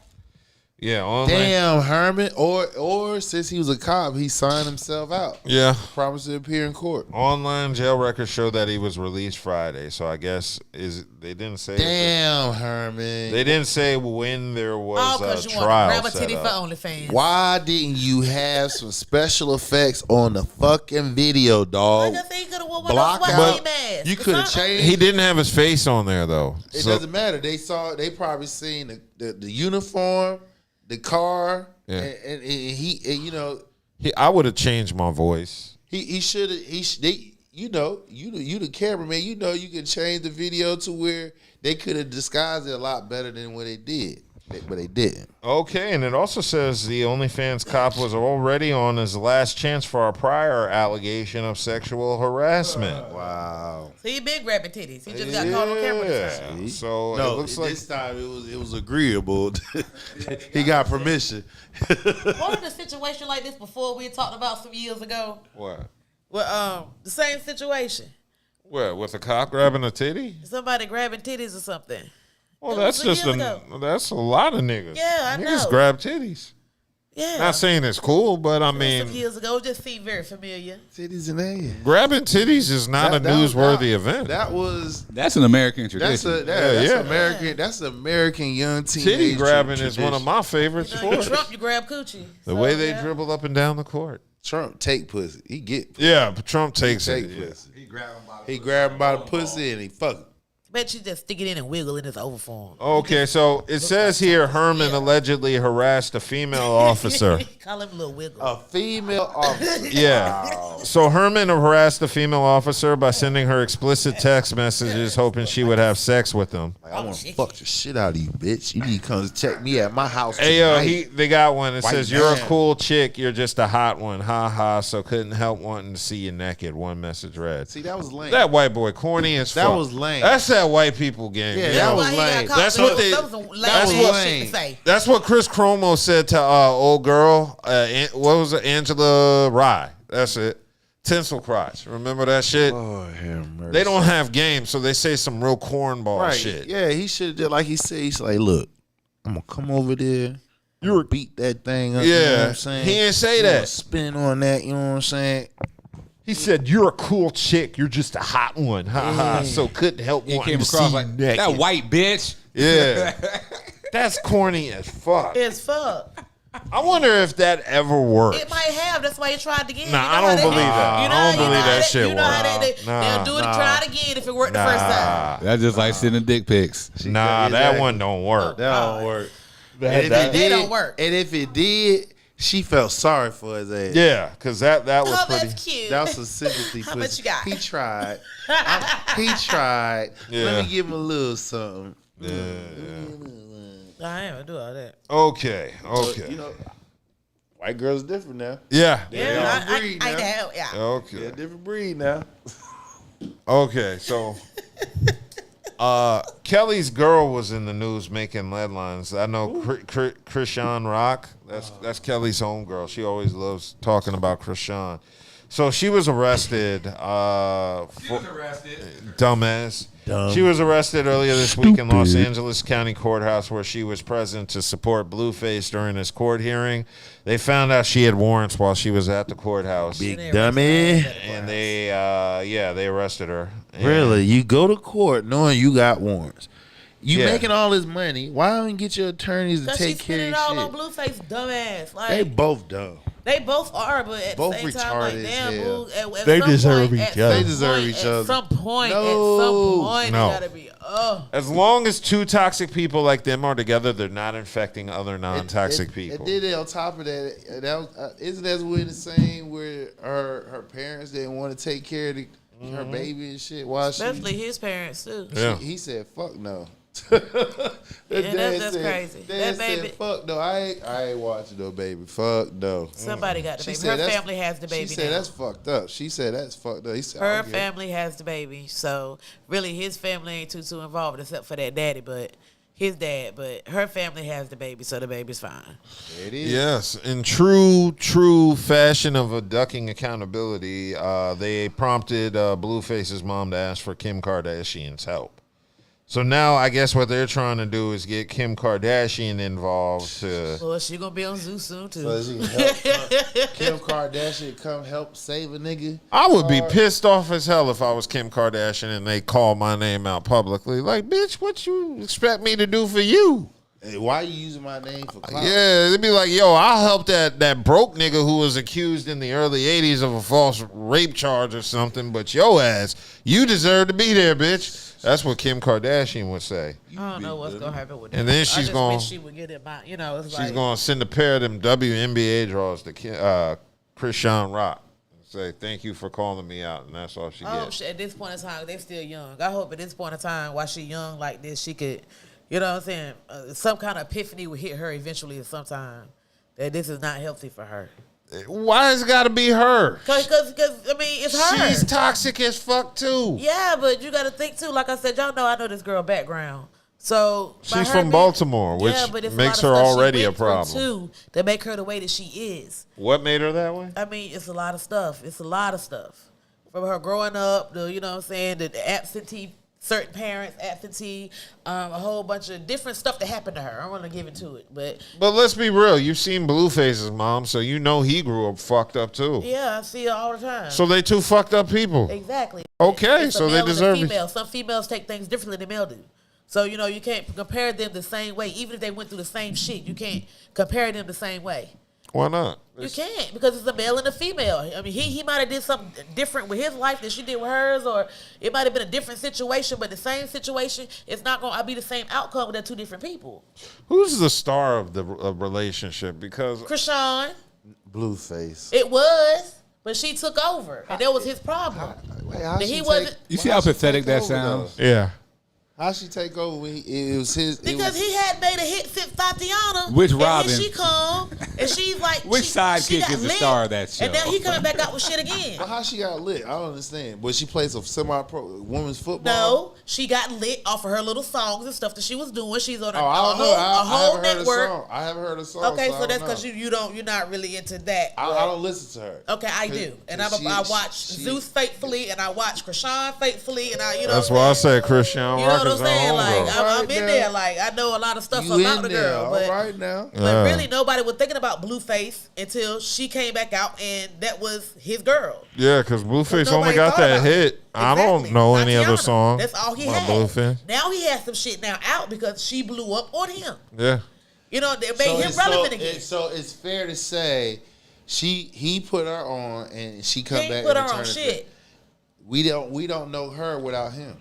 Yeah, online. Damn, Herman. Or since he was a cop, he signed himself out. Yeah. Promised to appear in court. Online jail records show that he was released Friday, so I guess they didn't say. Damn, Herman. They didn't say when there was a trial. Grab a titty for OnlyFans. Why didn't you have some special effects on the fucking video, dog? Block out. You could have changed. He didn't have his face on there though. It doesn't matter. They probably seen the uniform, the car, and I would have changed my voice. He should have. You the cameraman. You can change the video to where they could have disguised it a lot better than what they did, but they didn't. Okay, and it also says the OnlyFans cop was already on his last chance for a prior allegation of sexual harassment. Wow. So he been grabbing titties. He just got caught on camera this time. So no, it looks like this time it was agreeable. He got permission. What was the situation like this before we talked about some years ago? What? Well, the same situation. What, with a cop grabbing a titty? Somebody grabbing titties or something. Well, that's a lot of niggas. Yeah, I know. Niggas grab titties. Yeah. Not saying it's cool, but I Some mean, years ago, it just seemed very familiar. Titties and ass. grabbing titties is not a newsworthy event. That's an American That's tradition. that's American. That's American young teenage Titty grabbing is tradition. one of my favorite You sports. Trump, you grab coochie. The way they dribble up and down the court. Trump take pussy. He get pussy. Yeah, but Trump takes Take it. Yeah. pussy. He grab him by the pussy and he fuck him. Bet you just stick it in and wiggle and it's over for him. Okay, so it says here Herman allegedly harassed a female officer. Call him a little wiggle. A female officer. Yeah. So Herman harassed the female officer by sending her explicit text messages hoping she would have sex with him. Like, I want to fuck the shit out of you, bitch. You need to come check me at my house Hey, yo, tonight. they got one. It White says, you're a man. cool chick. You're just a hot one. Ha ha. So couldn't help wanting to see you naked. One message read. See, that was lame. That white boy corny as That fuck. was lame. That's that white people game. Yeah, you that know? was lame. That's what they. That was some That's lame what. shit to say. That's what Chris Cuomo said to old girl. What was it? Angela Rye. That's it. Tinsel crotch. Remember that shit? Oh, mercy. They don't have games, so they say some real cornball right. shit. Yeah, he should have did like he said. He's like, look, I'm gonna come over there. You're beat that thing up. You know what I'm saying? He didn't say You that. gonna spin on that. You know what I'm saying? He said, "You're a cool chick. You're just a hot one." Ha ha. So couldn't help It wanting came to see across you like naked. that white bitch. Yeah, that's corny as fuck. It's fuck. I wonder if that ever works. It might have. That's why you tried it again. Nah, You know I how don't they- believe that. You know, I don't you know believe how that they- shit You know how works. they'll do it and try it again if it worked the first time. That's just like sending dick pics. Nah, that one don't work. That don't work. That- And if that- it They did, don't work. And if it did, she felt sorry for his ass. Yeah, because that was Oh, pretty. that's cute. That was some sympathy. How much you got? He tried. He tried. Yeah. Let me give him a little something. I ain't gonna do all that. Okay. You know, white girls different now. Yeah. Yeah, I breed ain't now. hell, yeah. Okay. They're a different breed now. Okay, so Kelly's girl was in the news making headlines. I know Chrisean Rock. That's Kelly's homegirl. She always loves talking about Chrisean. So she was arrested. Dumbass. She was arrested earlier this week in Los Angeles County Courthouse, where she was present to support Blueface during his court hearing. They found out she had warrants while she was at the courthouse, Big dummy. and they arrested her. And- Really? You go to court knowing you got warrants. You Yeah. making all this money. Why don't you get your attorneys to Cause take she care spending of all your on shit? Blueface, dumbass. Like They both dumb. they both are, but at Both the same time, like retarded as damn, hell. boo, at They some deserve point, each at other. some They deserve point, each at other. Some point, No. at some point, No. it gotta be. As long as two toxic people like them are together, they're not infecting other non-toxic people. And then on top of that, that was, isn't that weird the same where her parents didn't want to take care of her baby and shit? Why Especially his parents too. Yeah. he said, "Fuck no." Yeah, Dad that's said- crazy. Dad That baby- said, "Fuck no, I ain't watching no baby. Fuck no." Somebody got the She baby. said Her that's- family has the baby. She said now. that's fucked up. She said that's fucked up. He said, I Her don't care. family has the baby, so really his family ain't too involved except for that daddy, but his dad. But her family has the baby, so the baby's fine. There it is. Yes, in true fashion of a ducking accountability, they prompted Blueface's mom to ask for Kim Kardashian's help. So now I guess what they're trying to do is get Kim Kardashian involved to. Well, she gonna be on Zoo soon too. So she can help Kim Kardashian come help save a nigga. I would be pissed off as hell if I was Kim Kardashian and they call my name out publicly. Like, bitch, what you expect me to do for you? Hey, why you using my name for clout? Yeah, they'd be like, yo, I'll help that broke nigga who was accused in the early 80s of a false rape charge or something, but yo ass, you deserve to be there, bitch. That's what Kim Kardashian would say. I don't know what's gonna happen with that. And then I she's just gonna- wish she would get it by, it's She's like, going to send a pair of them WNBA draws to Chrisean Rock and say, thank you for calling me out, and that's all she gets. shit, at this point in time, they're still young. I hope at this point in time, while she young like this, she could, you know what I'm saying, some kind of epiphany would hit her eventually at some time that this is not healthy for her. Why has it got to be her? Cause, I mean, it's her. She's toxic as fuck, too. Yeah, but you got to think too. Like I said, y'all know I know this girl background. So by She's her from being- Baltimore, which but it's a makes lot her of stuff she already a went through, problem. too, to make her the way that she is. What made her that way? I mean, it's a lot of stuff. It's a lot of stuff from her growing up. The you know what I'm saying, the absentee certain parents, absentee, a whole bunch of different stuff that happened to her. I want to give it to it, but let's be real. You've seen Blueface's mom, so you know he grew up fucked up too. yeah, I see it all the time. So they two fucked up people. Exactly. Okay, It's a so they male and a deserve it. female. Some females take things differently than male do. So, you know, you can't compare them the same way. Even if they went through the same shit, you can't compare them the same way. Why not? You can't, because it's a male and a female. I mean, he might have did something different with his life than she did with hers, or it might have been a different situation, but the same situation, it's not going to be the same outcome with the two different people. Who's the star of the relationship? Because Chrisean, Blueface. it was, but she took over, and that was his problem. That he wasn't. You see how pathetic that sounds? Yeah. How'd she take over when it was his? Because he had made a hit since Tatiana. Which and Robin? Here she come, and she's like, Which she sidekick got is the lit, star of that show? And now he coming back out with shit again. But how she got lit? I don't understand. But she plays a semi-pro women's football. No, she got lit off of her little songs and stuff that she was doing. She's on a, I a don't know. whole, I a whole haven't heard a network. song. I haven't heard a song. Okay, so I that's don't because know. you're not really into that. I don't listen to her. Okay, I do, and I watch Zeus faithfully, and I watch Chrisean faithfully, and I That's why I said Chrisean You know what I'm Rockers saying? Like homegirl. I'm in Right there. now. Like I know a lot of stuff You about in the there, girl, all but right now. but really nobody was thinking about Blueface until she came back out, and that was his girl. Yeah, because Blueface only Nobody got thought that about it. hit. I don't Exactly. know any other Tatiana. song. That's all he by had. Blueface. Now he has some shit now out because she blew up on him. Yeah. You know, they made him relevant again. So it's fair to say he put her on and she come He back. put and her on return shit. it. We don't know her without him.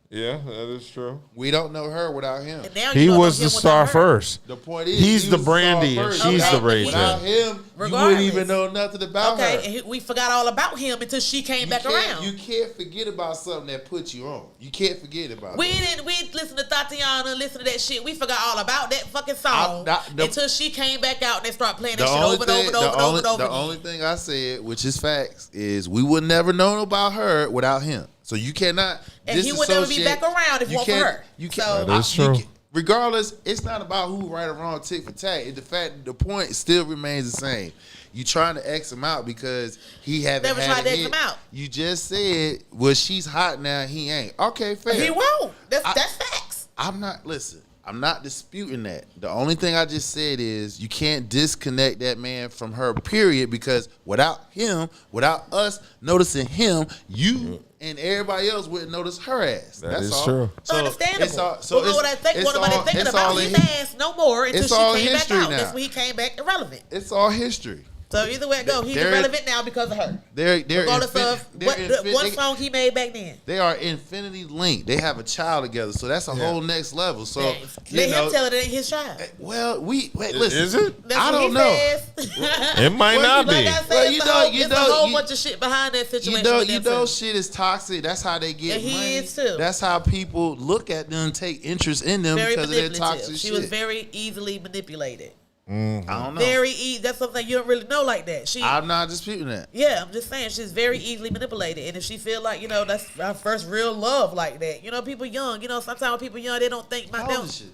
Yeah, that is true. We don't know her without him. And now He you don't was know the him star without her. first. The point is, He's he the was Brandy star and first. she's the Ray Without J. him, you Regardless. wouldn't even know nothing about her. Okay, and we forgot all about him until she came back around. You can't forget about something that put you on. You can't forget about We it. didn't listen to Tatiana, listen to that shit. We forgot all about that fucking song until she came back out and they started playing that shit over and over and over and over The again. only thing I said, which is facts, is we would never know about her without him. So you cannot. And he would never be back around if it wasn't for her. You So- can't. That is true. Regardless, it's not about who right or wrong, tick for tack. It's the point still remains the same. You trying to X him out because he haven't Never had tried a to X hit. him out. You just said, well, she's hot now. He ain't. Okay, fair. He won't. That's facts. I'm not disputing that. The only thing I just said is you can't disconnect that man from her, period, because without him, without us noticing him, you and everybody else wouldn't notice her ass. That That's is all. true. So Understandable. it's all, Well, what I think, what nobody thinking about his ass no more until it's all she came back history out. now. That's when he came back irrelevant. It's all history. So either way it go, he's They're- irrelevant now because of her. They're Regardless of what song he made back then. They are infinity linked. They have a child together, so that's a whole next level. So Let him tell it ain't his child. well, listen. Is it? That's I what don't he know. says. It might not Like be. I said, Well, it's a whole bunch of shit behind that situation. You know, shit is toxic. That's how they get And he money. is too. That's how people look at them, take interest in them Very because of their manipulative. toxic She shit. was very easily manipulated. I don't know. Very easy. That's something you don't really know like that. I'm not disputing that. Yeah, I'm just saying she's very easily manipulated, and if she feel like that's our first real love like that, people young, sometimes when people young they don't think How old is she?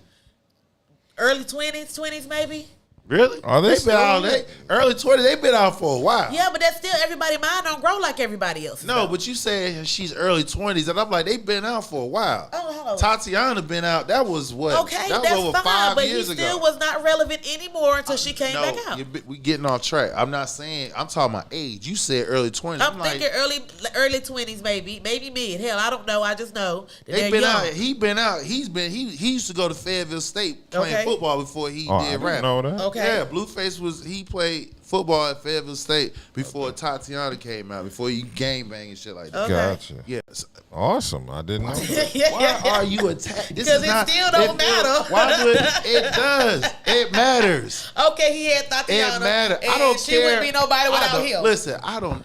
early 20s maybe. Really? Are they been still out? young? Early 20s. They've been out for a while. Yeah, but that's still everybody mind don't grow like everybody else. No, but you said she's early 20s, and I'm like, they've been out for a while. Oh, hello. Tatiana been out. That was what? Okay, that that's was over fine, 5 but he years still ago. was not relevant anymore until she came back out. We getting off track. I'm not saying. I'm talking about age. You said early 20s. I'm thinking early 20s, maybe mid. Hell, I don't know. I just know that They've they're been young. out. He been out. He used to go to Fayetteville State playing Okay. football before he I did didn't rap. know that. Okay. Yeah, Blueface he played football at Fayetteville State before Tatiana came out, before he gang bang and shit like that. Okay. Gotcha. Yes. Awesome. I didn't know that. Why are you attacked? Because it still don't matter. Why do it does. It matters. Okay, he had Tatiana. It matters. And I don't she care. wouldn't be nobody I without don't- him. Listen,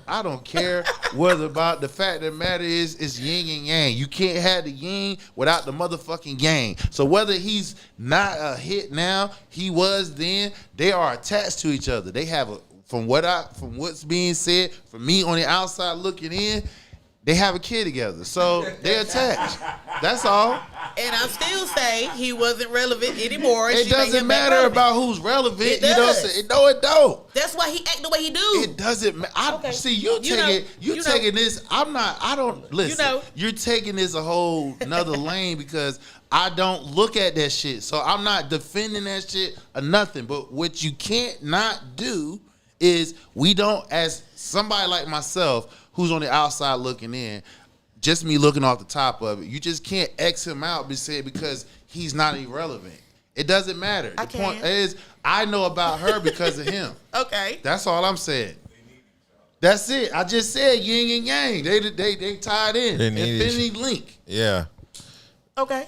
I don't care whether about the fact that matter is it's yin and yang. You can't have the yin without the motherfucking yang. So whether he's not a hit now, he was then, they are attached to each other. They have from what's being said, from me on the outside looking in, they have a kid together. So they're attached. That's all. And I still say he wasn't relevant anymore. It doesn't matter about who's relevant. It You know what I'm does. saying? No, it don't. That's why he act the way he do. It doesn't matter. Okay. See, you taking this. I don't listen. You're taking this a whole another lane because I don't look at that shit. So I'm not defending that shit or nothing. But what you can't not do is we don't, as somebody like myself who's on the outside looking in, just me looking off the top of it, you just can't X him out because he's not irrelevant. It doesn't matter. The point is, I know about her because of him. Okay. That's all I'm saying. That's it. I just said yin and yang. They tied in. Infinity link. Yeah. Okay.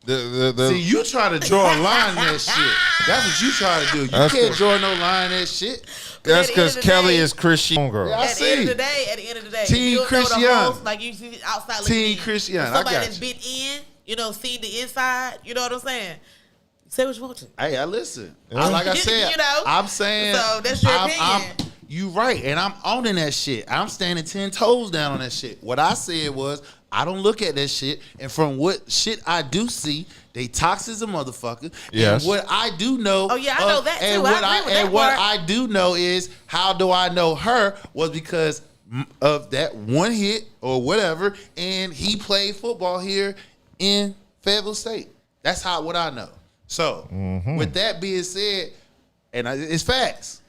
See, you try to draw a line in that shit. That's what you try to do. You can't draw no line in that shit. That's because Kelly is Chrisean girl. Yeah, At the end of the day, Team you know the Chrisean. host, like you see outside looking Team in. Chrisean. I Somebody got that's you. been in, seen the inside. You know what I'm saying? Say what you want to. Hey, I listen. Like I said, I'm saying. So that's your opinion. You right, and I'm owning that shit. I'm standing 10 toes down on that shit. What I said was, I don't look at that shit, and from what shit I do see, they toxic as a motherfucker. Yes. And what I do know. Oh yeah, I know that too. And what I do know is, how do I know her was because of that one hit or whatever, and he played football here in Fayetteville State. That's what I know. So, with that being said, and it's facts.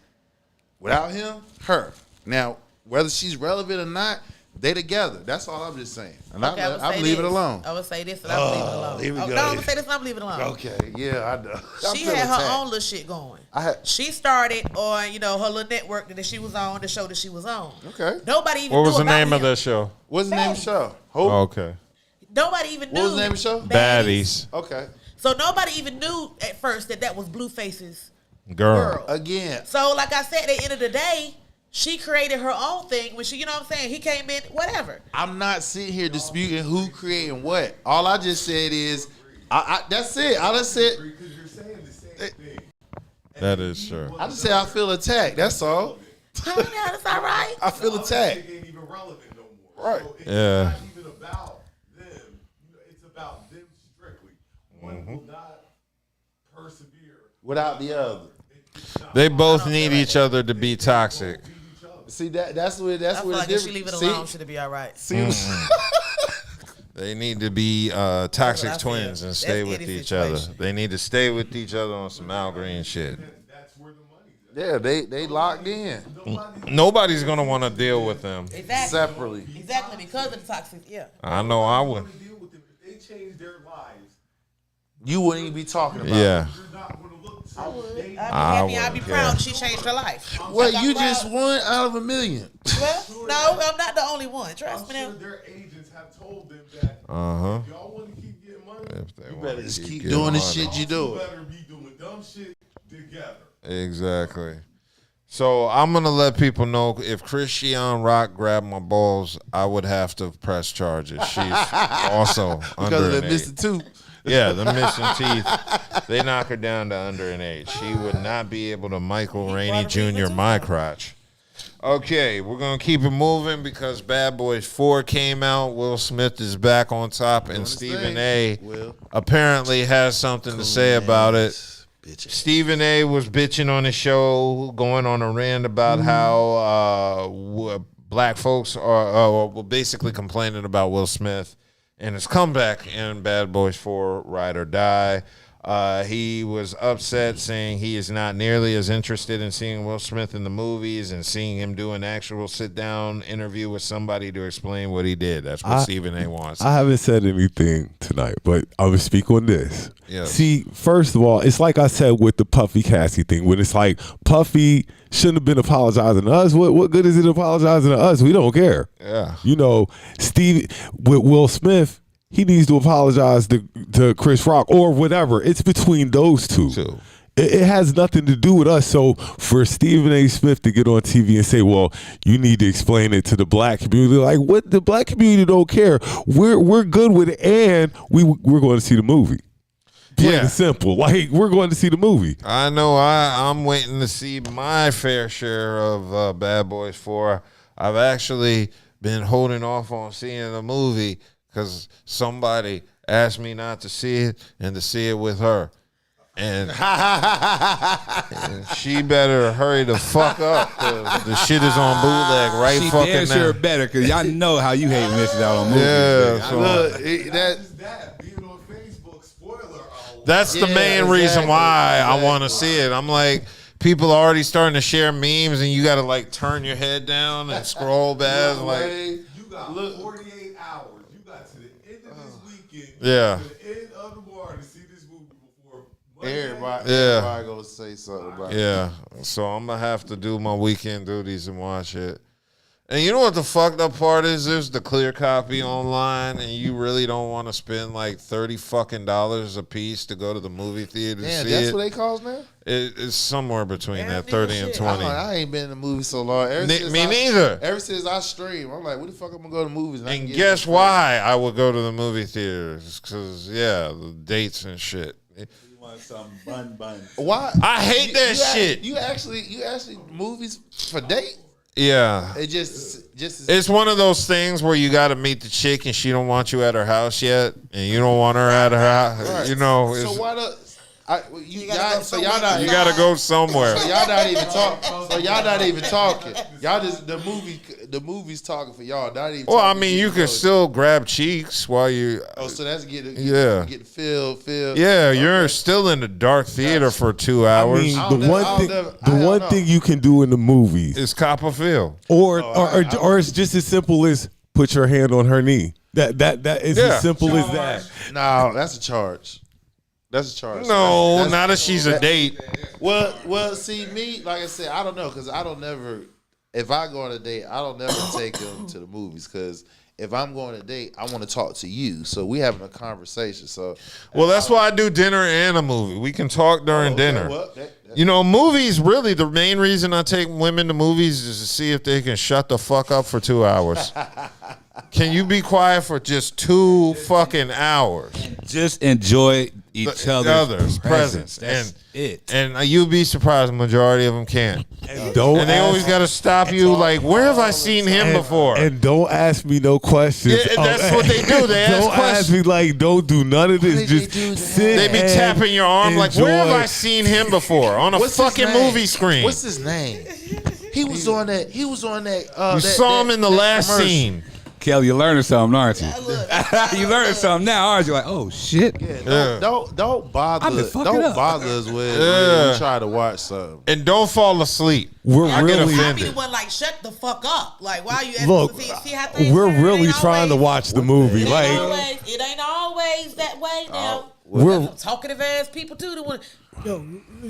Without him, her. Now, whether she's relevant or not, they together. That's all I'm just saying. And I'm leaving it alone. I would say this and I'm leaving it alone. Here we go. No, I'm going to say this and I'm leaving it alone. Okay, yeah, I know. She had her own little shit going. She started on, her little network that she was on, the show that she was on. Okay. Nobody even What knew was the about name of him. that show? What's the name of the show? Okay. Nobody even knew. What was the name of the show? Baddies. Okay. So nobody even knew at first that was Blueface's Girl. Again. So like I said, at the end of the day, she created her own thing when she, you know what I'm saying? He came in, whatever. I'm not sitting here disputing who creating what. All I just said is, that's it. I just said. That is true. I just said I feel attacked. That's all. Yeah, that's all right. I feel attacked. Right. Yeah. Without the other. They both need each other to be toxic. See that's where I feel like if she leave it alone, should it be all right? They need to be toxic That's what I feel. twins and stay That's with any each other. situation. They need to stay with each other on some Al Green shit. Yeah, they locked in. Nobody's gonna want to deal with them Exactly. separately. Exactly, because of the toxic, yeah. I know I would. You wouldn't even be talking about Yeah. it. I would. I'd be I happy, I'd be would, proud yeah. she changed her life. Well, I'm you proud. just one out of a million. Well, no, I'm not the only one. Trust me now. Their agents have told them that Uh-huh. if y'all want to keep getting money, If they You wanna better just keep getting doing the money. shit you you do. better be doing dumb shit together. Exactly. So I'm gonna let people know if Chrisean Rock grabbed my balls, I would have to press charges. She's also Because under of an the age. missing tooth. Yeah, the missing teeth. They knock her down to under an age. She would not be able to Michael Rainey Jr. my crotch. Okay, we're going to keep it moving because Bad Boys 4 came out. Will Smith is back on top, and Stephen A. apparently has something to say about it. Stephen A. was bitching on the show, going on a rant about how black folks are basically complaining about Will Smith and his comeback in Bad Boys 4, Ride or Die. He was upset, saying he is not nearly as interested in seeing Will Smith in the movies and seeing him do an actual sit-down interview with somebody to explain what he did. That's what Stephen A. wants. I haven't said anything tonight, but I will speak on this. Yes. See, first of all, it's like I said with the Puffy Cassie thing, when it's like Puffy shouldn't have been apologizing to us. What good is it apologizing to us? We don't care. Yeah. Steve with Will Smith, he needs to apologize to Chris Rock or whatever. It's between those two. It has nothing to do with us. So for Stephen A. Smith to get on TV and say, well, you need to explain it to the black community. Like, what? The black community don't care. We're good with it, and we're going to see the movie. Plain and simple. Like, we're going to see the movie. I know I'm waiting to see my fair share of Bad Boys 4. I've actually been holding off on seeing the movie because somebody asked me not to see it and to see it with her. And she better hurry the fuck up. 'Cause the shit is on bootleg right She fucking damn now. sure better, because y'all know how you hate missing out on movies. Yeah, so Look, that's the Yeah, main reason exactly, why I want to see it. I'm like, people are already starting to share memes, and you got to like turn your head down and scroll past. Like, you got 48 hours. You got to the end of this weekend. Yeah. To the end of tomorrow to see this movie before everybody gonna say something about it. yeah. So I'm gonna have to do my weekend duties and watch it. And you know what the fucked up part is? There's the clear copy online, and you really don't want to spend like $30 a piece to go to the movie theater to Damn, see that's it. what they cost now? It's somewhere between that 30 and 20. I ain't been in the movie so long. Me neither. Ever since I stream, I'm like, what the fuck I'm gonna go to movies? And guess why I would go to the movie theaters? Because, the dates and shit. You want some bun. Why? I hate that shit. You actually movies for date? Yeah. It just It's one of those things where you got to meet the chick and she don't want you at her house yet, and you don't want her at her house. Right. You know. So It's, why the? You gotta you got to go somewhere. So y'all not even talking. So y'all not even talking. Y'all just the movie's talking for y'all. Not even. Well, I talking mean, to you can still grab cheeks while you. Oh, so that's getting feel. Yeah, you're still in the dark theater for 2 hours. I mean, the one thing you can do in the movies is cop a feel, or it's just as simple as put your hand on her knee. That is as simple as that. No, that's a charge. That's a charge. No, that's, not if she's a date. Well, see me, like I said, I don't know, because I don't never. If I go on a date, I don't never take them to the movies, because if I'm going on a date, I want to talk to you. So we having a conversation. So that's why I do dinner and a movie. We can talk during dinner. You know, movies, really, the main reason I take women to movies is to see if they can shut the fuck up for 2 hours. Can you be quiet for just 2 fucking hours? Just enjoy each other's presence. That's it. And you'd be surprised, the majority of them can't. And they always got to stop you like, where have I seen him before? And don't ask me no questions. Yeah, that's what they do. They ask don't questions. ask me like, don't do none of this. Just sit. They be tapping your arm like, where have I seen him before? On a fucking movie screen. What's his name? He was on that. You saw him in the last scene. Kelly, you're learning something, aren't you? You learning something now, aren't you? Like, oh shit. Don't bother. Don't bother us when you try to watch something. And don't fall asleep. I be the one like, shut the fuck up. Like, why are you asking? Look, see how things we're turn? really trying to watch the movie. It ain't always that way now. We're some talkative ass people too that want. Shut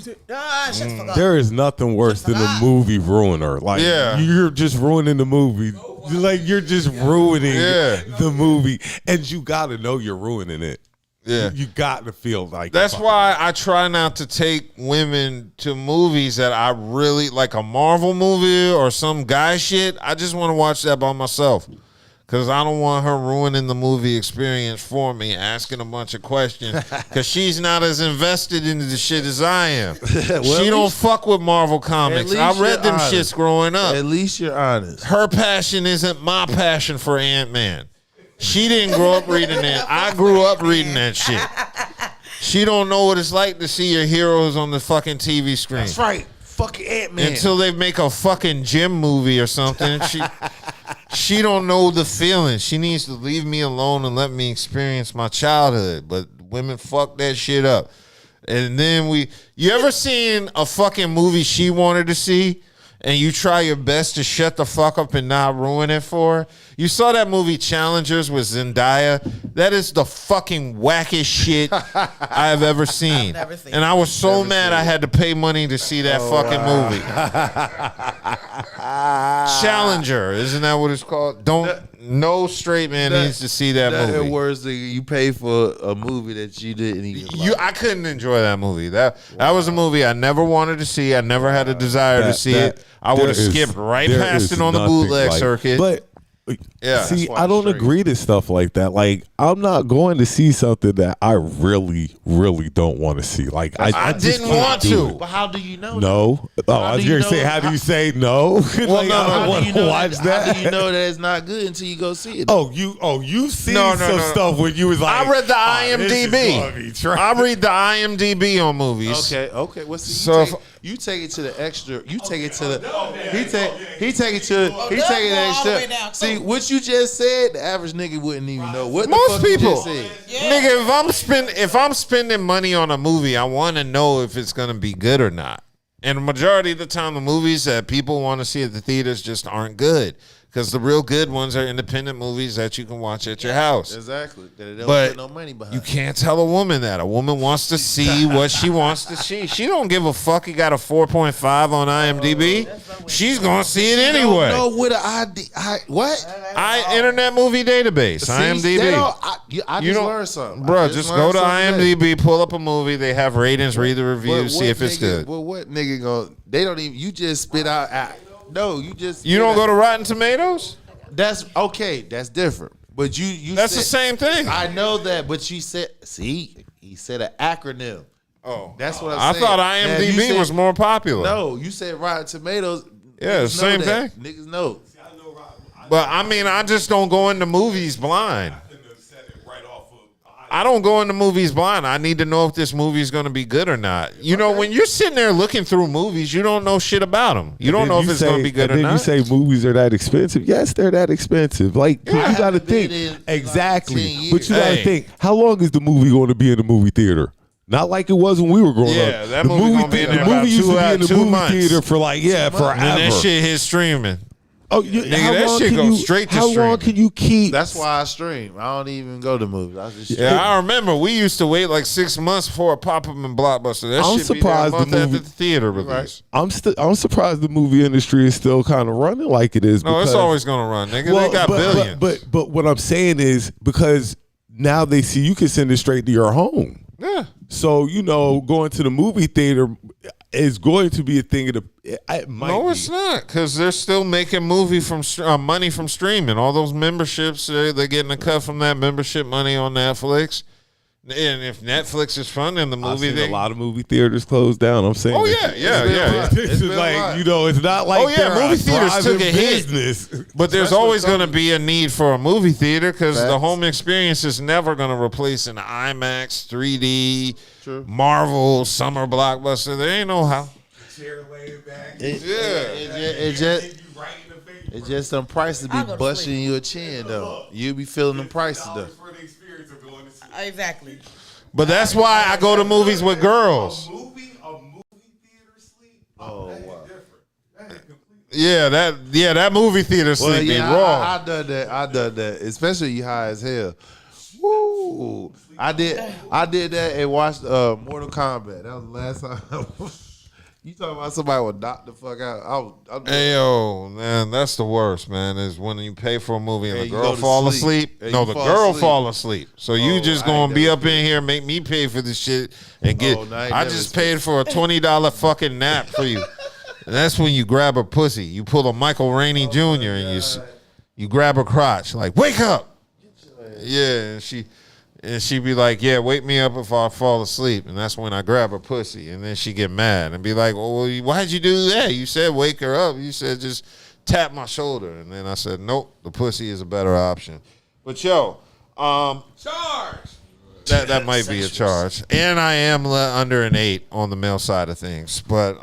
the fuck up. There is nothing worse than a movie ruiner. Like, you're just ruining the movie. Like, you're just ruining the movie, and you got to know you're ruining it. Yeah, you got to feel like that's why I try not to take women to movies that I really like, a Marvel movie or some guy shit. I just want to watch that by myself. Because I don't want her ruining the movie experience for me, asking a bunch of questions. Because she's not as invested into the shit as I am. She don't fuck with Marvel comics. I read them shits growing up. At least you're honest. Her passion isn't my passion for Ant-Man. She didn't grow up reading that. I grew up reading that shit. She don't know what it's like to see your heroes on the fucking TV screen. That's right. Fucking Ant-Man. Until they make a fucking gym movie or something. She don't know the feeling. She needs to leave me alone and let me experience my childhood. But women fuck that shit up. And then you ever seen a fucking movie she wanted to see and you try your best to shut the fuck up and not ruin it for her? You saw that movie Challengers with Zendaya? That is the fucking wackest shit I have ever seen. And I was so mad I had to pay money to see that fucking movie. Challenger, isn't that what it's called? No straight man needs to see that movie. In words, you pay for a movie that you didn't even like. I couldn't enjoy that movie. That was a movie I never wanted to see. I never had a desire to see it. I would have skipped right past it on the bootleg circuit. But Yeah. See, That's why I don't straight. agree to stuff like that. Like, I'm not going to see something that I really, really don't want to see. Like, I just didn't can't want do to. it. But how do you know? No. Oh, I was do you going to say, know- how do you say no? Like, no, I no, don't want to watch that. How do you know that it's not good until you go see it? You've seen No, some stuff when you was like, I read the this is gonna be IMDb. trash. I read the IMDb on movies. Okay. Well, see, So you take it to the extra. You take it to the. He take it to. He that's take it going all the way extra. down, See too. what you just said. The average nigga wouldn't even know what the Most fuck people, you just said. nigga, if I'm spending money on a movie, I want to know if it's gonna be good or not. And the majority of the time, the movies that people want to see at the theaters just aren't good. Because the real good ones are independent movies that you can watch at your house. Exactly. They don't But put no money behind. you can't tell a woman that. A woman wants to see what she wants to see. She don't give a fuck. He got a 4.5 on IMDb. She's gonna see it anyway. No, with an ID. What? Internet Movie Database, See, IMDb. they don't- I You just don't- learned something. Bro, I just learned go to something today. IMDb, pull up a movie. They have ratings, read the But reviews, see what if it's nigga- good. Well, what nigga go? They don't even. You just spit out. No, you just. You don't go to Rotten Tomatoes? That's okay. That's different. But you. That's said, the same thing. I know that, but you said. See, he said an acronym. Oh, That's what I I'm saying. thought Now, if you IMDb said- was more popular. No, you said Rotten Tomatoes. Yeah, Niggas same know that. thing. Niggas know. But I mean, I just don't go into movies blind. I don't go into movies blind. I need to know if this movie is going to be good or not. You know, when you're sitting there looking through movies, you don't know shit about them. You don't know if it's going to be good or and then not. you say movies are that expensive. Yes, they're that expensive. Like, you got to haven't been think. in, like, Exactly. 10 But you got to years. think, how long is the movie going to be in the movie theater? Not like it was when we were growing Yeah, up. that movie gonna be in there the about movie used to be in the 2 movie months. theater for like, forever. And then that shit hit streaming. Oh, Nigga, how that long shit can goes you- straight to How long streaming. can you keep? That's why I stream. I don't even go to movies. I just Yeah, I remember we used to wait like 6 months for a pop-up in Blockbuster. That I'm shit be there a surprised the month after movie- the theater release. I'm surprised the movie industry is still kind of running like it is. No, it's because- always going to run, nigga. They got billions. But what I'm saying is because now they see you can send it straight to your home. Yeah. So going to the movie theater is going to be a thing. It might No, be. it's not, because they're still making money from streaming. All those memberships, they're getting a cut from that membership money on Netflix. And if Netflix is funding the I've movie, seen a lot of movie theaters closed down. I'm saying. Oh, yeah. It's like it's not like movie theaters private took a hit. business. But there's Especially always going to COVID. be a need for a movie theater because the Facts. home experience is never going to replace an IMAX, 3D, True. Marvel, summer blockbuster. There ain't no how. It's just them prices be I'll go to busting sleep. you a chin though. You be feeling them prices though. Exactly. But that's why I go to movies with girls. Oh wow. Yeah, that movie theater sleep be raw. I done that. I done that. Especially you high as hell. Woo! I did that and watched Mortal Kombat. That was the last time. You talking about somebody would knock the fuck out? Hey yo, man, that's the worst, man. Is when you pay for a movie and And the you girl go to fall sleep. asleep. And No, you the fall girl asleep. fall asleep. So you Oh, just I gonna ain't be never up in here, make me pay for this shit, and get. Oh, no, I ain't I never just spent- paid for a $20 fucking nap for you, and that's when you grab a pussy. You pull a Michael Rainey Jr. and you grab her crotch like, wake up. Yeah, and she be like, yeah, wake me up if I fall asleep. And that's when I grab her pussy. And then she get mad and be like, well, why'd you do that? You said wake her up. You said just tap my shoulder. And then I said, nope, the pussy is a better option. But yo, Charge. that might be a charge. And I am under an 8 on the male side of things. But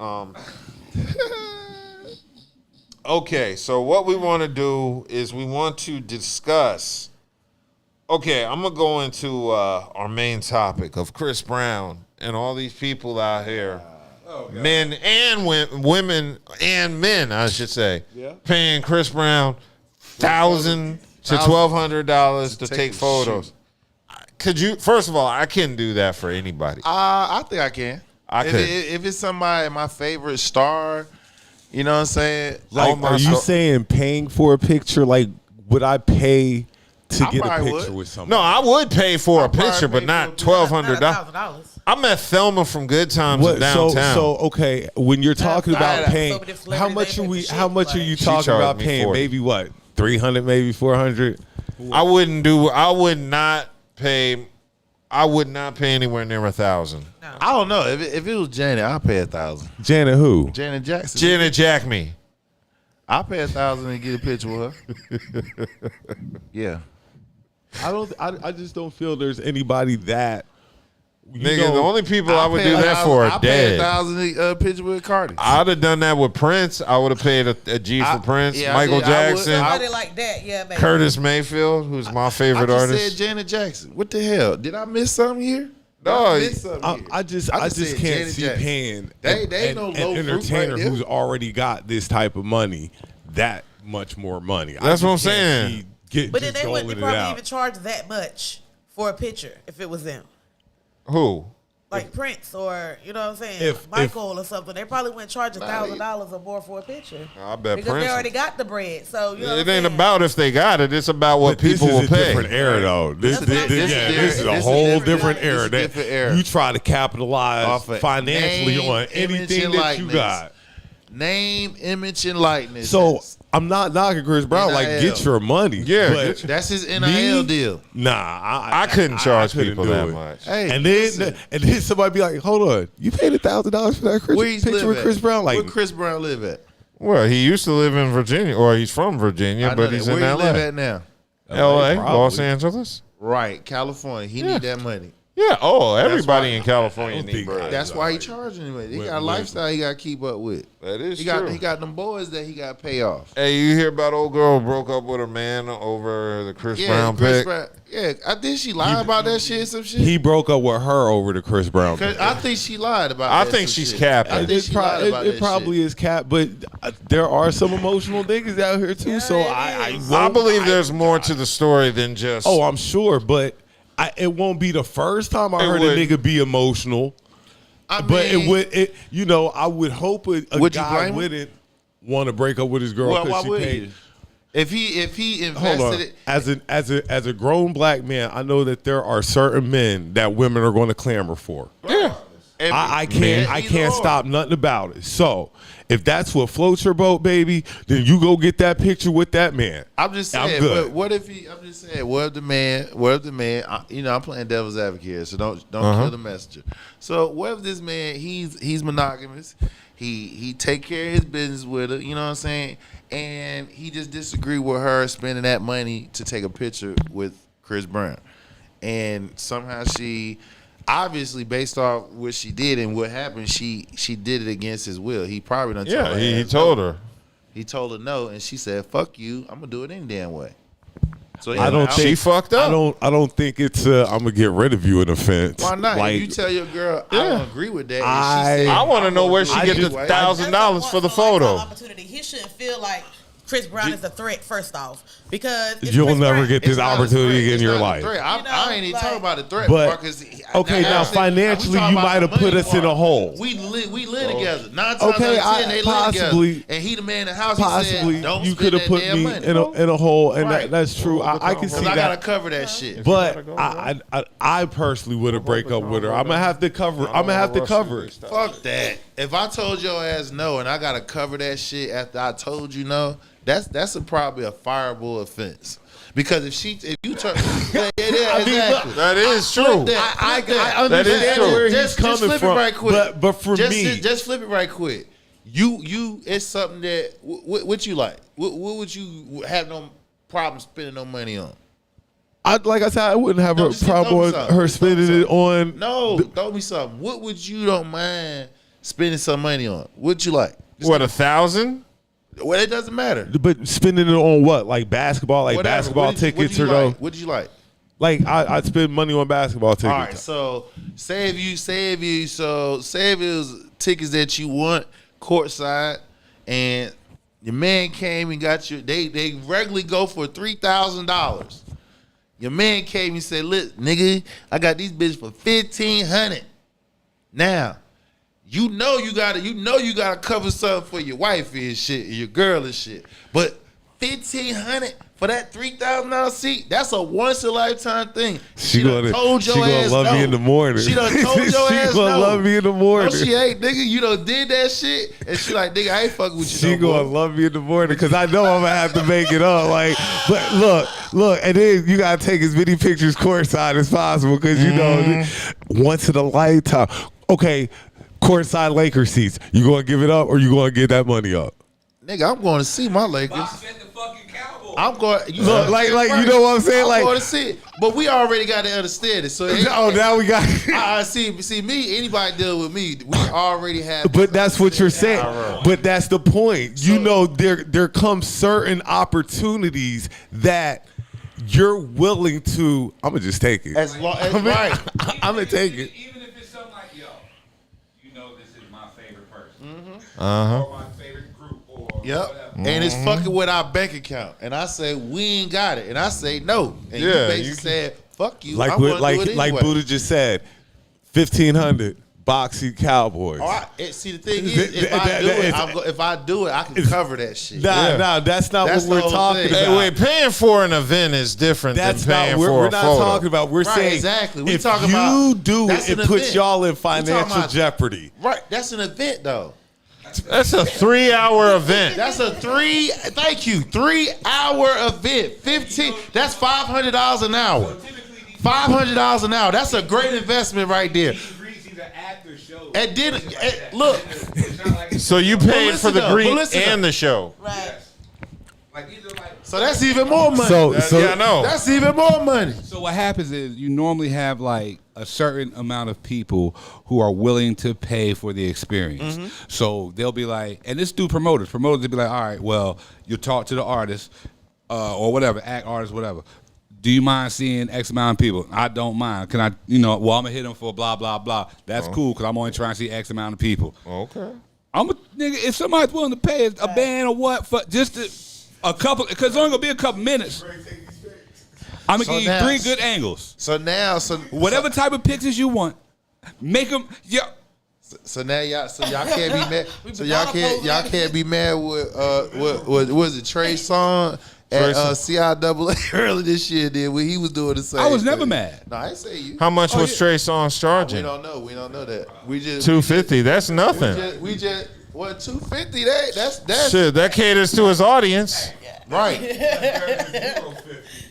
okay, so what we want to do is we want to discuss. Okay, I'm going to go into our main topic of Chris Brown and all these people out here, men and women and men, I should say, paying Chris Brown $1,000 to $1,200 to take photos. Could you, first of all, I couldn't do that for anybody. I think I can. I if could. If it's somebody, my favorite star, you know what I'm saying? Like, are you saying paying for a picture? Like, would I pay to I get a probably picture would. with somebody? No, I would pay for a probably picture, but pay not for a $1,200. $1,000. I met Thelma from Good Times in downtown. So okay, when you're talking I about had a- paying, So many how celebrities much they are pay we? for How shit, much are like- you She talking charged about me paying? 40. Maybe what? 300, maybe 400. I would not pay anywhere near 1,000. I don't know. If it was Janet, I'll pay 1,000. Janet who? Janet Jackson. Janet Jack me. I'll pay 1,000 and get a picture with her. Yeah. I just don't feel there's anybody that. Nigga, the only people I would do that for are dead. I'll pay 1,000 picture with Cardi. I'd have done that with Prince. I would have paid a G for Prince, Michael Jackson, Somebody like that, yeah, baby. Curtis Mayfield, who's my favorite I just artist. said Janet Jackson. What the hell? Did I miss something here? No, I just can't see paying an entertainer who's already got this type of money that much more money. That's what I'm saying. But then they wouldn't probably even charge that much for a picture if it was them. Who? Like Prince or, you know what I'm saying, Michael or something. They probably wouldn't charge $1,000 or more for a picture. I bet because Prince. they already got the bread. So you know it ain't about if they got it. It's about what people will pay. This is a different era, though. This is a whole different era. You try to capitalize financially on anything that you got. Name, image, and likeness. So I'm not knocking Chris Brown. Like, get your money. Yeah, but that's his NIL deal. Nah, I couldn't charge people that much. Hey, and then somebody be like, "Hold on, you paid $1,000 for that picture with Chris Brown?" Like, where Chris Brown live at? Well, he used to live in Virginia, or he's from Virginia, but he's in LA. Where he live at now? LA, Los Angeles. Right, California. He need that money. Yeah. Oh, everybody in California need bread. That's why he charging anyway. He got a lifestyle he got to keep up with. That is true. He got them boys that he got to pay off. Hey, you hear about old girl broke up with her man over the Chris Brown pick? Yeah, I think she lied about that shit. Some shit. He broke up with her over the Chris Brown pick. I think she lied about. I that think she's capping. I think she lied about it probably is cap, but there are some emotional niggas out here too. So I believe there's more to the story than just. Oh, I'm sure, but. It won't be the first time I heard a nigga be emotional, but it would. I would hope a guy wouldn't want to break up with his girl because she paid. If he invested it as a grown black man, I know that there are certain men that women are going to clamor for. Yeah, I can't stop nothing about it. So if that's what floats your boat, baby, then you go get that picture with that man. I'm just saying. But what if he? I'm just saying. What if the man? I'm playing devil's advocate here, so don't kill the messenger. So what if this man? He's monogamous. He take care of his business with her. You know what I'm saying? And he just disagreed with her spending that money to take a picture with Chris Brown, and somehow she. Obviously, based off what she did and what happened, she did it against his will. He probably done told her. He told her. He told her no, and she said, "Fuck you, I'm gonna do it any damn way." So I don't think she fucked up. I don't think it's I'm gonna get rid of you an offense. Why not? Like, if you tell your girl, I don't agree with that. I want to know where she get the $1,000 for the photo. He shouldn't feel like Chris Brown is a threat, first off, because you'll never get this opportunity in your life. I ain't even talking about a threat, but now financially, you might have put us in a hole. We live together. 9 times out of 10, they live together. And he the man in the house. Possibly, you could have put me in a hole, and that's true. I can see that. I gotta cover that shit. But I personally would have break up with her. I'm gonna have to cover it. Fuck that. If I told your ass no, and I gotta cover that shit after I told you no. That's probably a fireable offense. Because if you turn, exactly. That is true. I understand where he's coming from. Right quick. But for me, just flip it right quick. You, it's something that what you like. What would you have no problem spending no money on? Like I said, I wouldn't have a problem with her spending it on. No, throw me something. What would you don't mind spending some money on? What'd you like? What, 1,000? Well, it doesn't matter. But spending it on what? Like basketball? Like whatever. Basketball tickets or no? What did you like? Like I'd spend money on basketball tickets. All right, so say if it was tickets that you want courtside, and your man came and got you. They regularly go for $3,000. Your man came and said, "Look, nigga, I got these bitches for $1,500." Now. You know you gotta cover something for your wife and shit, and your girl and shit. But $1,500 for that $3,000 seat. That's a once in a lifetime thing. She done gonna told your ass love no. me in the morning. She done told your ass She gonna no. love me in the morning. No, she ain't, nigga. You done did that shit, and she like, nigga, I ain't fucking with you. She no gonna more. love me in the morning because I know I'm gonna have to make it up. Like, but look, and then you gotta take as many pictures courtside as possible because you know, once in a lifetime. Okay, courtside Lakers seats. You gonna give it up or you gonna get that money up? Nigga, I'm going to see my Lakers. I'm going. Look, like you know what I'm saying? I'm going to see it, but we already got to understand it. So now we got. I see me. Anybody deal with me? We already have. But that's what you're saying. But that's the point. You know, there comes certain opportunities that you're willing to. I'm gonna just take it. As long as right, I'm gonna take it. Even if it's something like, yo, you know, this is my favorite person. Uh-huh. Or my favorite group. Or Yep. whatever. And it's fucking with our bank account. And I say, we ain't got it. And I say, no. And you Yeah, basically you said, fuck you. Like I'm gonna do it like anyway. Budha just said, 1,500 boxy Cowboys. All right. See, the thing is, if I do it, I can cover that shit. Nah, that's not what we're talking about. Hey, wait, paying for an event is different That's than paying not. for We're a not photo. talking about. We're Right, saying exactly. We if talking you about- do that's it, an it puts event. y'all in We talking financial about- jeopardy. Right. That's an event, though. That's a 3-hour event. That's a 3-hour event. 15. That's $500 an hour. $500 an hour. That's a great investment right there. And then, look. So you paid for the greet and the show. Right. So that's even more money. Yeah, I know. That's even more money. So what happens is you normally have like a certain amount of people who are willing to pay for the experience. So they'll be like, and this do promoters. Promoters will be like, all right, well, you talk to the artist or whatever, act artist, whatever. Do you mind seeing X amount of people? I don't mind. Can I, well, I'm going to hit them for blah, blah, blah. That's cool because I'm only trying to see X amount of people. Okay. I'm a nigga, if somebody's willing to pay a band or what, for just a couple, because it's only going to be a couple minutes. I'm going to give you 3 good angles. So now, whatever type of pictures you want, make them, yeah. So now y'all can't be mad. So y'all can't be mad with what was it, Trey Songz at CIAA earlier this year? Then when he was doing the same. I was never thing. mad. No, I ain't say you. How much was Trey Songz charging? We don't know. We don't know that. We just $250. That's nothing. We just what $250? That's Shit. That caters to his audience. right.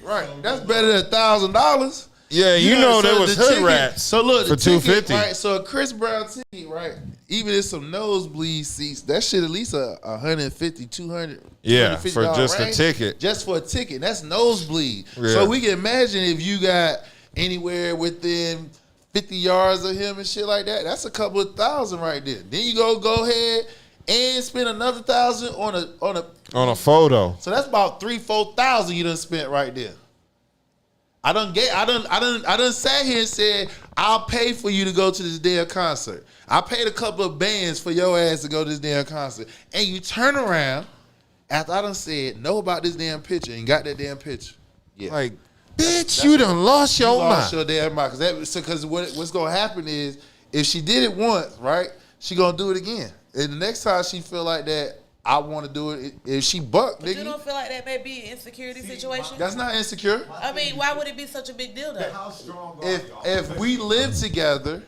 Right. That's better than $1,000. Yeah, you know there was hood rats. So look, for $250. Right. So a Chris Brown ticket, right? Even if some nosebleed seats, that shit at least $150, $200. Yeah, for $250 just a range. ticket. Just for a ticket. That's nosebleed. Yeah. So we can imagine if you got anywhere within 50 yards of him and shit like that. That's a couple of thousand right there. Then you go ahead and spend another $1,000 On a photo. So that's about $3,000-$4,000 you done spent right there. I done sat here and said, I'll pay for you to go to this damn concert. I paid a couple of bands for your ass to go to this damn concert. And you turn around after I done said, know about this damn picture and got that damn picture. Yeah. Like, bitch, you done lost your mind. Lost your damn mind. Because what's going to happen is, if she did it once, right, she going to do it again. And the next time she feel like that, I want to do it. If she buck, But nigga. you don't feel like that may be an insecurity situation? That's not insecure. I mean, why would it be such a big deal though? If we live together,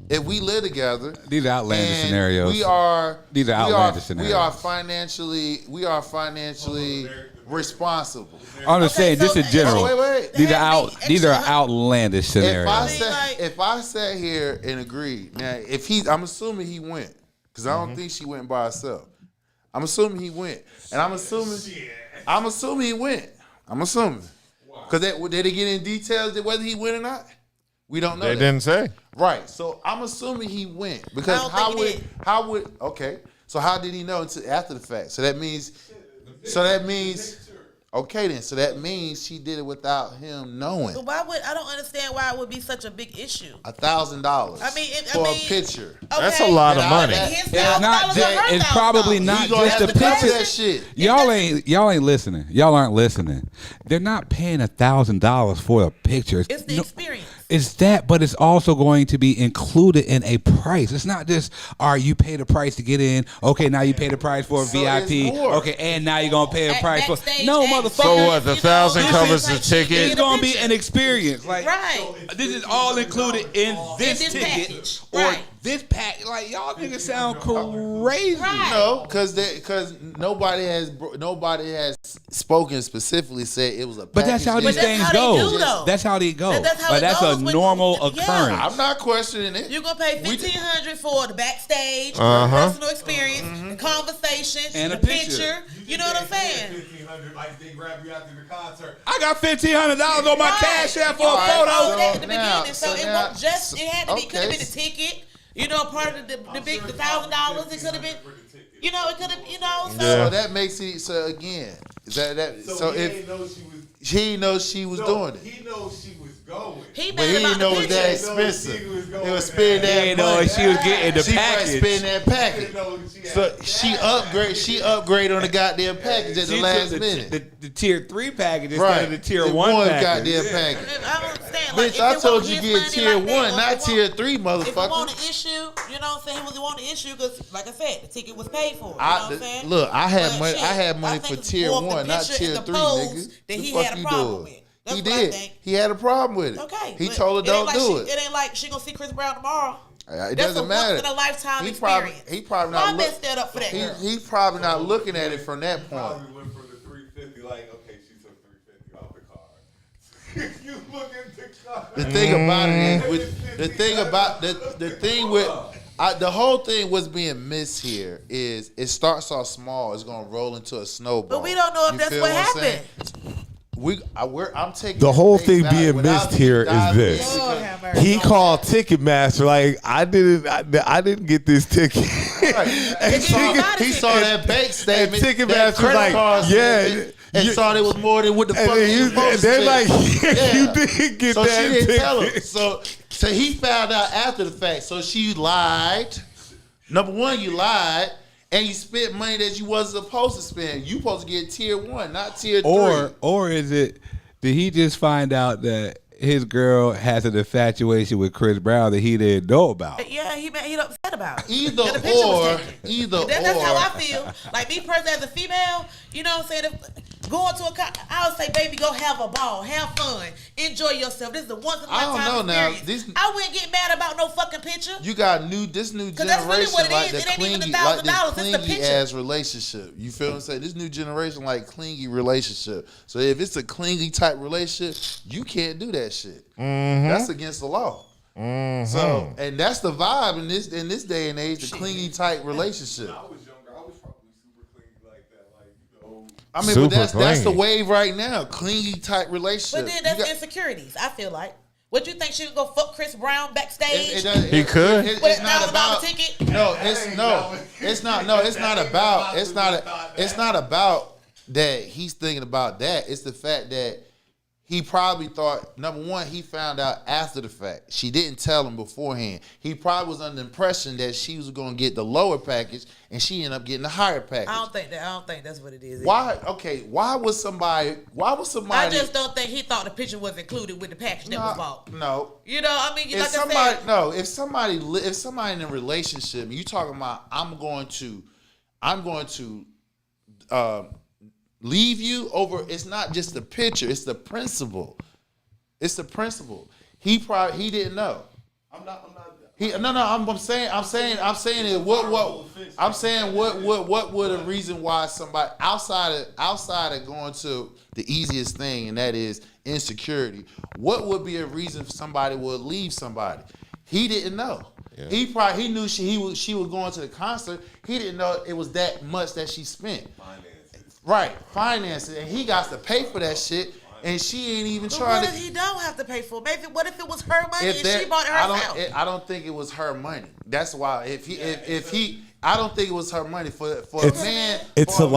These are outlandish and scenarios. These are outlandish scenarios. We are financially responsible. I'm just saying, just in general. Wait. These are outlandish scenarios. If I sat here and agreed, now I'm assuming he went, because I don't think she went by herself. I'm assuming he went, and I'm assuming he went. I'm assuming, because did they get in details whether he went or not? We don't know. They didn't say. Right. So I'm assuming he went, because so how did he know until after the fact? So that means okay then. So that means she did it without him knowing. But I don't understand why it would be such a big issue. $1,000. For a picture. Okay. That's a lot of money. It's probably not just the picture. That shit. Y'all ain't listening. Y'all aren't listening. They're not paying $1,000 for a picture. It's the experience. It's that, but it's also going to be included in a price. It's not just, all right, you pay the price to get in. Okay, now you pay the price for a VIP. Okay, and now you're going to pay a price for... No, motherfucker. So what, the $1,000 covers the ticket? It's going to be an experience. Like, right. This is all included in this ticket. Package. Or right. this pack. Like, y'all niggas sound crazy. Right. No, because nobody has spoken specifically said it was a package. But that's how these things go. That's how they go. That's a normal occurrence. I'm not questioning it. You're gonna pay $1,500 for the backstage, the personal experience, the conversation, and the a picture. You know what I'm saying? $1,500 like they grab you after the concert. I got $1,500 on my cash app for a photo. At the beginning, so it won't just. It had to be. Could have been a ticket. You know, part of the big $1,000. It could have been. You know, it could have. You know. So that makes it. So again, so if he didn't know she was doing it. He knows she was going. But he didn't know it was that expensive. It was spending that money. He didn't know she was getting the package. She spending that package. So she upgrade on the goddamn package at the last minute. The tier 3 package instead of the tier 1 package. Goddamn package. I don't understand. Bitch, I told you get tier 1, not tier 3, motherfucker. If you want an issue, you know what I'm saying? He want an issue because, like I said, the ticket was paid for. You know what I'm saying? Look, I had money for tier 1, not tier 3, nigga. That he had a problem with. He did. He had a problem with it. Okay. He told her don't do it. It ain't like she gonna see Chris Brown tomorrow. It doesn't matter. That's a once in a lifetime experience. He probably not. I messed that up for that girl. He's probably not looking at it from that point. Probably went for the 350. Like, okay, she took 350 off the card. You look at the card. The thing about it is, the whole thing was being missed here is it starts off small. It's gonna roll into a snowball. But we don't know if that's what happened. I'm taking the whole thing being missed here is this. He called Ticketmaster like I didn't get this ticket. Right. he saw that bank statement. Ticketmaster like and thought it was more than what the fuck you supposed to they're like, you didn't get so that she didn't ticket. tell him. So he found out after the fact. So she lied. Number one, you lied. And you spent money that you wasn't supposed to spend. You supposed to get tier 1, not tier 3. Or is it, did he just find out that his girl has an infatuation with Chris Brown that he didn't know about? Yeah, he upset about it. Either or. That's how I feel. Like me personally as a female, you know what I'm saying? If going to I would say, baby, go have a ball, have fun, enjoy yourself. This is the once in a lifetime experience. I wouldn't get mad about no fucking picture. You got this new generation that's really like the clingy, like this clingy ass relationship. You feel what I'm saying? This new generation like clingy relationship. So if it's a clingy type relationship, you can't do that shit. Mm-hmm. That's against the law. Mm-hmm. So and that's the vibe in this day and age, the clingy type relationship. I mean, but that's the wave right now. Clingy type relationship. But then that's insecurities, I feel like. What you think she would go fuck Chris Brown backstage? He could. It's not about ticket. It's not about that he's thinking about that. It's the fact that he probably thought, number one, he found out after the fact. She didn't tell him beforehand. He probably was under the impression that she was going to get the lower package, and she ended up getting the higher package. I don't think that's what it is. Why? Okay. Why was somebody? I just don't think he thought the picture was included with the package that was bought. No. You know, I mean, if somebody in a relationship, you talking about, I'm going to leave you over. It's not just the picture. It's the principle. It's the principle. He didn't know. I'm saying it. What would a reason why somebody outside of going to the easiest thing, and that is insecurity. What would be a reason for somebody would leave somebody? He didn't know. Yeah. He knew she was going to the concert. He didn't know it was that much that she spent. Right, finances, and he got to pay for that shit, and she ain't even trying to. What if he don't have to pay for it? Maybe what if it was her money and she bought it herself? I don't think it was her money. That's why I don't think it was her money for a man. It's a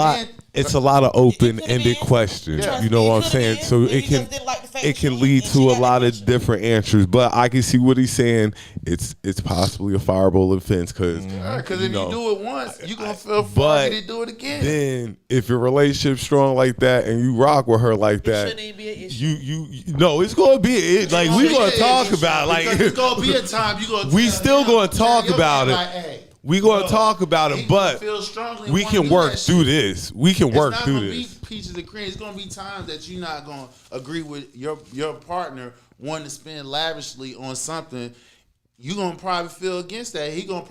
lot of open-ended questions. Yeah. You know what I'm saying? So he it can. just didn't like the it can lead to a lot of different answers. But I can see what he's saying. It's possibly a fireable offense because if you do it once, you gonna feel froggy to do it again. Then if your relationship's strong like that and you rock with her like that, shouldn't even be an issue. you no, it's gonna be like we gonna talk about like it's gonna be a time you gonna. We still gonna talk about it. Like, hey, we gonna talk about it, but we can work through this. We can work through this. It's not gonna be peaches and cream. It's gonna be times that you're not gonna agree with your partner wanting to spend lavishly on something. You gonna probably feel against that. He gonna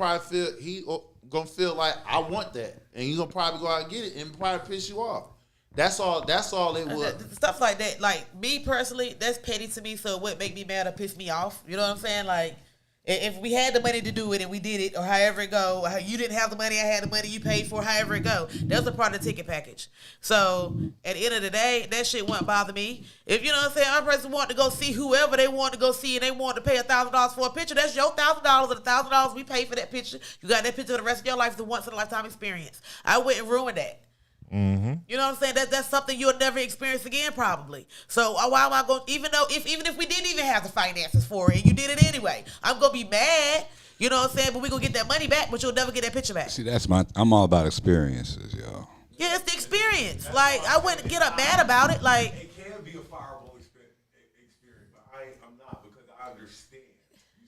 feel like I want that, and you gonna probably go out and get it, and probably piss you off. That's all it would. Stuff like that. Like me personally, that's petty to me. So it wouldn't make me mad or piss me off. You know what I'm saying? Like. If we had the money to do it and we did it, or however it go, you didn't have the money, I had the money, you paid for, however it go, that's a part of the ticket package. So at the end of the day, that shit wouldn't bother me. If you know what I'm saying, our person wanted to go see whoever they wanted to go see, and they wanted to pay $1,000 for a picture, that's your $1,000 and $1,000 we paid for that picture. You got that picture for the rest of your life. It's a once in a lifetime experience. I wouldn't ruin that. Mm-hmm. You know what I'm saying? That's something you'll never experience again, probably. So why am I going? Even if we didn't even have the finances for it, and you did it anyway, I'm gonna be mad. You know what I'm saying? But we gonna get that money back, but you'll never get that picture back. See, I'm all about experiences, yo. Yeah, it's the experience. Like I wouldn't get up mad about it. Like it can be a fireable experience, but I'm not because I understand.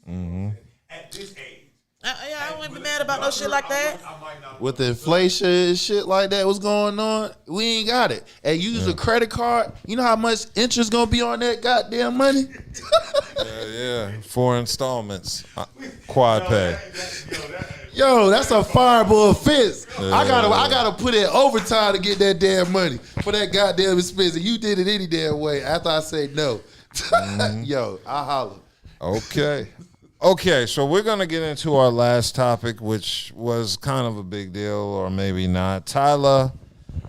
Mm-hmm. At this age. I wouldn't be mad about no shit like that. With the inflation and shit like that, what's going on? We ain't got it. And you use a credit card. You know how much interest gonna be on that goddamn money? Yeah. 4 installments, quad pay. Yo, that's a fireable offense. I gotta put in overtime to get that damn money for that goddamn expense. And you did it any damn way after I say no. Yo, I holler. Okay, so we're going to get into our last topic, which was kind of a big deal, or maybe not. Tyla,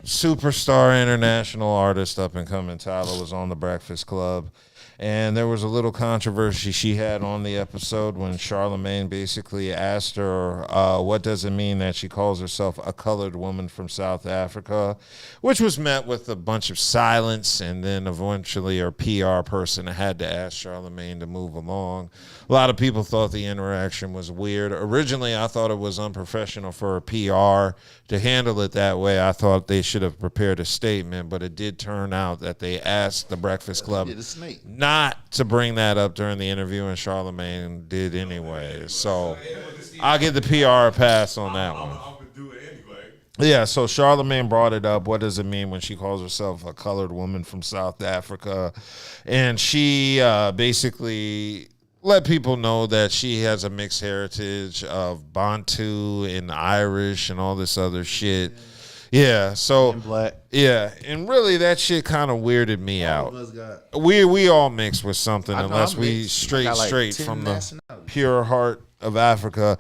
superstar international artist, up and coming. Tyla was on The Breakfast Club. And there was a little controversy she had on the episode when Charlamagne basically asked her, what does it mean that she calls herself a colored woman from South Africa, which was met with a bunch of silence. And then eventually her PR person had to ask Charlamagne to move along. A lot of people thought the interaction was weird. Originally, I thought it was unprofessional for a PR to handle it that way. I thought they should have prepared a statement, but it did turn out that they asked The Breakfast Club not to bring that up during the interview, and Charlamagne did anyway. So I'll give the PR a pass on that one. I'm gonna do it anyway. Yeah, so Charlamagne brought it up. What does it mean when she calls herself a colored woman from South Africa? And she basically let people know that she has a mixed heritage of Bantu and Irish and all this other shit. Yeah, so black. Yeah, and really that shit kind of weirded me out. We all mix with something unless we straight from the pure heart of Africa.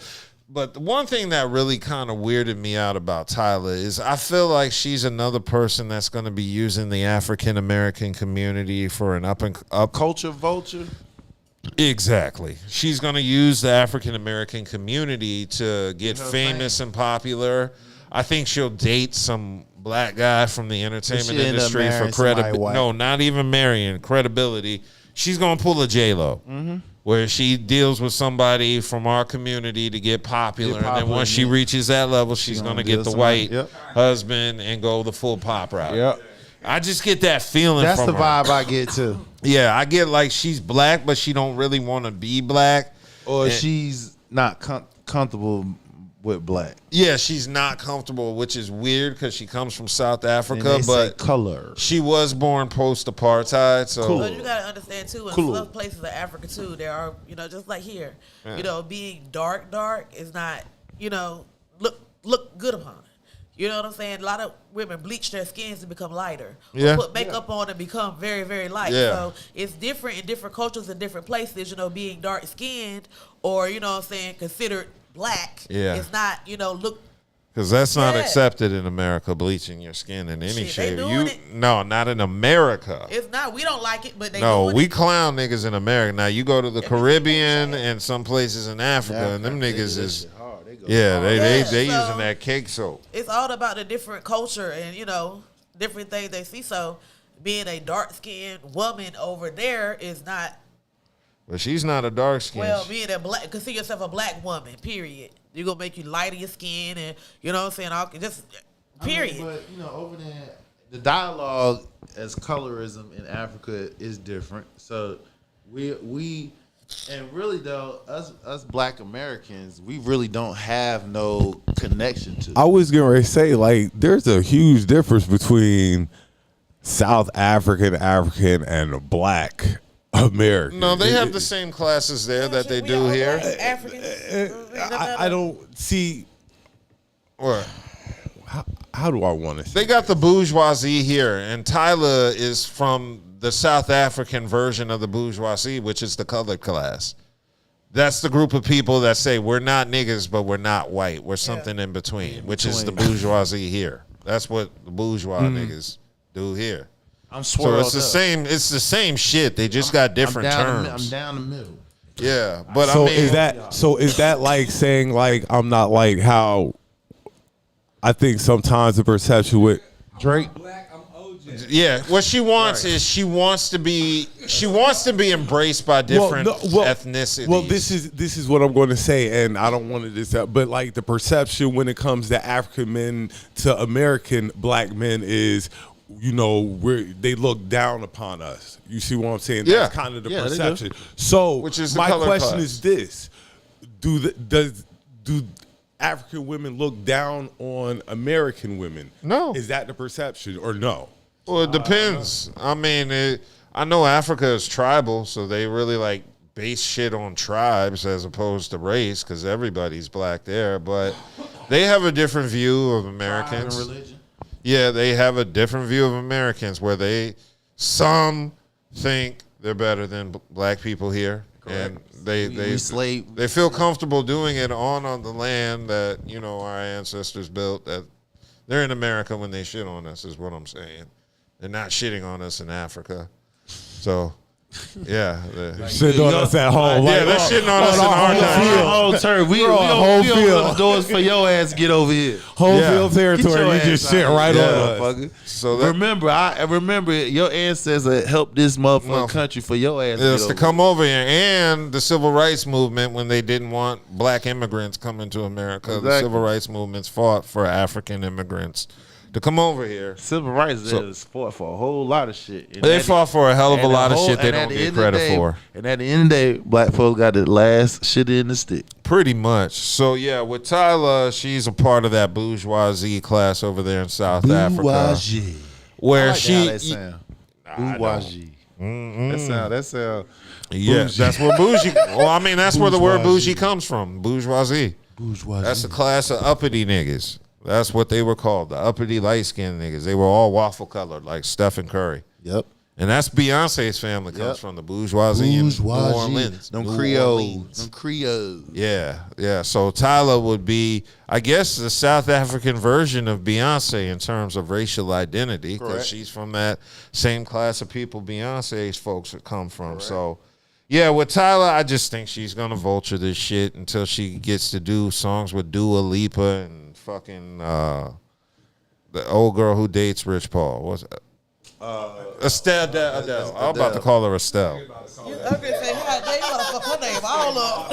But the one thing that really kind of weirded me out about Tyla is I feel like she's another person that's going to be using the African American community for an up culture vulture. Exactly. She's going to use the African American community to get famous and popular. I think she'll date some black guy from the entertainment industry for credibility. No, not even marrying, credibility. She's going to pull a J-Lo, where she deals with somebody from our community to get popular. And then once she reaches that level, she's going to get the white husband and go the full pop route. Yep. I just get that feeling That's from the her. vibe I get too. Yeah, I get like she's black, but she don't really want to be black. Or she's not comfortable with black. Yeah, she's not comfortable, which is weird because she comes from South Africa, but but color. She was born post-apartheid, so cool. But you gotta understand too, in some places of Africa too, there are, just like here, being dark is not, look good upon. You know what I'm saying? A lot of women bleach their skins to become lighter. Or put makeup on and become very, very light. Yeah. So it's different in different cultures and different places, being dark skinned or, considered black. Yeah. It's not, look. Because that's not accepted in America, bleaching your skin in any shape. They doing it. No, not in America. It's not. We don't like it, but they No, we it. clown niggas in America. Now, you go to the Caribbean and some places in Africa, and them niggas is... they using that cake soap. It's all about the different culture and, different things they see. So being a dark skinned woman over there is not. But she's not a dark skin. Well, being a black, consider yourself a black woman. Period. You're gonna make you lighter your skin, and you know what I'm saying. Just period. But over there, the dialogue as colorism in Africa is different. So we and really though us Black Americans, we really don't have no connection to. I was getting ready to say, like, there's a huge difference between South African, and Black American. No, they have the same classes there that they do here. I don't see. What? How do I want to say? They got the bourgeoisie here, and Tyla is from the South African version of the bourgeoisie, which is the colored class. That's the group of people that say we're not niggas, but we're not white. We're something in between, which is the bourgeoisie here. That's what the bourgeois niggas do here. I'm so it's the same. It's the same shit. They just got different terms. I'm down the middle. Yeah, but so I mean, is that like saying like I'm not like how I think sometimes the perception with Drake. Yeah, what she wants is she wants to be embraced by different ethnicities. Well, this is what I'm going to say, and I don't want to disrupt, but like the perception when it comes to African men to American black men is, they look down upon us. You see what I'm saying? Yeah. That's kind of the perception. So, which is my question class. is this: do African women look down on American women? No. Is that the perception or no? Well, it depends. I mean, I know Africa is tribal, so they really like base shit on tribes as opposed to race because everybody's black there. But they have a different view of Americans. Tribe and religion. Yeah, they have a different view of Americans where some think they're better than black people here. Correct. And they feel comfortable doing it on the land that our ancestors built. That they're in America when they shit on us is what I'm saying. They're not shitting on us in Africa. So, yeah. Shitting on us at home. Yeah, they're shitting on us in our time. Whole turn. We open the doors for your ass to get over here. Whole field territory. You just shit right on us. So remember your ancestors helped this motherfucking country for your ass to come over here. And the civil rights movement, when they didn't want black immigrants coming to America, the civil rights movements fought for African immigrants to come over here. Civil rights is fought for a whole lot of shit. They fought for a hell of a lot of shit they don't get credit for. And at the end of the day, black folks got the last shit in the stick. Pretty much. So, yeah, with Tyla, she's a part of that bourgeoisie class over there in South Africa. Where I like she... how that sound. Bourgeoisie. That sound. Yeah, that's where bougie... Well, I mean, that's where the word bougie comes from. Bourgeoisie. That's a class of uppity niggas. That's what they were called, the uppity light-skinned niggas. They were all waffle-colored, like Stephen Curry. Yep. And that's Beyonce's family comes from, the bourgeoisie in New Orleans. Them Creoles. Yeah. So Tyla would be, I guess, the South African version of Beyonce in terms of racial identity, because she's from that same class of people Beyonce's folks would come from. Correct. So, yeah, with Tyla, I just think she's going to vulture this shit until she gets to do songs with Dua Lipa and fucking the old girl who dates Rich Paul. What's that? Estelle. I'm about to call her Estelle. I'm gonna say, God damn, you gotta fuck her name all up.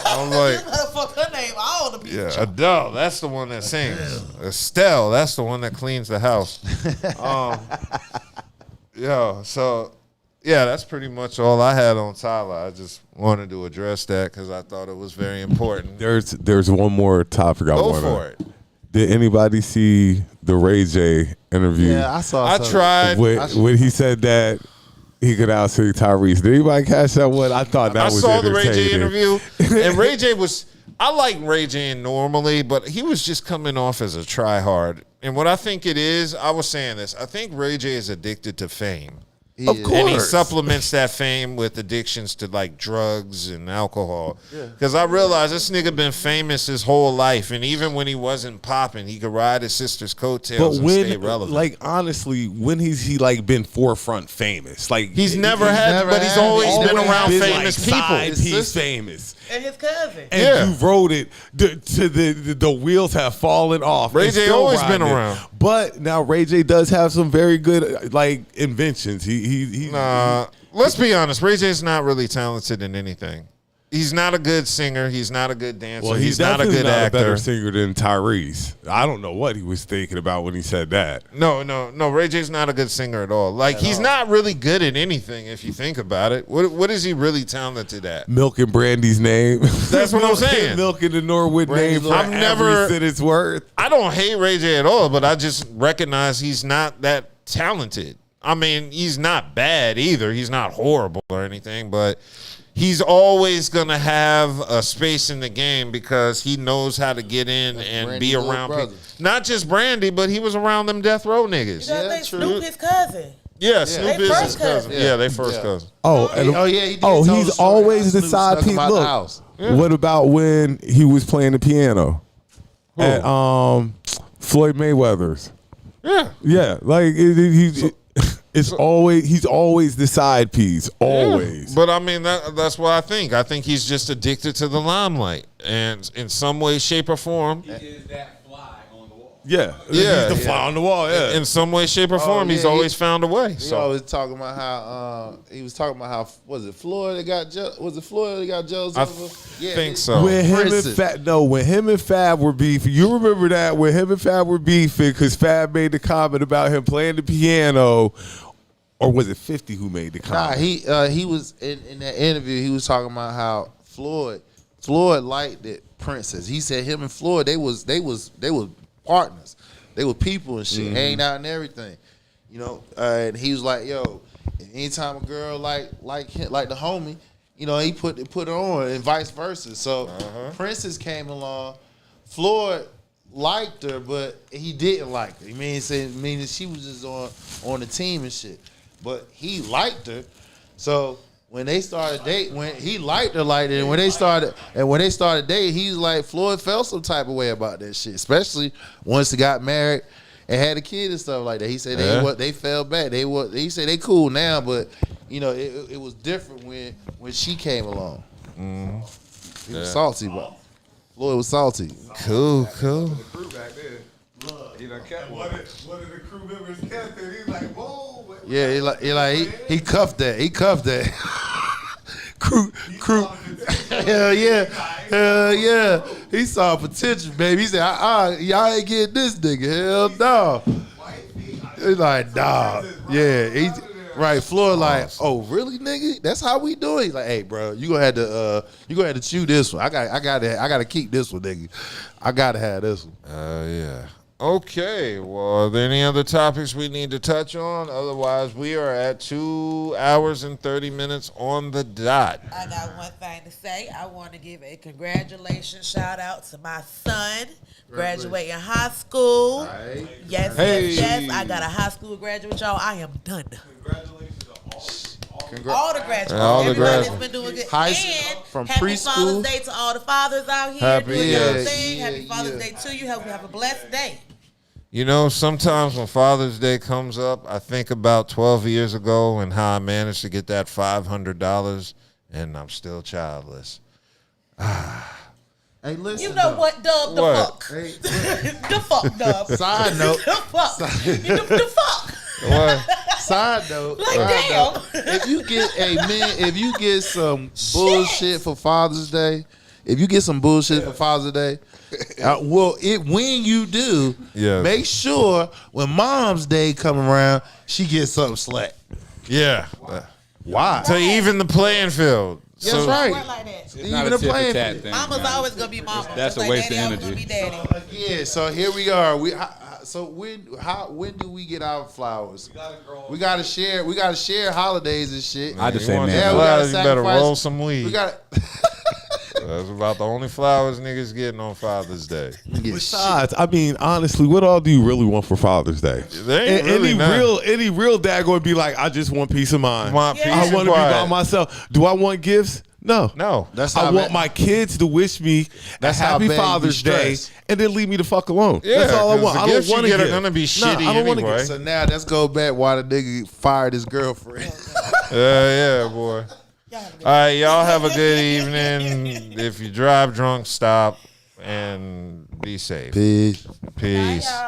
I'm like, you gotta fuck her name all up. Yeah, Adele, that's the one that sings. Estelle, that's the one that cleans the house. So yeah, that's pretty much all I had on Tyla. I just wanted to address that because I thought it was very important. There's one more topic I want to. Go for it. Did anybody see the Ray J interview? Yeah, I saw. I tried. When he said that he could out-sing Tyrese. Did anybody catch that one? I thought that was entertaining. I saw the Ray J interview, and Ray J was. I like Ray J normally, but he was just coming off as a tryhard. And what I think it is, I was saying this. I think Ray J is addicted to fame. Of course. And he supplements that fame with addictions to like drugs and alcohol. Because I realized this nigga been famous his whole life, and even when he wasn't popping, he could ride his sister's coattails and stay relevant. Like honestly, when he like been forefront famous? Like he's never always been around famous like people. He's famous. And his cousin. And you wrote it to the wheels have fallen off. Ray J always been around. But now Ray J does have some very good like inventions. Let's be honest. Ray J's not really talented in anything. He's not a good singer. He's not a good dancer. Well, he's not a good actor. A better singer than Tyrese. I don't know what he was thinking about when he said that. No. Ray J's not a good singer at all. Like he's not really good at anything if you think about it. What is he really talented at? Milking Brandy's name. That's what I'm saying. Milking the Norwood name for every cent it's worth. I don't hate Ray J at all, but I just recognize he's not that talented. I mean, he's not bad either. He's not horrible or anything, but he's always going to have a space in the game because he knows how to get in and be around people. Not just Brandy, but he was around them death row niggas. You know, they Snoop his cousin. Yeah, Snoop is his cousin. Yeah, they first cousin. He's always the side piece. Look, what about when he was playing the piano at Floyd Mayweather's? Yeah, like he's always the side piece, always. Yeah. But I mean, that's what I think. I think he's just addicted to the limelight, and in some way, shape, or form. He is that fly on the wall. Yeah, he's the fly on the wall. Yeah, in some way, shape, or form, he's always found a way. He always talking about how was it Floyd that got jealous? I think so. When him and Fab were beefing, you remember that when him and Fab were beefing because Fab made the comment about him playing the piano, or was it 50 who made the comment? Nah, he was in that interview. He was talking about how Floyd liked it. Princess. He said him and Floyd they was partners. They were people and shit, hanging out and everything. You know, and he was like, yo, anytime a girl like him, like the homie, you know, he put her on, and vice versa. So Princess came along. Floyd liked her, but he didn't like her. Meaning she was just on the team and shit. But he liked her. So when they started dating, when he liked her like that, and when they started dating, he was like, Floyd felt some type of way about that shit, especially once they got married and had a kid and stuff like that. He said they fell back. He said they cool now, but you know it was different when she came along. He was salty, but Floyd was salty. Cool. The crew back there. He done kept one of the crew members kept it. He's like, whoa. Yeah, he cuffed that. He cuffed that. crew. Hell yeah. He saw potential, baby. He said, y'all ain't getting this nigga. Hell no. He's like, nah. Yeah. Right. Floyd like, oh really, nigga? That's how we do it. He's like, hey, bro, you gonna have to chew this one. I gotta keep this one, nigga. I gotta have this one. Yeah. Okay, well, are there any other topics we need to touch on? Otherwise, we are at 2 hours and 30 minutes on the dot. I got one thing to say. I want to give a congratulations shout out to my son graduating high school. Right. Yes. I got a high school graduate, y'all. I am done. Congratulations to all the graduates. Everybody that's been doing good. And from happy preschool. Father's Day to all the fathers out here doing your thing. Happy Father's Day to you. Hope you have a blessed day. You know, sometimes when Father's Day comes up, I think about 12 years ago and how I managed to get that $500 and I'm still childless. Hey, listen. You know what, Dub? The fuck. Hey, the fuck, Dub. Side note. The fuck. The fuck. What? Side note. Like, damn. If you get some bullshit for Father's Day, when you do, make sure when Mom's Day come around, she gets something slack. Yeah. Why? To even the playing field. That's right. Like that. It's not a tit-for-tat thing. Mama's always gonna be mama. That's a waste of energy. Be daddy. So here we are. When do we get our flowers? We gotta share holidays and shit. I just say, man, you better roll some weed. We got That's about the only flowers niggas getting on Father's Day. Besides, I mean, honestly, what all do you really want for Father's Day? There ain't really any real dad going to be like, I just want peace of mind. Want peace I and want to be quiet. by myself. Do I want gifts? No. That's I how want my kids to wish me That's a how happy bad you be Father's Day stressed. and then leave me the fuck alone. Yeah, That's all I 'cause want. the I don't gifts you want to get are give. gonna be shitty I don't wanna anyway. give. So now let's go back why the nigga fired his girlfriend. Yeah, boy. All right, y'all have a good evening. If you drive drunk, stop and be safe. Peace. Peace.